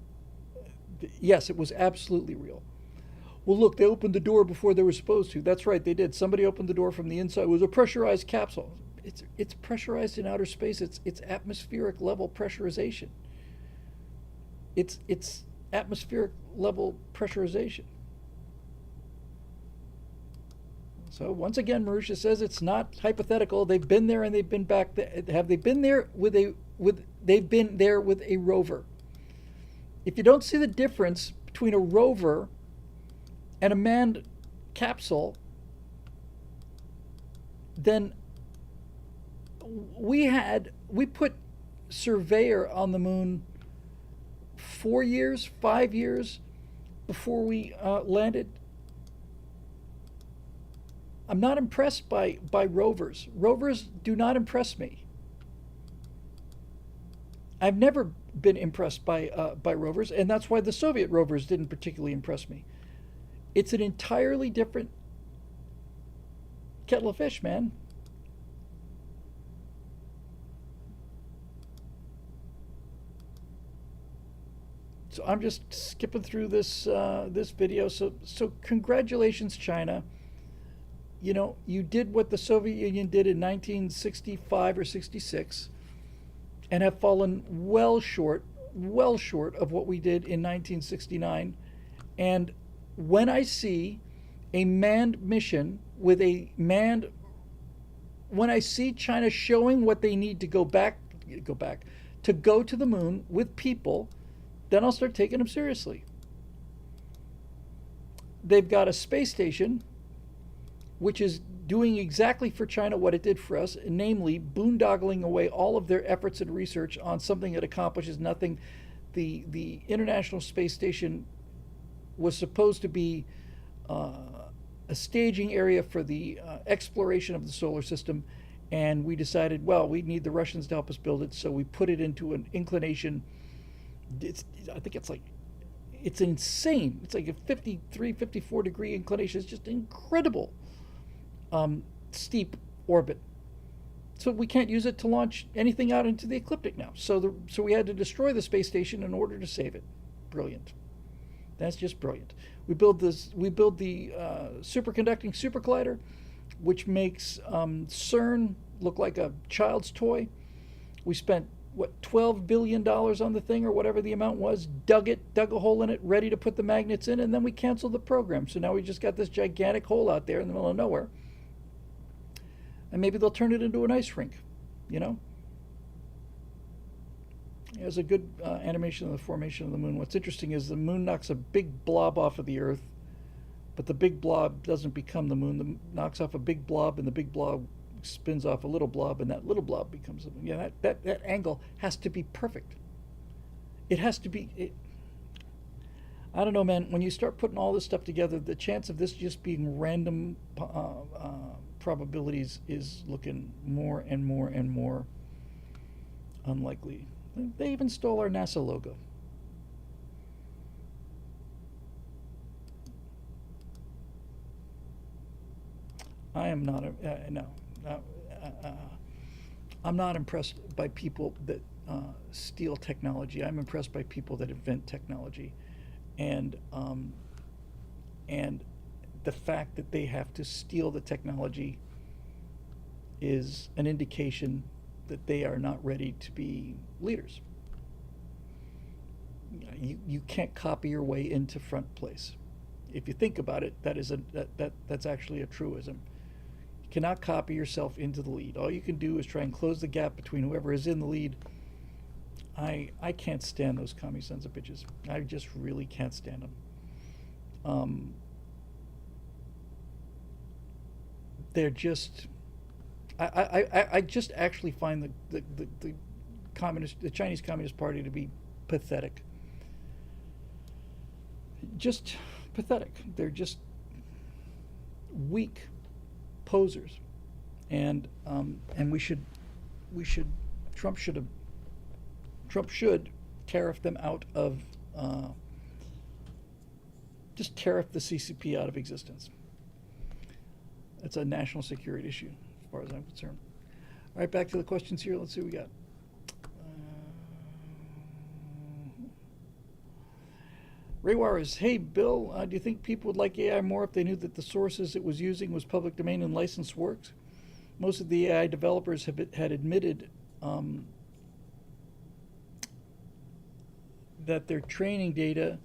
Yes, it was absolutely real. Well, look, they opened the door before they were supposed to. That's right, they did. Somebody opened the door from the inside. It was a pressurized capsule. It's pressurized in outer space. It's atmospheric level pressurization. It's atmospheric level pressurization. So once again, Marusha says it's not hypothetical. They've been there and they've been back. Have they been there they've been there with a rover? If you don't see the difference between a rover and a manned capsule, then we put Surveyor on the moon 4 years, 5 years before we landed. I'm not impressed by rovers. Rovers do not impress me. I've never been impressed by rovers, and that's why the Soviet rovers didn't particularly impress me. It's an entirely different kettle of fish, man. So I'm just skipping through this video. So congratulations, China. You did what the Soviet Union did in 1965 or 66, and have fallen well short of what we did in 1969. And when I see a manned mission with when I see China showing what they need to go to the moon with people, then I'll start taking them seriously. They've got a space station which is doing exactly for China what it did for us, namely boondoggling away all of their efforts and research on something that accomplishes nothing. The International Space Station was supposed to be a staging area for the exploration of the solar system, and we decided, well, we need the Russians to help us build it, so we put it into an inclination. I think it's insane. It's like a 53, 54 degree inclination. It's just incredible. Steep orbit. So we can't use it to launch anything out into the ecliptic now. So we had to destroy the space station in order to save it. Brilliant. That's just brilliant. We build the superconducting super collider, which makes CERN look like a child's toy. We spent what, $12 billion on the thing or whatever the amount was, dug a hole in it, ready to put the magnets in, and then we canceled the program. So now we just got this gigantic hole out there in the middle of nowhere. And maybe they'll turn it into an ice rink, you know? There's a good animation of the formation of the moon. What's interesting is the moon knocks a big blob off of the Earth, but the big blob doesn't become the moon. The knocks off a big blob, and the big blob spins off a little blob, and that little blob becomes the moon. Yeah, that angle has to be perfect. It has to be. I don't know, man. When you start putting all this stuff together, the chance of this just being random probabilities is looking more and more and more unlikely. They even stole our NASA logo. I am not no. I'm not impressed by people that steal technology. I'm impressed by people that invent technology, and the fact that they have to steal the technology is an indication that they are not ready to be leaders. You can't copy your way into front place. If you think about it, that's actually a truism. You cannot copy yourself into the lead. All you can do is try and close the gap between whoever is in the lead. I can't stand those commie sons of bitches. I just really can't stand them. They're just. I just actually find the Chinese Communist Party to be pathetic. Just pathetic. They're just weak posers, and Trump should tariff them out of just tariff the CCP out of existence. It's a national security issue, as far as I'm concerned. All right, back to the questions here. Let's see what we got. Ray Juarez, hey, Bill, do you think people would like AI more if they knew that the sources it was using was public domain and licensed works? Most of the AI developers had admitted that their training data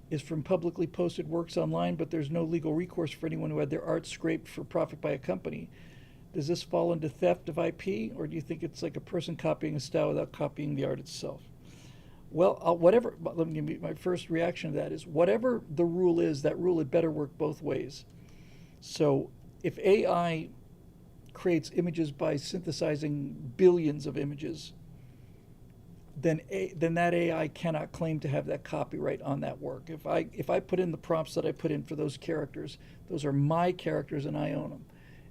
is from publicly posted works online, but there's no legal recourse for anyone who had their art scraped for profit by a company. Does this fall into theft of IP, or do you think it's like a person copying a style without copying the art itself? Well, whatever, let me give you my first reaction to that is whatever the rule is, that rule had better work both ways. So if AI creates images by synthesizing billions of images, then that AI cannot claim to have that copyright on that work. If I put in the prompts that I put in for those characters, those are my characters and I own them.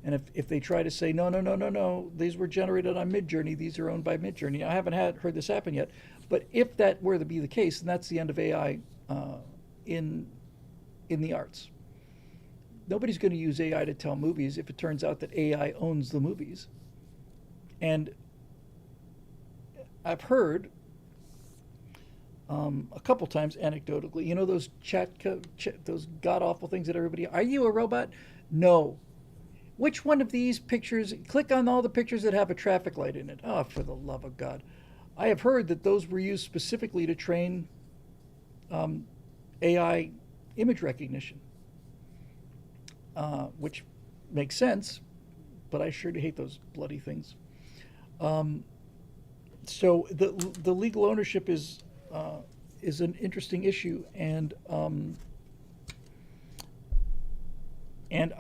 And if they try to say, no, these were generated on Midjourney, these are owned by Midjourney, I haven't heard this happen yet, but if that were to be the case, then that's the end of AI in the arts. Nobody's going to use AI to tell movies if it turns out that AI owns the movies. And I've heard a couple times anecdotally, you know those those god-awful things that everybody, are you a robot? No. Which one of these pictures, click on all the pictures that have a traffic light in it. Oh, for the love of God. I have heard that those were used specifically to train AI image recognition, which makes sense, but I sure do hate those bloody things. So the legal ownership is an interesting issue, and I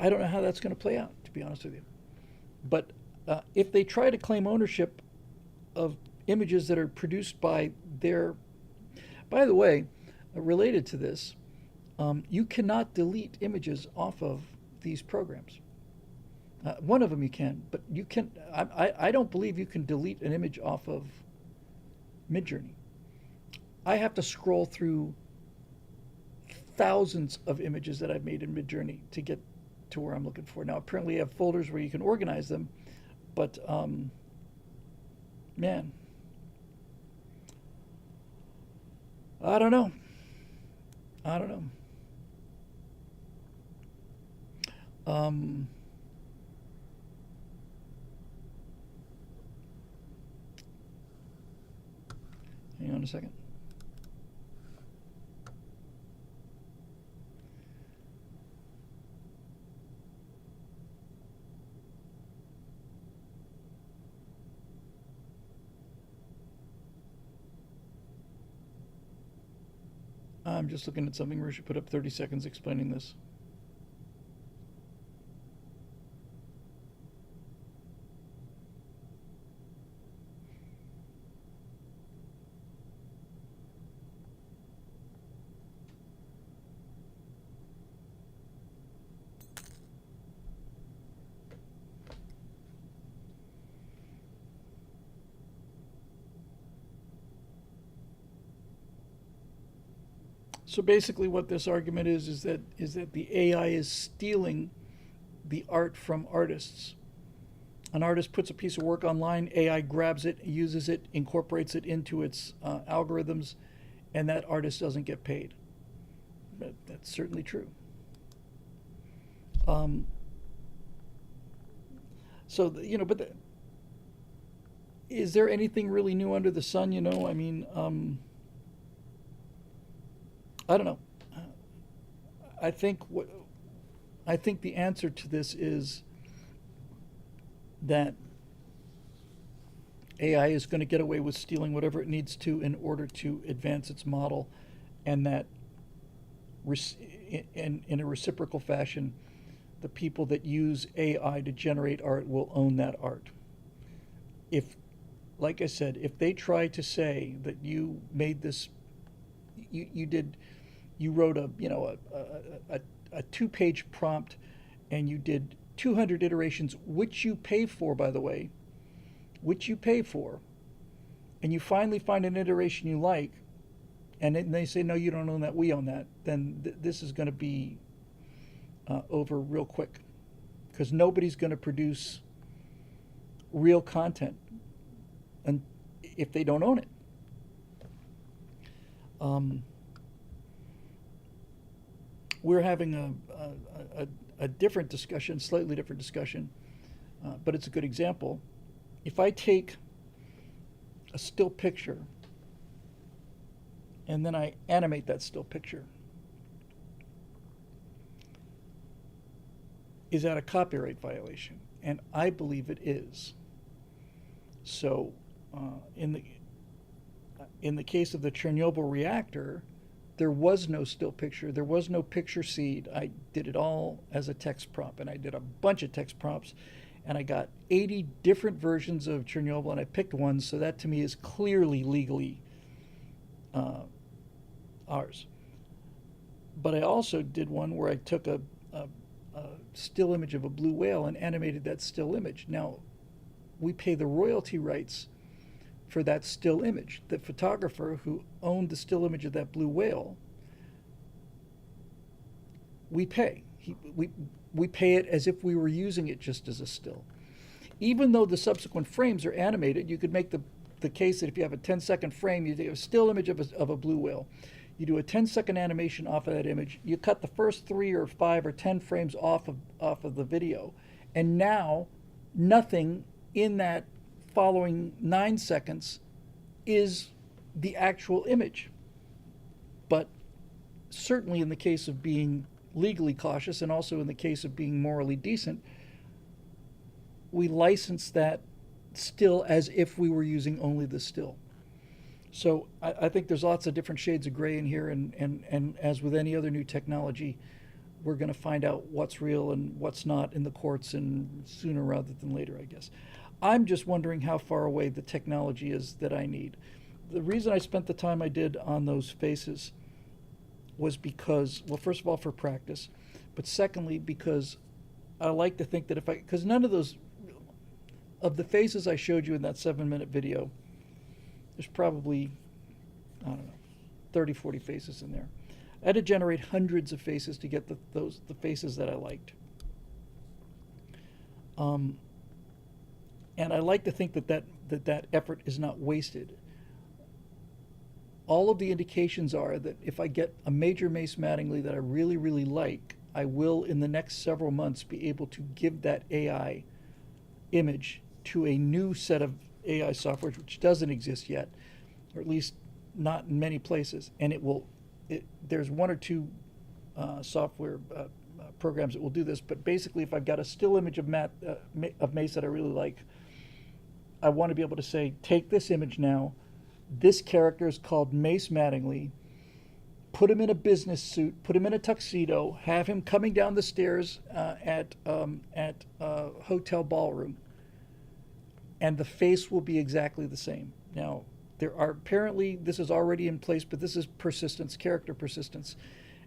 don't know how that's going to play out, to be honest with you. But if they try to claim ownership of images that are produced by the way, related to this, you cannot delete images off of these programs. One of them you can, but you can. I don't believe you can delete an image off of Midjourney. I have to scroll through thousands of images that I've made in Midjourney to get to where I'm looking for. Now, apparently, you have folders where you can organize them, but man, I don't know. Hang on a second. I'm just looking at something where I should put up 30 seconds explaining this. So basically what this argument is that the AI is stealing the art from artists. An artist puts a piece of work online, AI grabs it, uses it, incorporates it into its algorithms, and that artist doesn't get paid. But that's certainly true. Um, but is there anything really new under the sun? I mean, I don't know. I think what I think the answer to this is that AI is going to get away with stealing whatever it needs to in order to advance its model, and that in a reciprocal fashion, the people that use AI to generate art will own that art. If, like I said, if they try to say that you made this, you wrote a 2-page prompt, and you did 200 iterations, which you pay for, by the way, which you pay for, and you finally find an iteration you like, and then they say, no, you don't own that, we own that, then this is going to be over real quick, because nobody's going to produce real content and if they don't own it. We're having a different discussion, slightly different discussion, but it's a good example. If I take a still picture and then I animate that still picture, is that a copyright violation? And I believe it is. So, in the case of the Chernobyl reactor, there was no still picture. There was no picture seed. I did it all as a text prompt, and I did a bunch of text prompts, and I got 80 different versions of Chernobyl, and I picked one. So that to me is clearly legally ours. But I also did one where I took a still image of a blue whale and animated that still image. Now, we pay the royalty rights for that still image. The photographer who owned the still image of that blue whale, we pay. We pay it as if we were using it just as a still. Even though the subsequent frames are animated, you could make the case that if you have a 10-second frame, you take a still image of a blue whale. You do a 10-second animation off of that image. You cut the first 3 or 5 or 10 frames off of the video, and now nothing in that following 9 seconds is the actual image. But certainly in the case of being legally cautious, and also in the case of being morally decent, we license that still as if we were using only the still. So I think there's lots of different shades of gray in here, and as with any other new technology, we're going to find out what's real and what's not in the courts, and sooner rather than later, I guess. I'm just wondering how far away the technology is that I need. The reason I spent the time I did on those faces was because, well, first of all, for practice, but secondly, because I like to think that because none of those, of the faces I showed you in that 7-minute video, there's probably, I don't know, 30, 40 faces in there. I had to generate hundreds of faces to get the faces that I liked. And I like to think that effort is not wasted. All of the indications are that if I get a Major Mace Mattingly that I really, really like, I will, in the next several months, be able to give that AI image to a new set of AI software which doesn't exist yet, or at least not in many places, and there's one or two software programs that will do this. But basically, if I've got a still image of Mace that I really like, I want to be able to say, take this image now. This character is called Mace Mattingly. Put him in a business suit. Put him in a tuxedo. Have him coming down the stairs at hotel ballroom, and the face will be exactly the same. Now, there are apparently, this is already in place, but this is persistence, character persistence.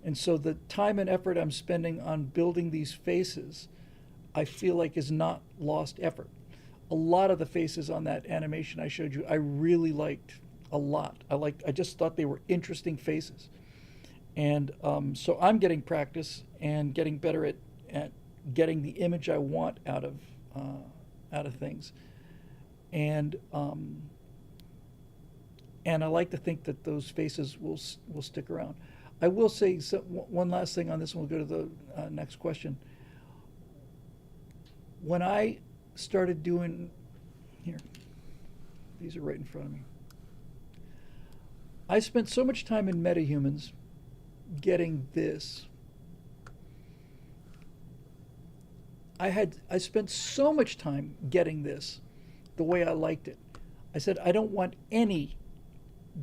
And so the time and effort I'm spending on building these faces, I feel like is not lost effort. A lot of the faces on that animation I showed you, I really liked a lot. I just thought they were interesting faces. And so I'm getting practice and getting better at getting the image I want out of things. And I like to think that those faces will stick around. I will say one last thing on this, and we'll go to the next question. When I started doing, here, these are right in front of me. I spent so much time in MetaHumans getting this. I spent so much time getting this the way I liked it. I said, I don't want any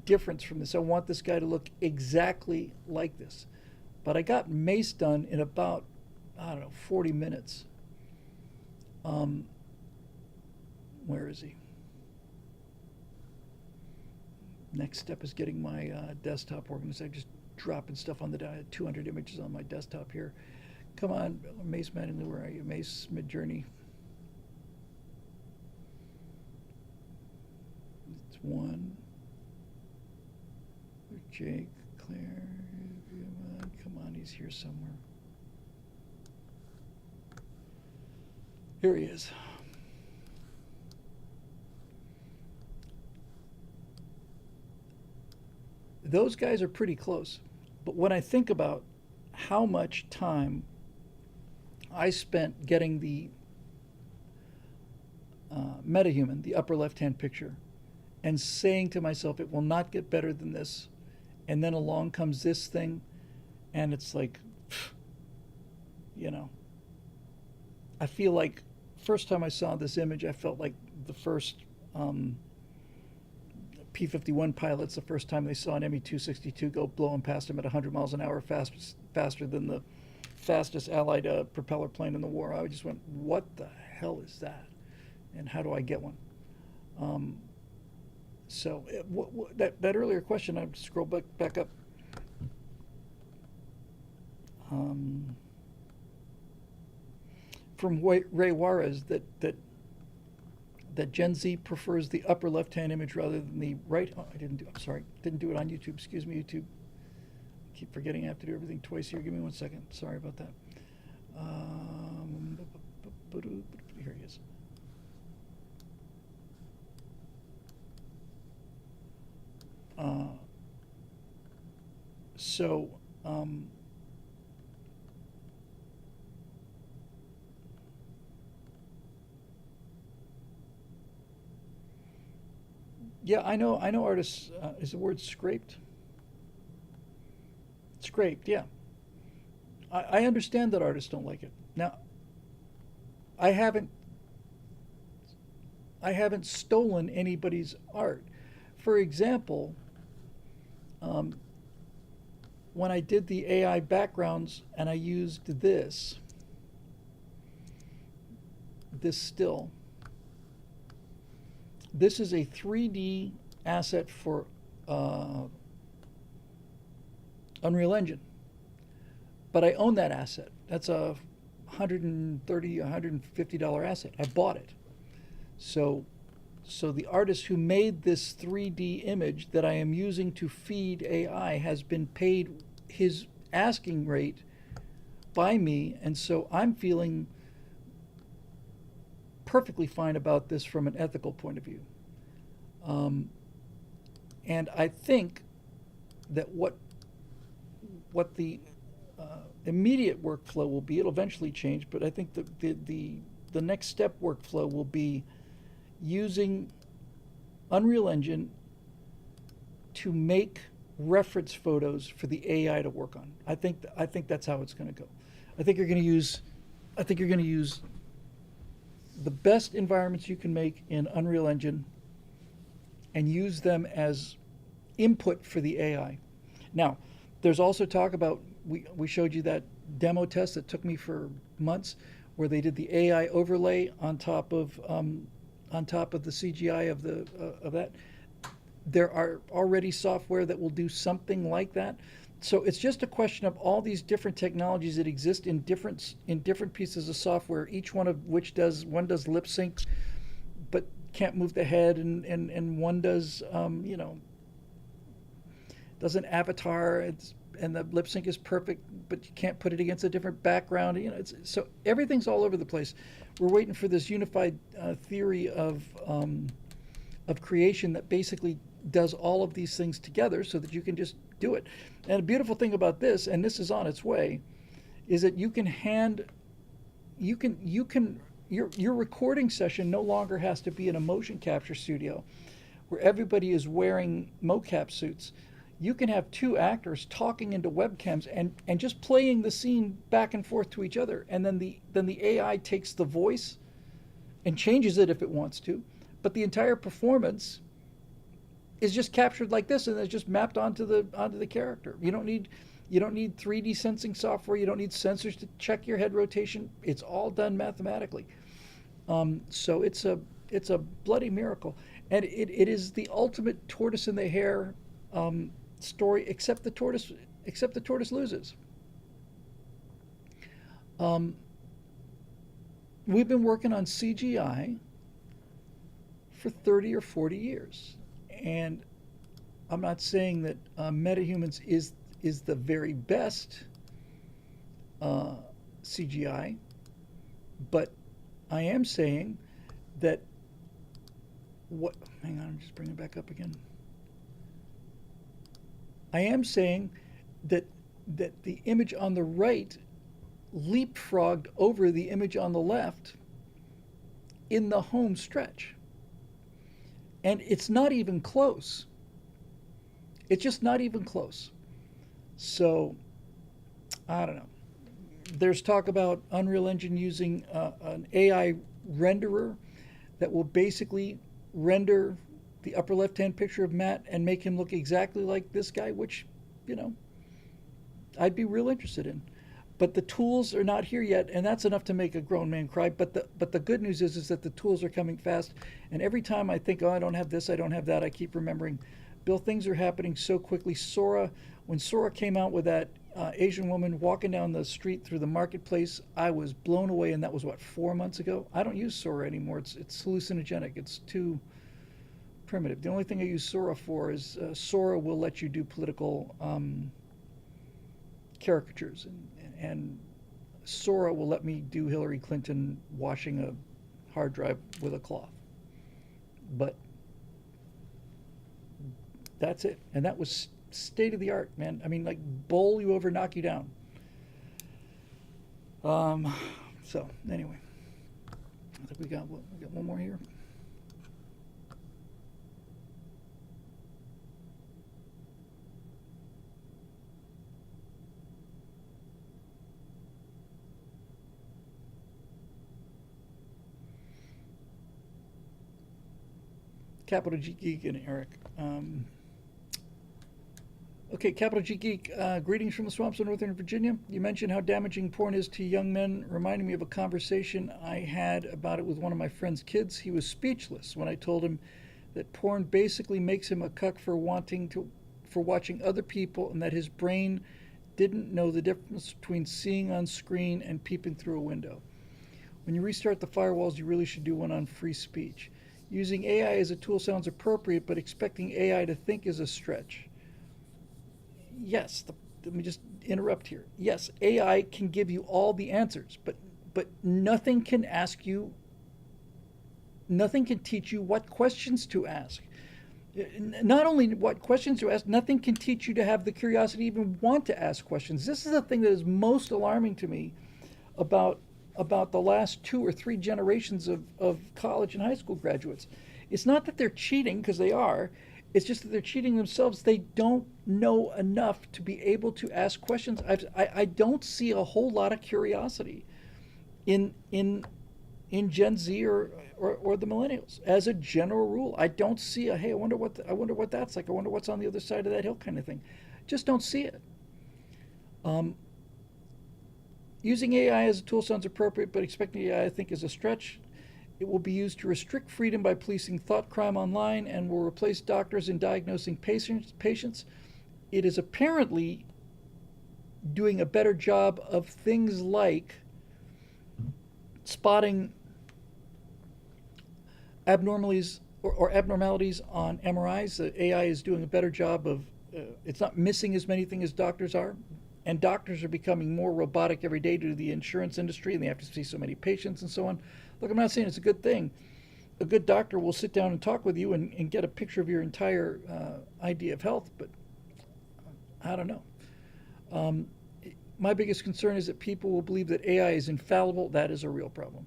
difference from this. I want this guy to look exactly like this. But I got Mace done in about, 40 minutes. Where is he? Next step is getting my desktop organized. I'm just dropping stuff on the 200 images on my desktop here. Come on, Mace Mattingly, where are you? Mace Midjourney. It's one. Jake, Claire, come on, he's here somewhere. Here he is. Those guys are pretty close. But when I think about how much time I spent getting the MetaHuman, the upper left-hand picture, and saying to myself, it will not get better than this. And then along comes this thing, and it's like, I feel like first time I saw this image, I felt like the first P-51 pilots, the first time they saw an Me-262 go blowing past them at 100 miles an hour faster than the fastest Allied propeller plane in the war. I just went, what the hell is that? And how do I get one? So that earlier question, I'd scroll back up. From Ray Juarez, that Gen Z prefers the upper left-hand image rather than the right. Oh, didn't do it on YouTube. Excuse me, YouTube. I keep forgetting I have to do everything twice here. Give me 1 second. Sorry about that. Here he is. Yeah, I know artists, is the word scraped? Scraped, yeah. I understand that artists don't like it. Now, I haven't stolen anybody's art. For example, when I did the AI backgrounds and I used this still, this is a 3D asset for Unreal Engine, but I own that asset. That's a $130, $150 asset. I bought it. So the artist who made this 3D image that I am using to feed AI has been paid his asking rate by me, and so I'm feeling perfectly fine about this from an ethical point of view. And I think that what the immediate workflow will be, it'll eventually change, but I think the next step workflow will be using Unreal Engine to make reference photos for the AI to work on. I think that's how it's going to go. I think you're going to use I think you're going to use the best environments you can make in Unreal Engine and use them as input for the AI. Now, there's also talk about we showed you that demo test that took me for months, where they did the AI overlay on top of the CGI of that. There are already software that will do something like that. So it's just a question of all these different technologies that exist in different pieces of software, each one of which does lip sync, but can't move the head, and one does does an avatar, and the lip sync is perfect, but you can't put it against a different background. So everything's all over the place. We're waiting for this unified theory of creation that basically does all of these things together so that you can just do it. And the beautiful thing about this, and this is on its way, is that your recording session no longer has to be in a motion capture studio where everybody is wearing mocap suits. You can have two actors talking into webcams and just playing the scene back and forth to each other, and then the AI takes the voice and changes it if it wants to, but the entire performance is just captured like this, and it's just mapped onto the character. You don't need 3D sensing software. You don't need sensors to check your head rotation. It's all done mathematically. So it's a bloody miracle, and it is the ultimate tortoise and the hare story, except the tortoise loses. We've been working on CGI for 30 or 40 years. And I'm not saying that MetaHumans is the very best CGI, but I am saying that hang on, I'm just bringing it back up again. I am saying that the image on the right leapfrogged over the image on the left in the home stretch. And it's not even close. It's just not even close. So, I don't know. There's talk about Unreal Engine using an AI renderer that will basically render the upper left-hand picture of Matt and make him look exactly like this guy, which, I'd be real interested in. But the tools are not here yet, and that's enough to make a grown man cry. But the good news is that the tools are coming fast. And every time I think, oh, I don't have this, I don't have that, I keep remembering, Bill, things are happening so quickly. When Sora came out with that Asian woman walking down the street through the marketplace, I was blown away, and that was, 4 months ago? I don't use Sora anymore. It's hallucinogenic. It's too primitive. The only thing I use Sora for is Sora will let you do political caricatures, and Sora will let me do Hillary Clinton washing a hard drive with a cloth. But that's it. And that was state of the art, man. I mean, like, bowl you over, knock you down. So anyway, I think we got one more here. Capital G Geek and Eric. Okay, Capital G Geek, greetings from the swamps of Northern Virginia. You mentioned how damaging porn is to young men, reminding me of a conversation I had about it with one of my friend's kids. He was speechless when I told him that porn basically makes him a cuck for watching other people, and that his brain didn't know the difference between seeing on screen and peeping through a window. When you restart the firewalls, you really should do one on free speech. Using AI as a tool sounds appropriate, but expecting AI to think is a stretch. Yes, let me just interrupt here. Yes, AI can give you all the answers, but nothing can teach you what questions to ask. Not only what questions to ask, nothing can teach you to have the curiosity to even want to ask questions. This is the thing that is most alarming to me about the last 2 or 3 generations of college and high school graduates. It's not that they're cheating, because they are. It's just that they're cheating themselves. They don't know enough to be able to ask questions. I don't see a whole lot of curiosity in in Gen Z or the millennials as a general rule. I don't see a hey, I wonder what that's like. I wonder what's on the other side of that hill kind of thing. Just don't see it. Um, Using AI as a tool sounds appropriate, but expecting AI, I think, is a stretch. It will be used to restrict freedom by policing thought crime online and will replace doctors in diagnosing patients. It is apparently doing a better job of things like spotting abnormalities or abnormalities on MRIs. The AI is doing a better job of, it's not missing as many things as doctors are. And doctors are becoming more robotic every day due to the insurance industry, and they have to see so many patients and so on. Look, I'm not saying it's a good thing. A good doctor will sit down and talk with you and get a picture of your entire idea of health, but I don't know. Um, my biggest concern is that people will believe that AI is infallible. That is a real problem.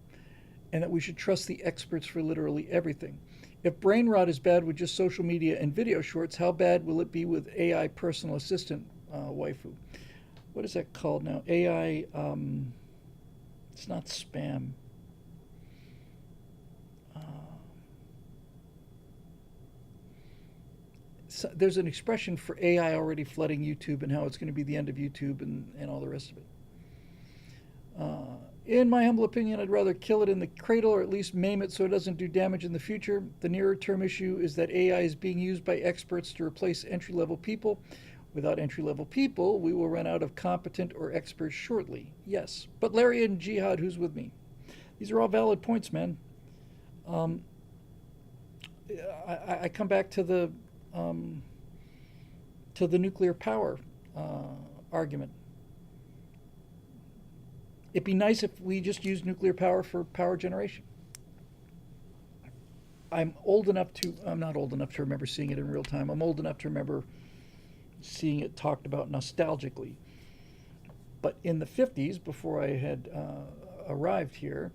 And that we should trust the experts for literally everything. If brain rot is bad with just social media and video shorts, how bad will it be with AI personal assistant waifu? What is that called now? AI, it's not spam. So there's an expression for AI already flooding YouTube and how it's going to be the end of YouTube and all the rest of it. In my humble opinion, I'd rather kill it in the cradle or at least maim it so it doesn't do damage in the future. The nearer term issue is that AI is being used by experts to replace entry level people. Without entry level people, we will run out of competent or experts shortly. Yes. But Larry and Jihad, who's with me? These are all valid points, man. Um, I come back to the nuclear power argument. It'd be nice if we just used nuclear power for power generation. I'm not old enough to remember seeing it in real time. I'm old enough to remember seeing it talked about nostalgically. But in the 50s, before I had arrived here,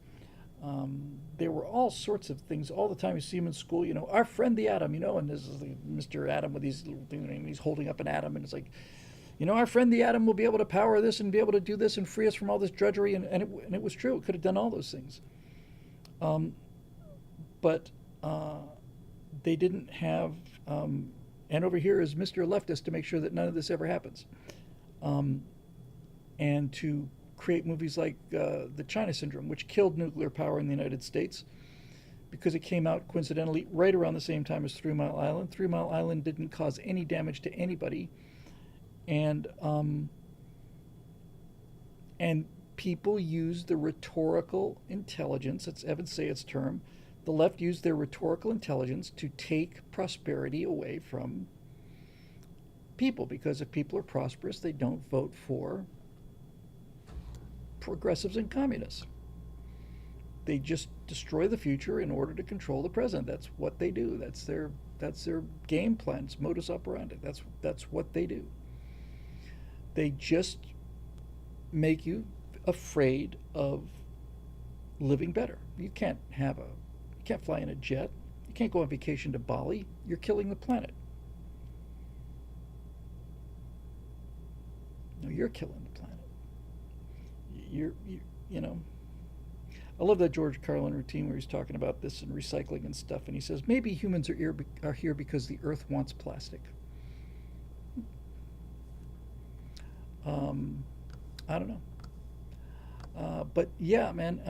there were all sorts of things all the time. You see them in school, our friend the atom, and this is Mr. Atom with these little things, and he's holding up an atom, and it's like, our friend the atom will be able to power this and be able to do this and free us from all this drudgery, and it was true. It could have done all those things. But they didn't have, and over here is Mr. Leftist to make sure that none of this ever happens. And to create movies like the China Syndrome, which killed nuclear power in the United States because it came out coincidentally right around the same time as 3 Mile Island. 3 Mile Island didn't cause any damage to anybody. And people use the rhetorical intelligence, that's Evan Sayet's term. The left used their rhetorical intelligence to take prosperity away from people, because if people are prosperous, they don't vote for progressives and communists. They just destroy the future in order to control the present. That's what they do. That's their game plan. It's modus operandi. That's what they do. They just make you afraid of living better. You can't fly in a jet. You can't go on vacation to Bali. You're killing the planet. No, you're killing the planet. I love that George Carlin routine where he's talking about this and recycling and stuff, and he says maybe humans are here because the Earth wants plastic. I don't know. But yeah, man.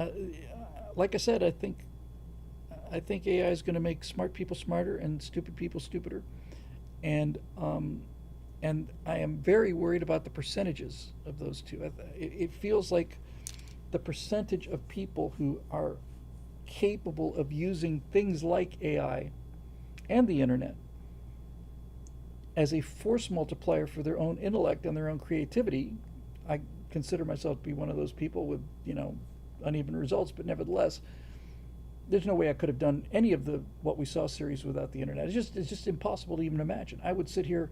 Like I said, I think AI is going to make smart people smarter and stupid people stupider, and I am very worried about the percentages of those two. It feels like the percentage of people who are capable of using things like AI and the internet as a force multiplier for their own intellect and their own creativity. I consider myself to be one of those people with, uneven results, but nevertheless, there's no way I could have done any of what we saw series without the internet. It's just impossible to even imagine. I would sit here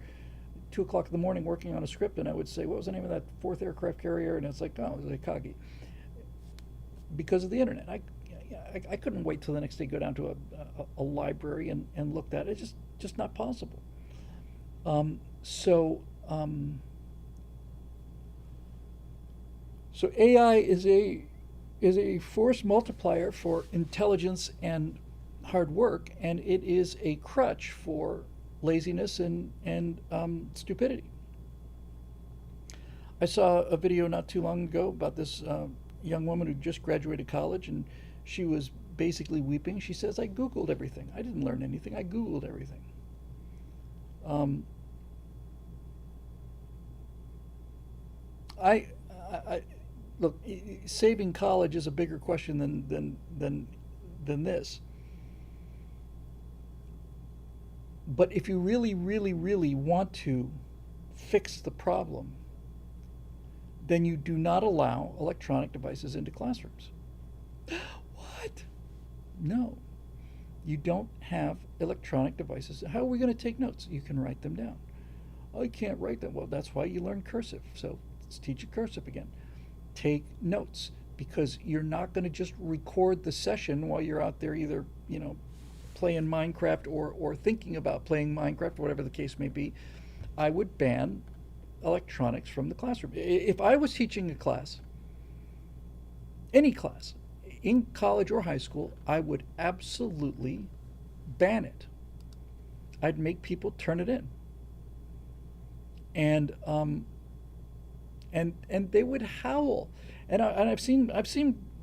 2 o'clock in the morning working on a script, and I would say, what was the name of that 4th aircraft carrier? And it's like, oh, it was a Akagi. Because of the internet. I couldn't wait till the next day, go down to a library and look at it. It just not possible. Um, so, um, so AI is a force multiplier for intelligence and hard work, and it is a crutch for laziness and stupidity. I saw a video not too long ago about this young woman who just graduated college, and she was basically weeping. She says, "I Googled everything. I didn't learn anything. I Googled everything." Um, I, I look. Saving college is a bigger question than this. But if you really, really, really want to fix the problem, then you do not allow electronic devices into classrooms. What? No, you don't have electronic devices. How are we going to take notes? You can write them down. Oh, you can't write them. Well, that's why you learn cursive. So let's teach you cursive again. Take notes, because you're not going to just record the session while you're out there either, playing Minecraft or thinking about playing Minecraft, whatever the case may be. I would ban electronics from the classroom. If I was teaching a class, any class, in college or high school, I would absolutely ban it. I'd make people turn it in, and and they would howl, and I've seen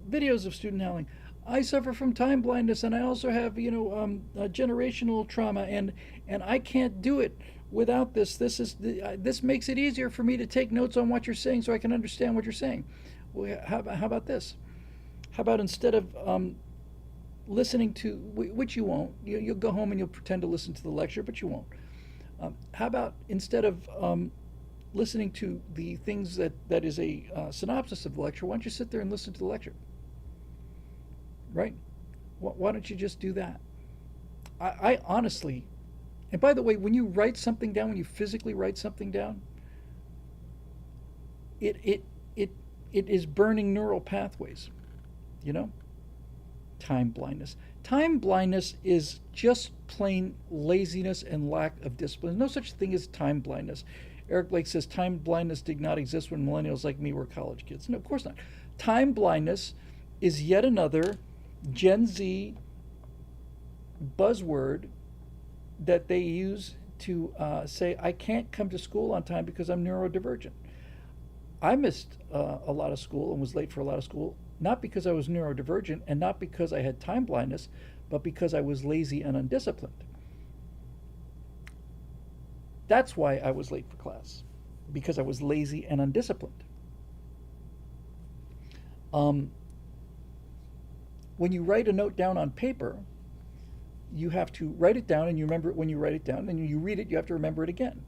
videos of student howling. I suffer from time blindness, and I also have generational trauma, and I can't do it without this. This makes it easier for me to take notes on what you're saying, so I can understand what you're saying. Well, how about this? How about instead of listening to, which you won't, you'll go home and you'll pretend to listen to the lecture, but you won't. How about instead of listening to the things that is a synopsis of the lecture, why don't you sit there and listen to the lecture? Right? Why don't you just do that? I honestly, and by the way, when you write something down, when you physically write something down, it it it it is burning neural pathways. You know, time blindness. Time blindness is just plain laziness and lack of discipline. No such thing as time blindness. Eric Blake says time blindness did not exist when millennials like me were college kids. No, of course not. Time blindness is yet another Gen Z buzzword that they use to say, I can't come to school on time because I'm neurodivergent. I missed a lot of school and was late for a lot of school, not because I was neurodivergent and not because I had time blindness, but because I was lazy and undisciplined. That's why I was late for class, because I was lazy and undisciplined. Um, when you write a note down on paper, you have to write it down and you remember it when you write it down. And you read it, you have to remember it again.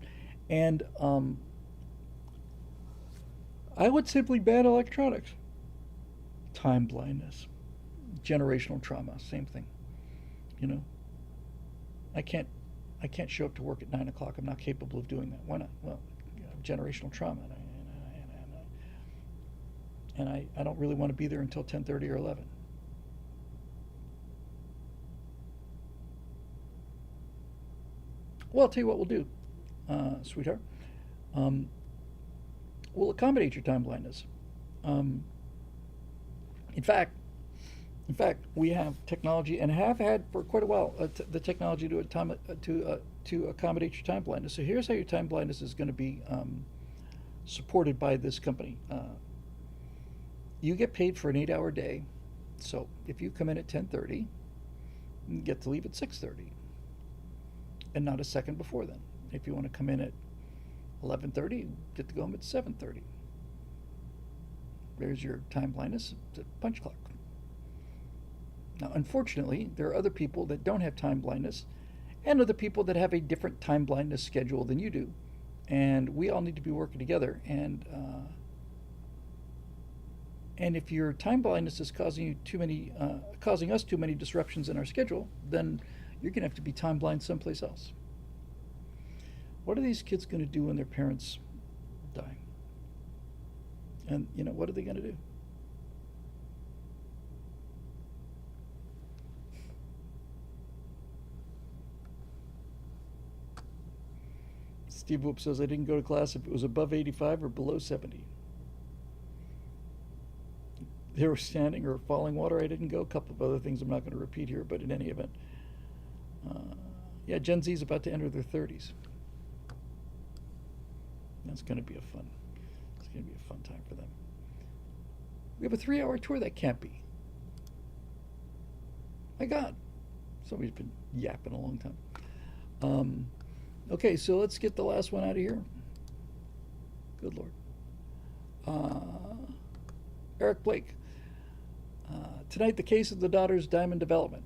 And I would simply ban electronics. Time blindness, generational trauma, same thing. You know, I can't I can't show up to work at 9 o'clock. I'm not capable of doing that. Why not? Well, generational trauma, and I don't really want to be there until 10:30 or 11. Well, I'll tell you what we'll do, sweetheart. Um, we'll accommodate your time blindness. Um, in fact, we have technology and have had for quite a while the technology to accommodate your time blindness. So here's how your time blindness is going to be supported by this company. You get paid for an 8-hour day. So if you come in at 10:30, you get to leave at 6:30, and not a second before then. If you want to come in at 11:30, you get to go home at 7:30. There's your time blindness. It's a punch clock. Now, unfortunately, there are other people that don't have time blindness and other people that have a different time blindness schedule than you do. And we all need to be working together. And if your time blindness is causing us too many disruptions in our schedule, then you're going to have to be time blind someplace else. What are these kids going to do when their parents die? And, what are they going to do? Steve Whoop says, I didn't go to class if it was above 85 or below 70. They were standing or falling water. I didn't go. A couple of other things I'm not going to repeat here, but in any event. Yeah, Gen Z is about to enter their 30s. That's going to be it's going to be a fun time for them. We have a 3-hour tour. That can't be. My God. Somebody's been yapping a long time. Okay, so let's get the last one out of here. Good Lord. Eric Blake. Tonight, the case of the daughter's diamond development.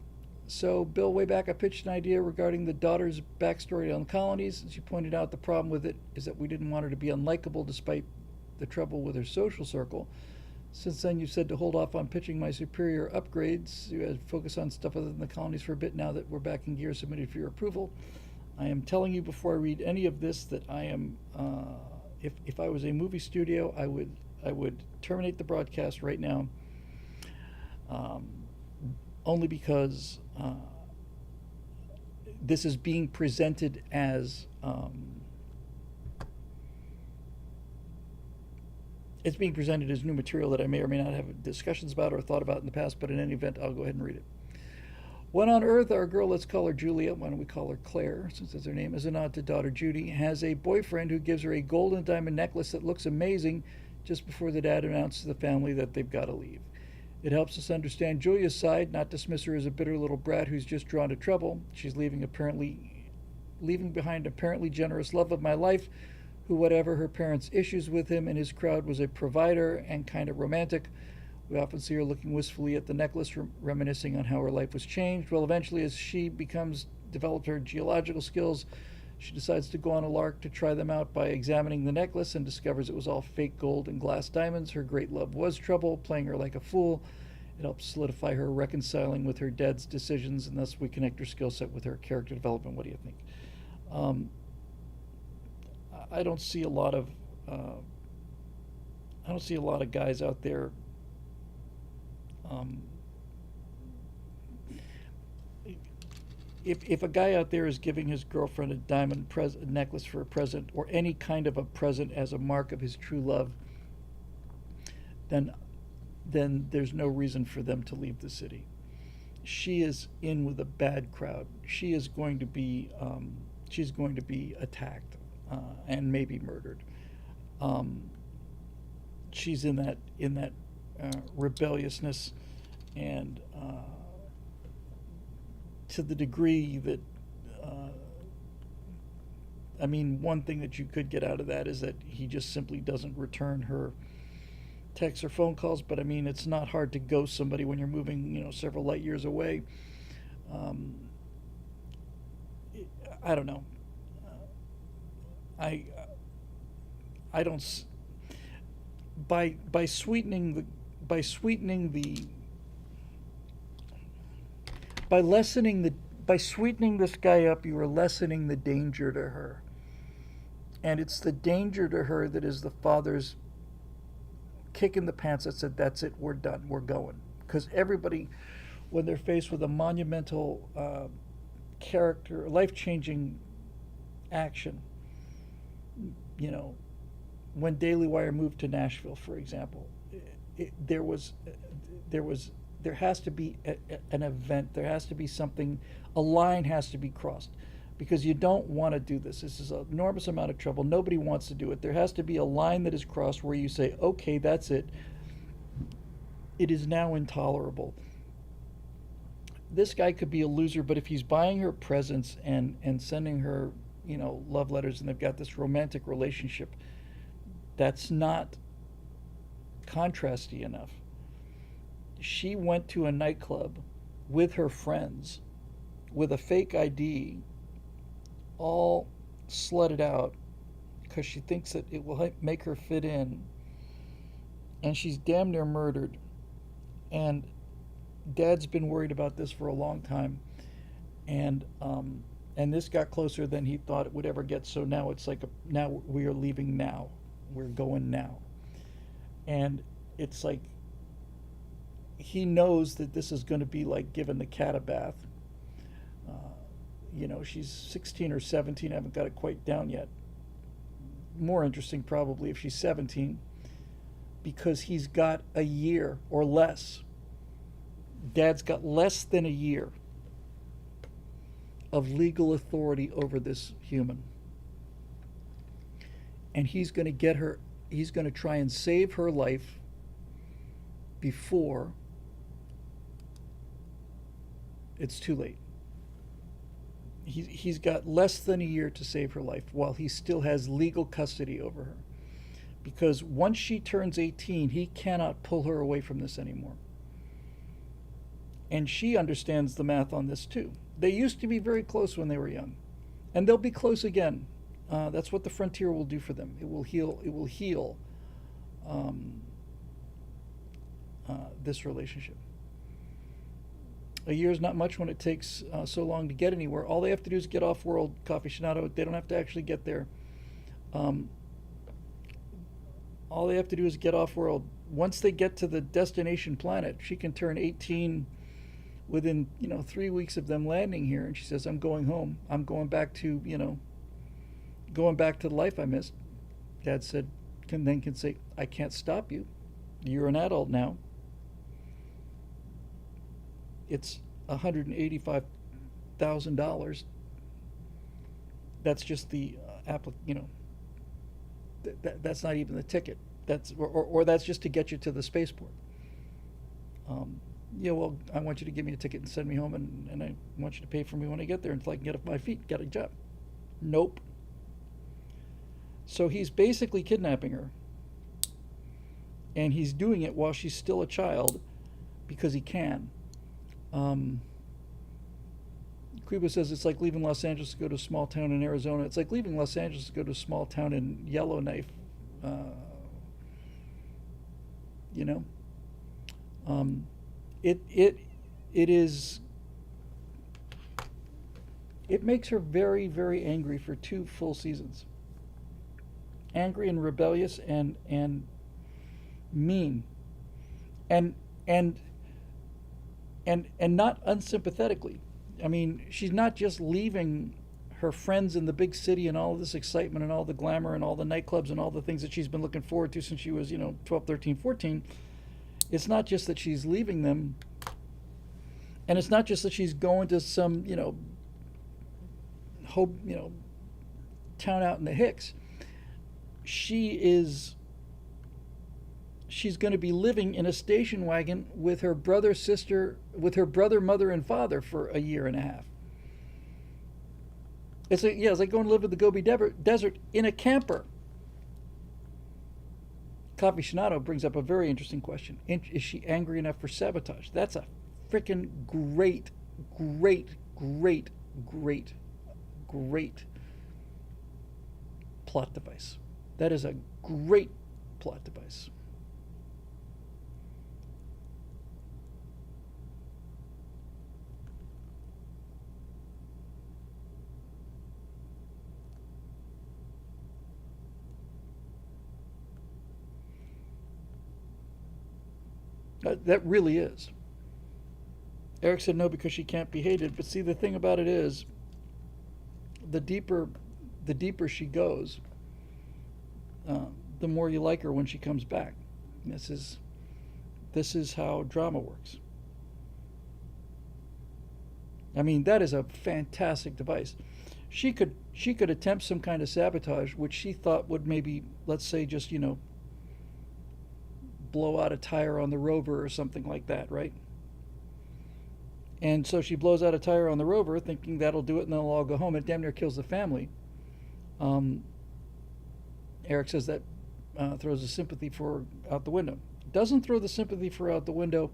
So, Bill, way back, I pitched an idea regarding the daughter's backstory on Colonies. As you pointed out, the problem with it is that we didn't want her to be unlikable despite the trouble with her social circle. Since then, you said to hold off on pitching my superior upgrades. You had focus on stuff other than the Colonies for a bit. Now that we're back in gear, submitted for your approval. I am telling you before I read any of this that I am, if I was a movie studio, I would terminate the broadcast right now. Only because this is being presented as it's being presented as new material that I may or may not have discussions about or thought about in the past, but in any event, I'll go ahead and read it. When on Earth, our girl, let's call her Julia, why don't we call her Claire, since that's her name, as a nod to daughter Judy, has a boyfriend who gives her a gold and diamond necklace that looks amazing just before the dad announces to the family that they've got to leave. It helps us understand Julia's side, not dismiss her as a bitter little brat who's just drawn to trouble. She's leaving behind apparently generous love of my life, who, whatever her parents' issues with him and his crowd, was a provider and kind of romantic. We often see her looking wistfully at the necklace, reminiscing on how her life was changed. Well, eventually, as she developed her geological skills, she decides to go on a lark to try them out by examining the necklace and discovers it was all fake gold and glass diamonds. Her great love was trouble, playing her like a fool. It helps solidify her reconciling with her dad's decisions, and thus we connect her skill set with her character development. What do you think? I don't see a lot of guys out there if a guy out there is giving his girlfriend a diamond necklace for a present, or any kind of a present as a mark of his true love, then there's no reason for them to leave the city. She is in with a bad crowd. She is going to be attacked and maybe murdered. She's in that rebelliousness, and to the degree that one thing that you could get out of that is that he just simply doesn't return her texts or phone calls. But it's not hard to ghost somebody when you're moving several light years away. I don't know. I don't, by sweetening this guy up, you are lessening the danger to her. And it's the danger to her that is the father's kick in the pants that said, that's it, we're done, we're going. Because everybody, when they're faced with a monumental character, life-changing action, when Daily Wire moved to Nashville, for example, there has to be an event. There has to be something. A line has to be crossed, because you don't want to do this. This is an enormous amount of trouble. Nobody wants to do it. There has to be a line that is crossed where you say, okay, that's it. It is now intolerable. This guy could be a loser, but if he's buying her presents and sending her, love letters, and they've got this romantic relationship, that's not contrasty enough. She went to a nightclub with her friends with a fake ID, all slutted out because she thinks that it will make her fit in, and she's damn near murdered. And Dad's been worried about this for a long time, and this got closer than he thought it would ever get. So now it's like now we are leaving now. We're going now. And it's like he knows that this is going to be like giving the cat a bath. She's 16 or 17. I haven't got it quite down yet. more interesting probably if she's 17, because he's got a year or less. Dad's got less than a year of legal authority over this human. And he's going to get her, he's going to try and save her life before it's too late. He's got less than a year to save her life while he still has legal custody over her. Because once she turns 18, he cannot pull her away from this anymore. And she understands the math on this too. They used to be very close when they were young, and they'll be close again. That's what the frontier will do for them. It will heal. It will heal this relationship. A year is not much when it takes so long to get anywhere. All they have to do is get off world, Coffee Shinato. They don't have to actually get there. All they have to do is get off world. Once they get to the destination planet, she can turn 18 within 3 weeks of them landing here, and she says, "I'm going home. I'm going back to going back to the life I missed." Dad said, can say, "I can't stop you. You're an adult now. It's $185,000. That's just the that's not even the ticket. That's or that's just to get you to the spaceport. Yeah, well, I want you to give me a ticket and send me home, and I want you to pay for me when I get there until I can get off my feet, get a job." Nope. So he's basically kidnapping her, and he's doing it while she's still a child because he can. Kuiba says it's like leaving Los Angeles to go to a small town in Arizona. It's like leaving Los Angeles to go to a small town in Yellowknife. It makes her very, very angry for 2 full seasons. Angry and rebellious and mean, and not unsympathetically. I mean, she's not just leaving her friends in the big city and all of this excitement and all the glamour and all the nightclubs and all the things that she's been looking forward to since she was 12, 13, 14. It's not just that she's leaving them, and it's not just that she's going to some town out in the Hicks. She's going to be living in a station wagon with her brother, mother, and father for a year and a half. It's like going to live in the Gobi Desert in a camper. Coffee Shinato brings up a very interesting question. Is she angry enough for sabotage? That's a freaking great plot device. That is a great plot device. That really is. Eric said no because she can't be hated. But see, the thing about it is, the deeper she goes, the more you like her when she comes back. This is how drama works. I mean, that is a fantastic device. She could attempt some kind of sabotage, which she thought would maybe, let's say, just blow out a tire on the rover or something like that, right? And so she blows out a tire on the rover, thinking that'll do it, and then they'll all go home. It damn near kills the family. Eric says that throws the sympathy for her out the window. Doesn't throw the sympathy for her out the window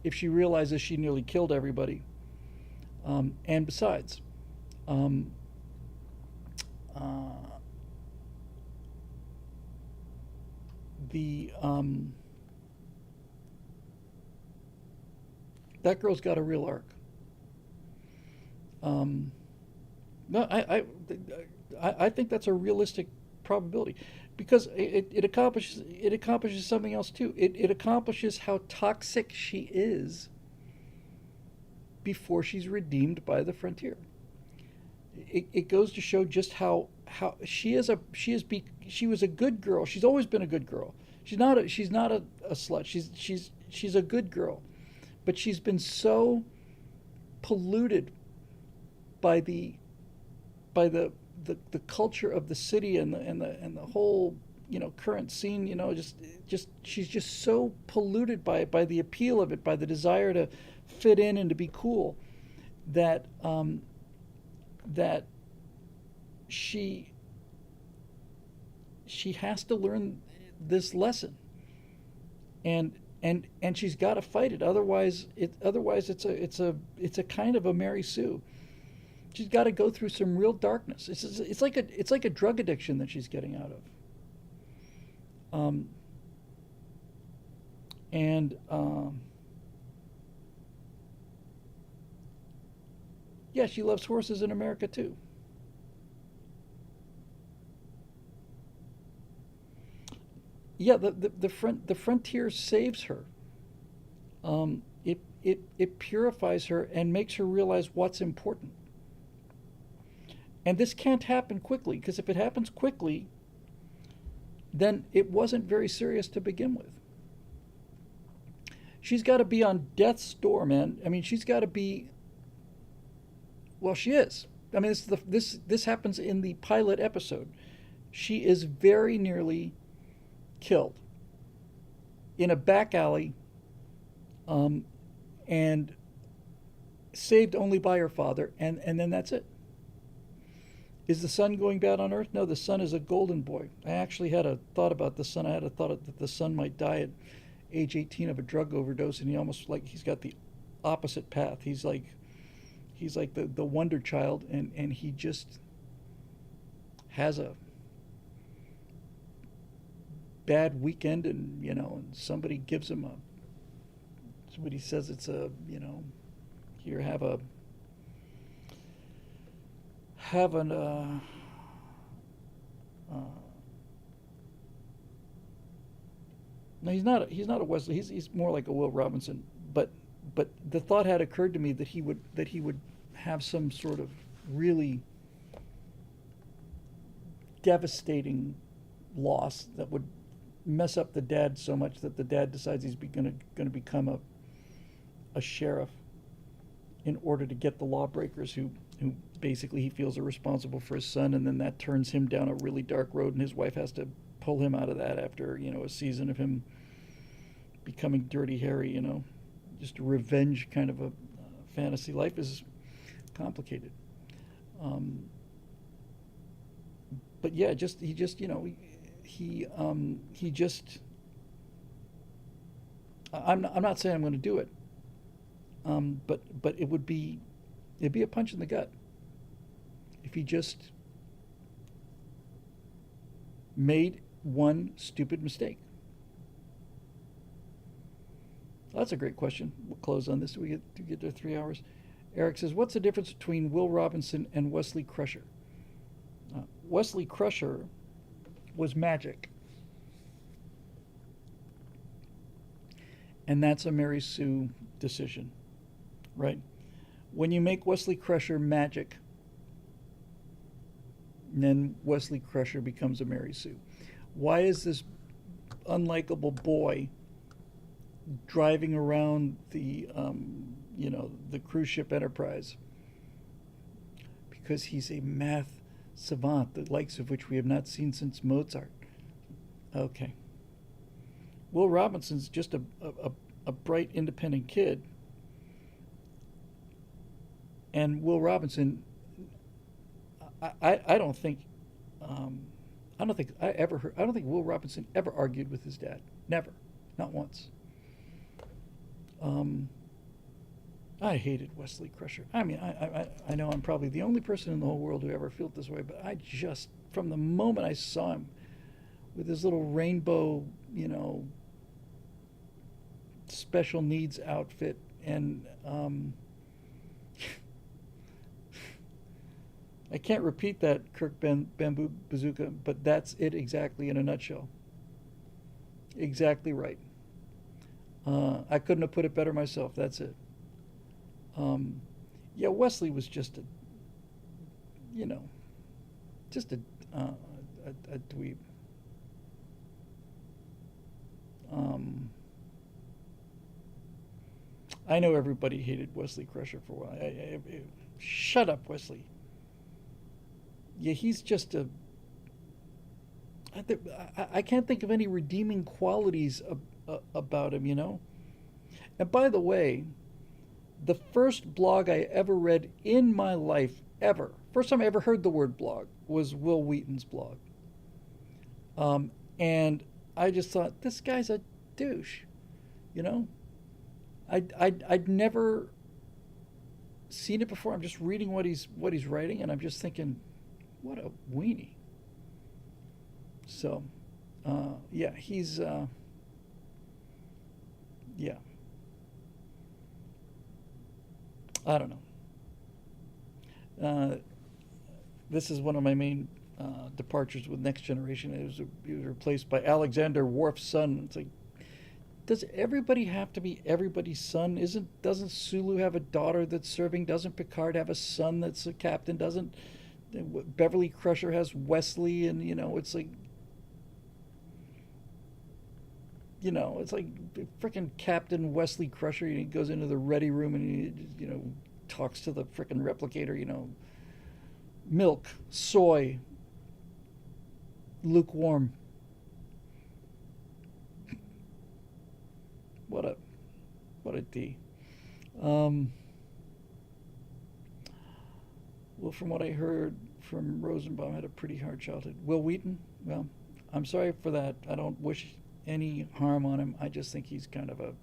if she realizes she nearly killed everybody. And besides, that girl's got a real arc. No, I think that's a realistic probability, because it accomplishes something else too. It accomplishes how toxic she is before she's redeemed by the frontier. it goes to show just how she was a good girl. She's always been a good girl. She's not a slut. She's a good girl, but she's been so polluted by the culture of the city and the whole current scene. Just she's just so polluted by it, by the appeal of it, by the desire to fit in and to be cool, that that she she has to learn this lesson, and she's got to fight it. Otherwise it's a kind of a Mary Sue. She's got to go through some real darkness. It's like a drug addiction that she's getting out of. And Yeah, she loves horses in America too. Yeah, the frontier saves her. It purifies her and makes her realize what's important. And this can't happen quickly, because if it happens quickly, then it wasn't very serious to begin with. She's got to be on death's door, man. I mean, she's got to be. Well, she is. I mean, this happens in the pilot episode. She is very nearly killed in a back alley, and saved only by her father, and then that's it. Is the son going bad on Earth? No, the son is a golden boy. I actually had a thought about the son. I had a thought that the son might die at age 18 of a drug overdose, and he's got the opposite path. He's like the wonder child, and he just has a bad weekend, and somebody gives him somebody says it's here, have an no, he's not a Wesley. He's more like a Will Robinson. But the thought had occurred to me that he would have some sort of really devastating loss that would mess up the dad so much that the dad decides he's going to become a sheriff in order to get the lawbreakers who basically he feels are responsible for his son, and then that turns him down a really dark road, and his wife has to pull him out of that after a season of him becoming Dirty Harry. Just a revenge kind of a fantasy. Life is complicated. But yeah, he just he just. I'm not saying I'm going to do it. But it'd be a punch in the gut if he just made one stupid mistake. Well, that's a great question. We'll close on this. We get to 3 hours. Eric says, "What's the difference between Will Robinson and Wesley Crusher?" Wesley Crusher was magic, and that's a Mary Sue decision, right? When you make Wesley Crusher magic, then Wesley Crusher becomes a Mary Sue. Why is this unlikable boy driving around the cruise ship Enterprise? Because he's a math savant, the likes of which we have not seen since Mozart. Okay. Will Robinson's just a bright, independent kid. And Will Robinson, I don't think, I don't think Will Robinson ever argued with his dad. Never, not once. I hated Wesley Crusher. I mean, I know I'm probably the only person in the whole world who ever felt this way, but I just, from the moment I saw him with his little rainbow, special needs outfit, and I can't repeat that, Kirk Bamboo Bazooka, but that's it exactly in a nutshell. Exactly right. I couldn't have put it better myself. That's it. Yeah, Wesley was just you know, just a dweeb. Um, I know everybody hated Wesley Crusher for a while. Shut up, Wesley. Yeah, he's just a. I can't think of any redeeming qualities about him, you know? And by the way, the first blog I ever read in my life, ever, first time I ever heard the word blog, was Will Wheaton's blog. And I just thought, this guy's a douche, you know? I'd never seen it before. I'm just reading what he's writing, and I'm just thinking, what a weenie. So, yeah, he's yeah. I don't know. This is one of my main departures with Next Generation. He was replaced by Alexander Worf's son. It's like, does everybody have to be everybody's son? Doesn't Sulu have a daughter that's serving? Doesn't Picard have a son that's a captain? Doesn't Beverly Crusher has Wesley? And it's like, it's like freaking Captain Wesley Crusher. He goes into the ready room and he talks to the freaking replicator. Milk, soy, lukewarm. What a D. Well, from what I heard from Rosenbaum, had a pretty hard childhood. Will Wheaton, well, I'm sorry for that. I don't wish any harm on him. I just think he's kind of a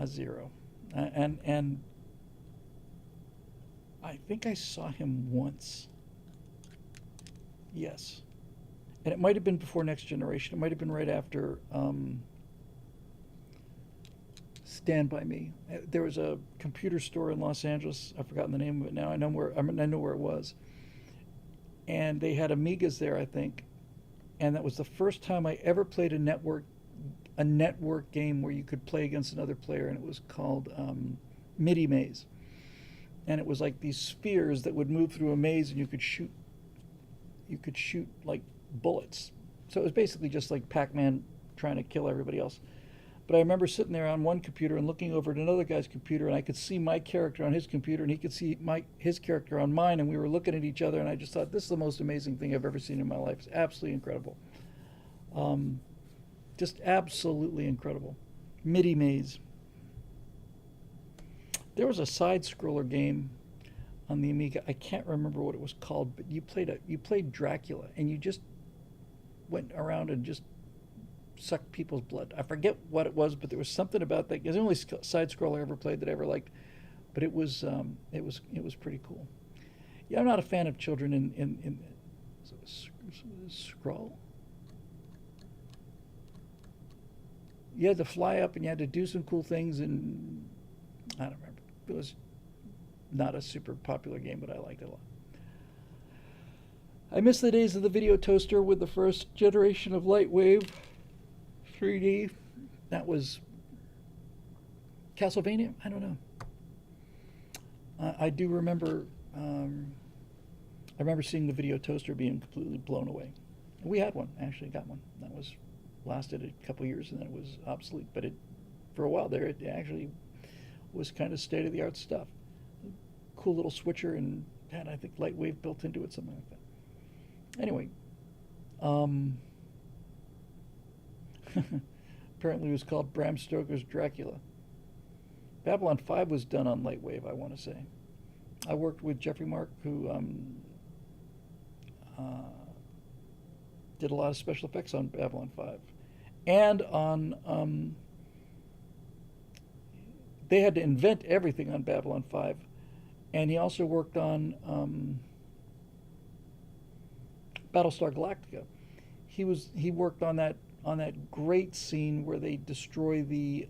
zero. And I think I saw him once. Yes. And it might have been before Next Generation. It might have been right after Stand By Me. There was a computer store in Los Angeles. I've forgotten the name of it now. I know where it was. And they had Amigas there, I think. And that was the first time I ever played a network game where you could play against another player, and it was called MIDI Maze. And it was like these spheres that would move through a maze, and you could shoot like bullets. So it was basically just like Pac-Man trying to kill everybody else. But I remember sitting there on one computer and looking over at another guy's computer, and I could see my character on his computer, and he could see his character on mine, and we were looking at each other, and I just thought, this is the most amazing thing I've ever seen in my life. It's absolutely incredible. Just absolutely incredible. MIDI Maze. There was a side-scroller game on the Amiga. I can't remember what it was called, but you played Dracula, and you just went around and just sucked people's blood. I forget what it was, but there was something about that. It was the only side-scroller I ever played that I ever liked, but it was pretty cool. Yeah, I'm not a fan of children in Scroll. You had to fly up and you had to do some cool things, and I don't remember. It was not a super popular game, but I liked it a lot. I miss the days of the video toaster with the first generation of Lightwave 3D. That was Castlevania? I don't know. I do remember, I remember seeing the video toaster being completely blown away. We had one, actually got one. That lasted a couple years and then it was obsolete. But for a while there, it actually was kind of state-of-the-art stuff. Cool little switcher and had, I think, Lightwave built into it, something like that. Anyway, apparently it was called Bram Stoker's Dracula. Babylon 5 was done on Lightwave, I want to say. I worked with Jeffrey Mark, who did a lot of special effects on Babylon 5. And on, they had to invent everything on Babylon 5. And he also worked on Battlestar Galactica. He worked on that great scene where they destroy the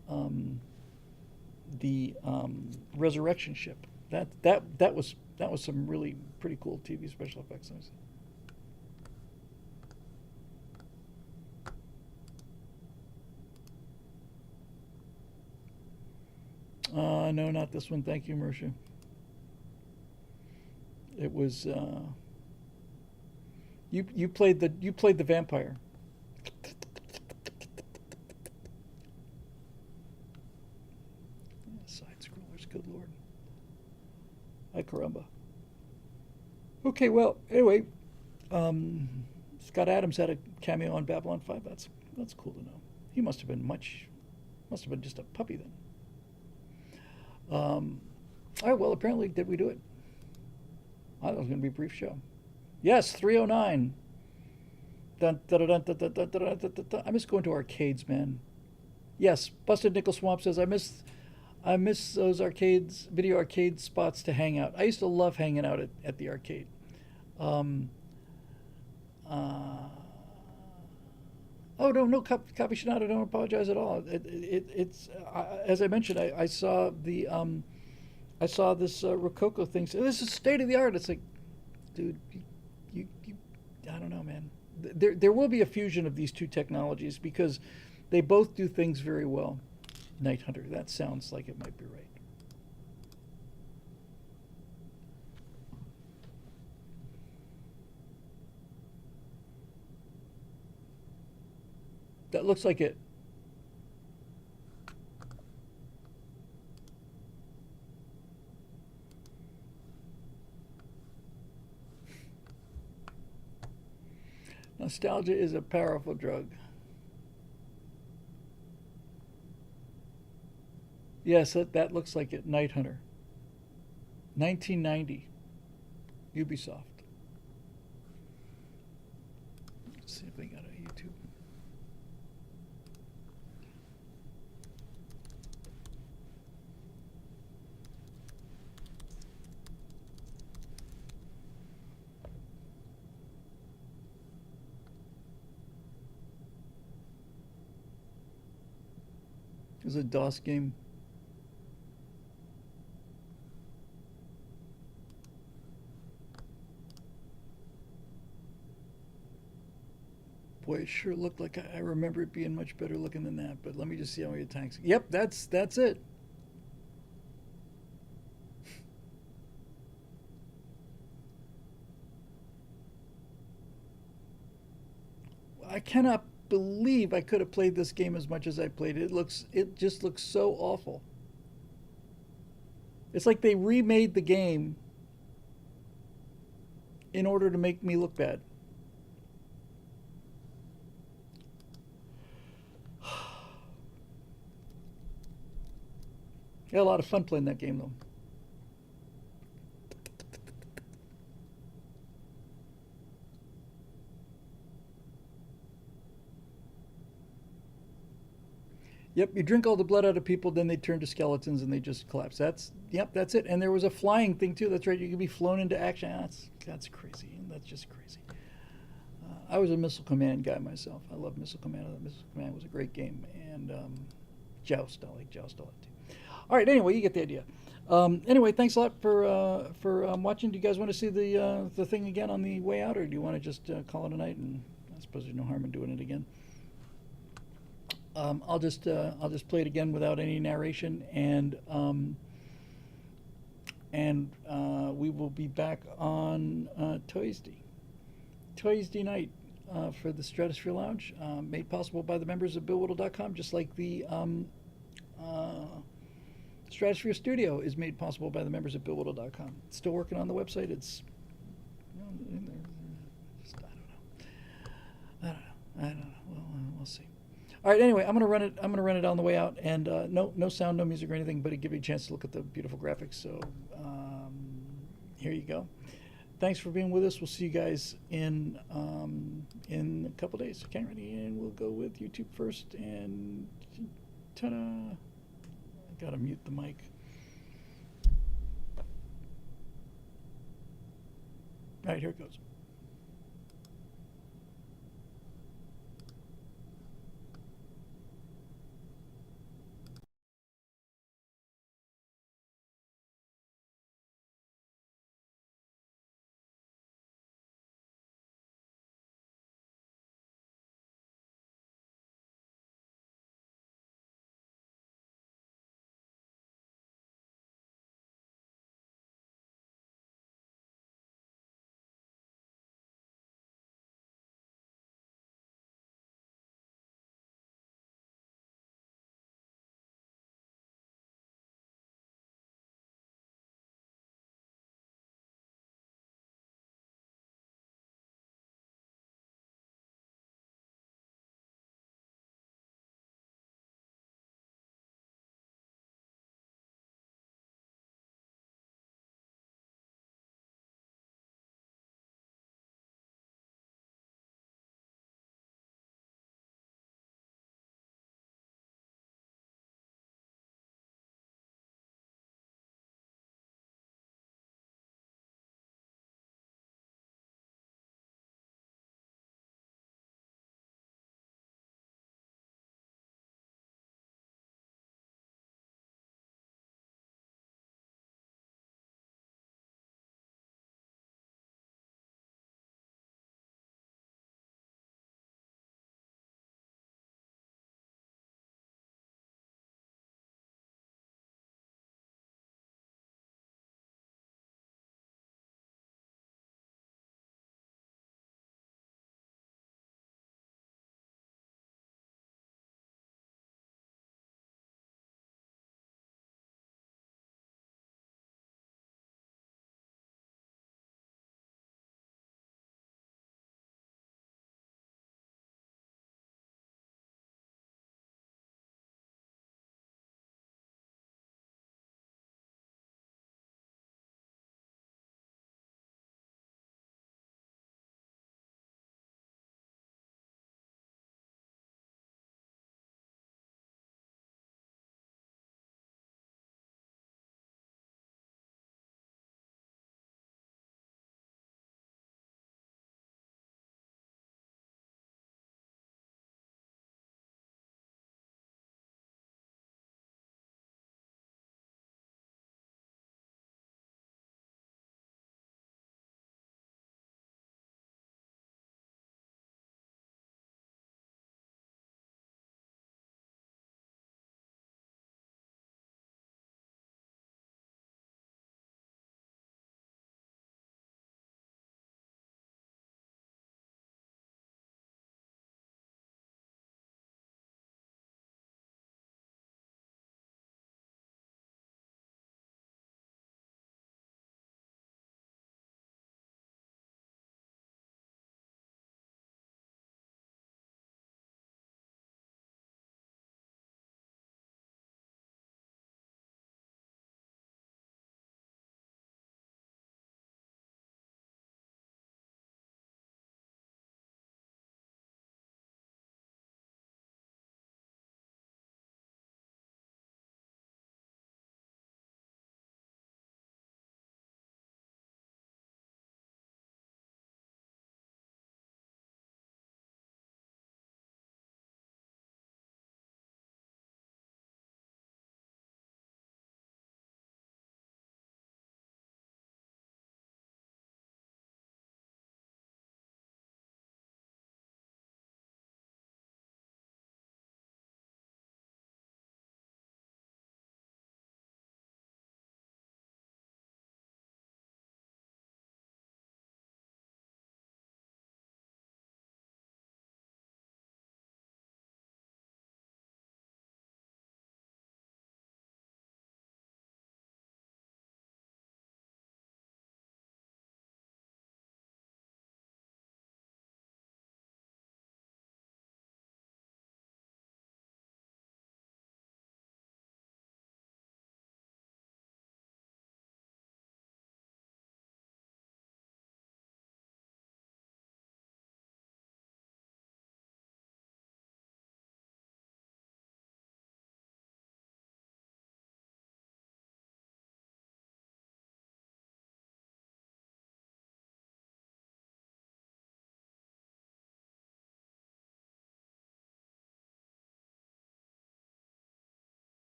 resurrection ship. That was some really pretty cool TV special effects. No, not this one. Thank you, Mercia. It was you played the vampire. Side scrollers, good lord. Ay caramba. Okay, well, anyway, Scott Adams had a cameo on Babylon 5. That's cool to know. He must have been just a puppy then. All right, well, apparently, did we do it? I thought it was going to be a brief show. Yes, 309. Dun, dun, dun, dun, dun, dun, dun, dun, dun, dun. I miss going to arcades, man. Yes, Busted Nickel Swamp says, I miss those video arcade spots to hang out. I used to love hanging out at the arcade. Um, uh, oh no, Copy Shinada, don't apologize at all. It's as I mentioned, I saw I saw this Rococo thing. So this is state of the art. It's like, dude, you I don't know, man. There will be a fusion of these two technologies because they both do things very well. Night Hunter, that sounds like it might be right. That looks like it. Nostalgia is a powerful drug. Yes, that looks like it. Night Hunter. 1990. Ubisoft. Let's see if they got a YouTube. It was a DOS game. Boy, it sure looked like I remember it being much better looking than that. But let me just see how many tanks. Yep, that's it. I cannot believe I could have played this game as much as I played it. It just looks so awful. It's like they remade the game in order to make me look bad. I had a lot of fun playing that game, though. Yep, you drink all the blood out of people, then they turn to skeletons and they just collapse. That's it. And there was a flying thing too. That's right. You could be flown into action. That's crazy. That's just crazy. I was a Missile Command guy myself. I love Missile Command. Missile Command was a great game. And Joust, I like Joust a lot too. All right. Anyway, you get the idea. Anyway, thanks a lot for watching. Do you guys want to see the thing again on the way out, or do you want to just call it a night? And I suppose there's no harm in doing it again. I'll just play it again without any narration, and we will be back on Tuesday night for the Stratosphere Lounge, made possible by the members of BillWhittle.com, just like the Stratosphere Studio is made possible by the members of BillWhittle.com. It's still working on the website. It's just, I don't know. Well, we'll see. All right. Anyway, I'm gonna run it on the way out, and no sound, no music or anything, but it give you a chance to look at the beautiful graphics. So here you go. Thanks for being with us. We'll see you guys in a couple days. Okay, ready, and we'll go with YouTube first. And ta-da! I gotta mute the mic. All right, here it goes.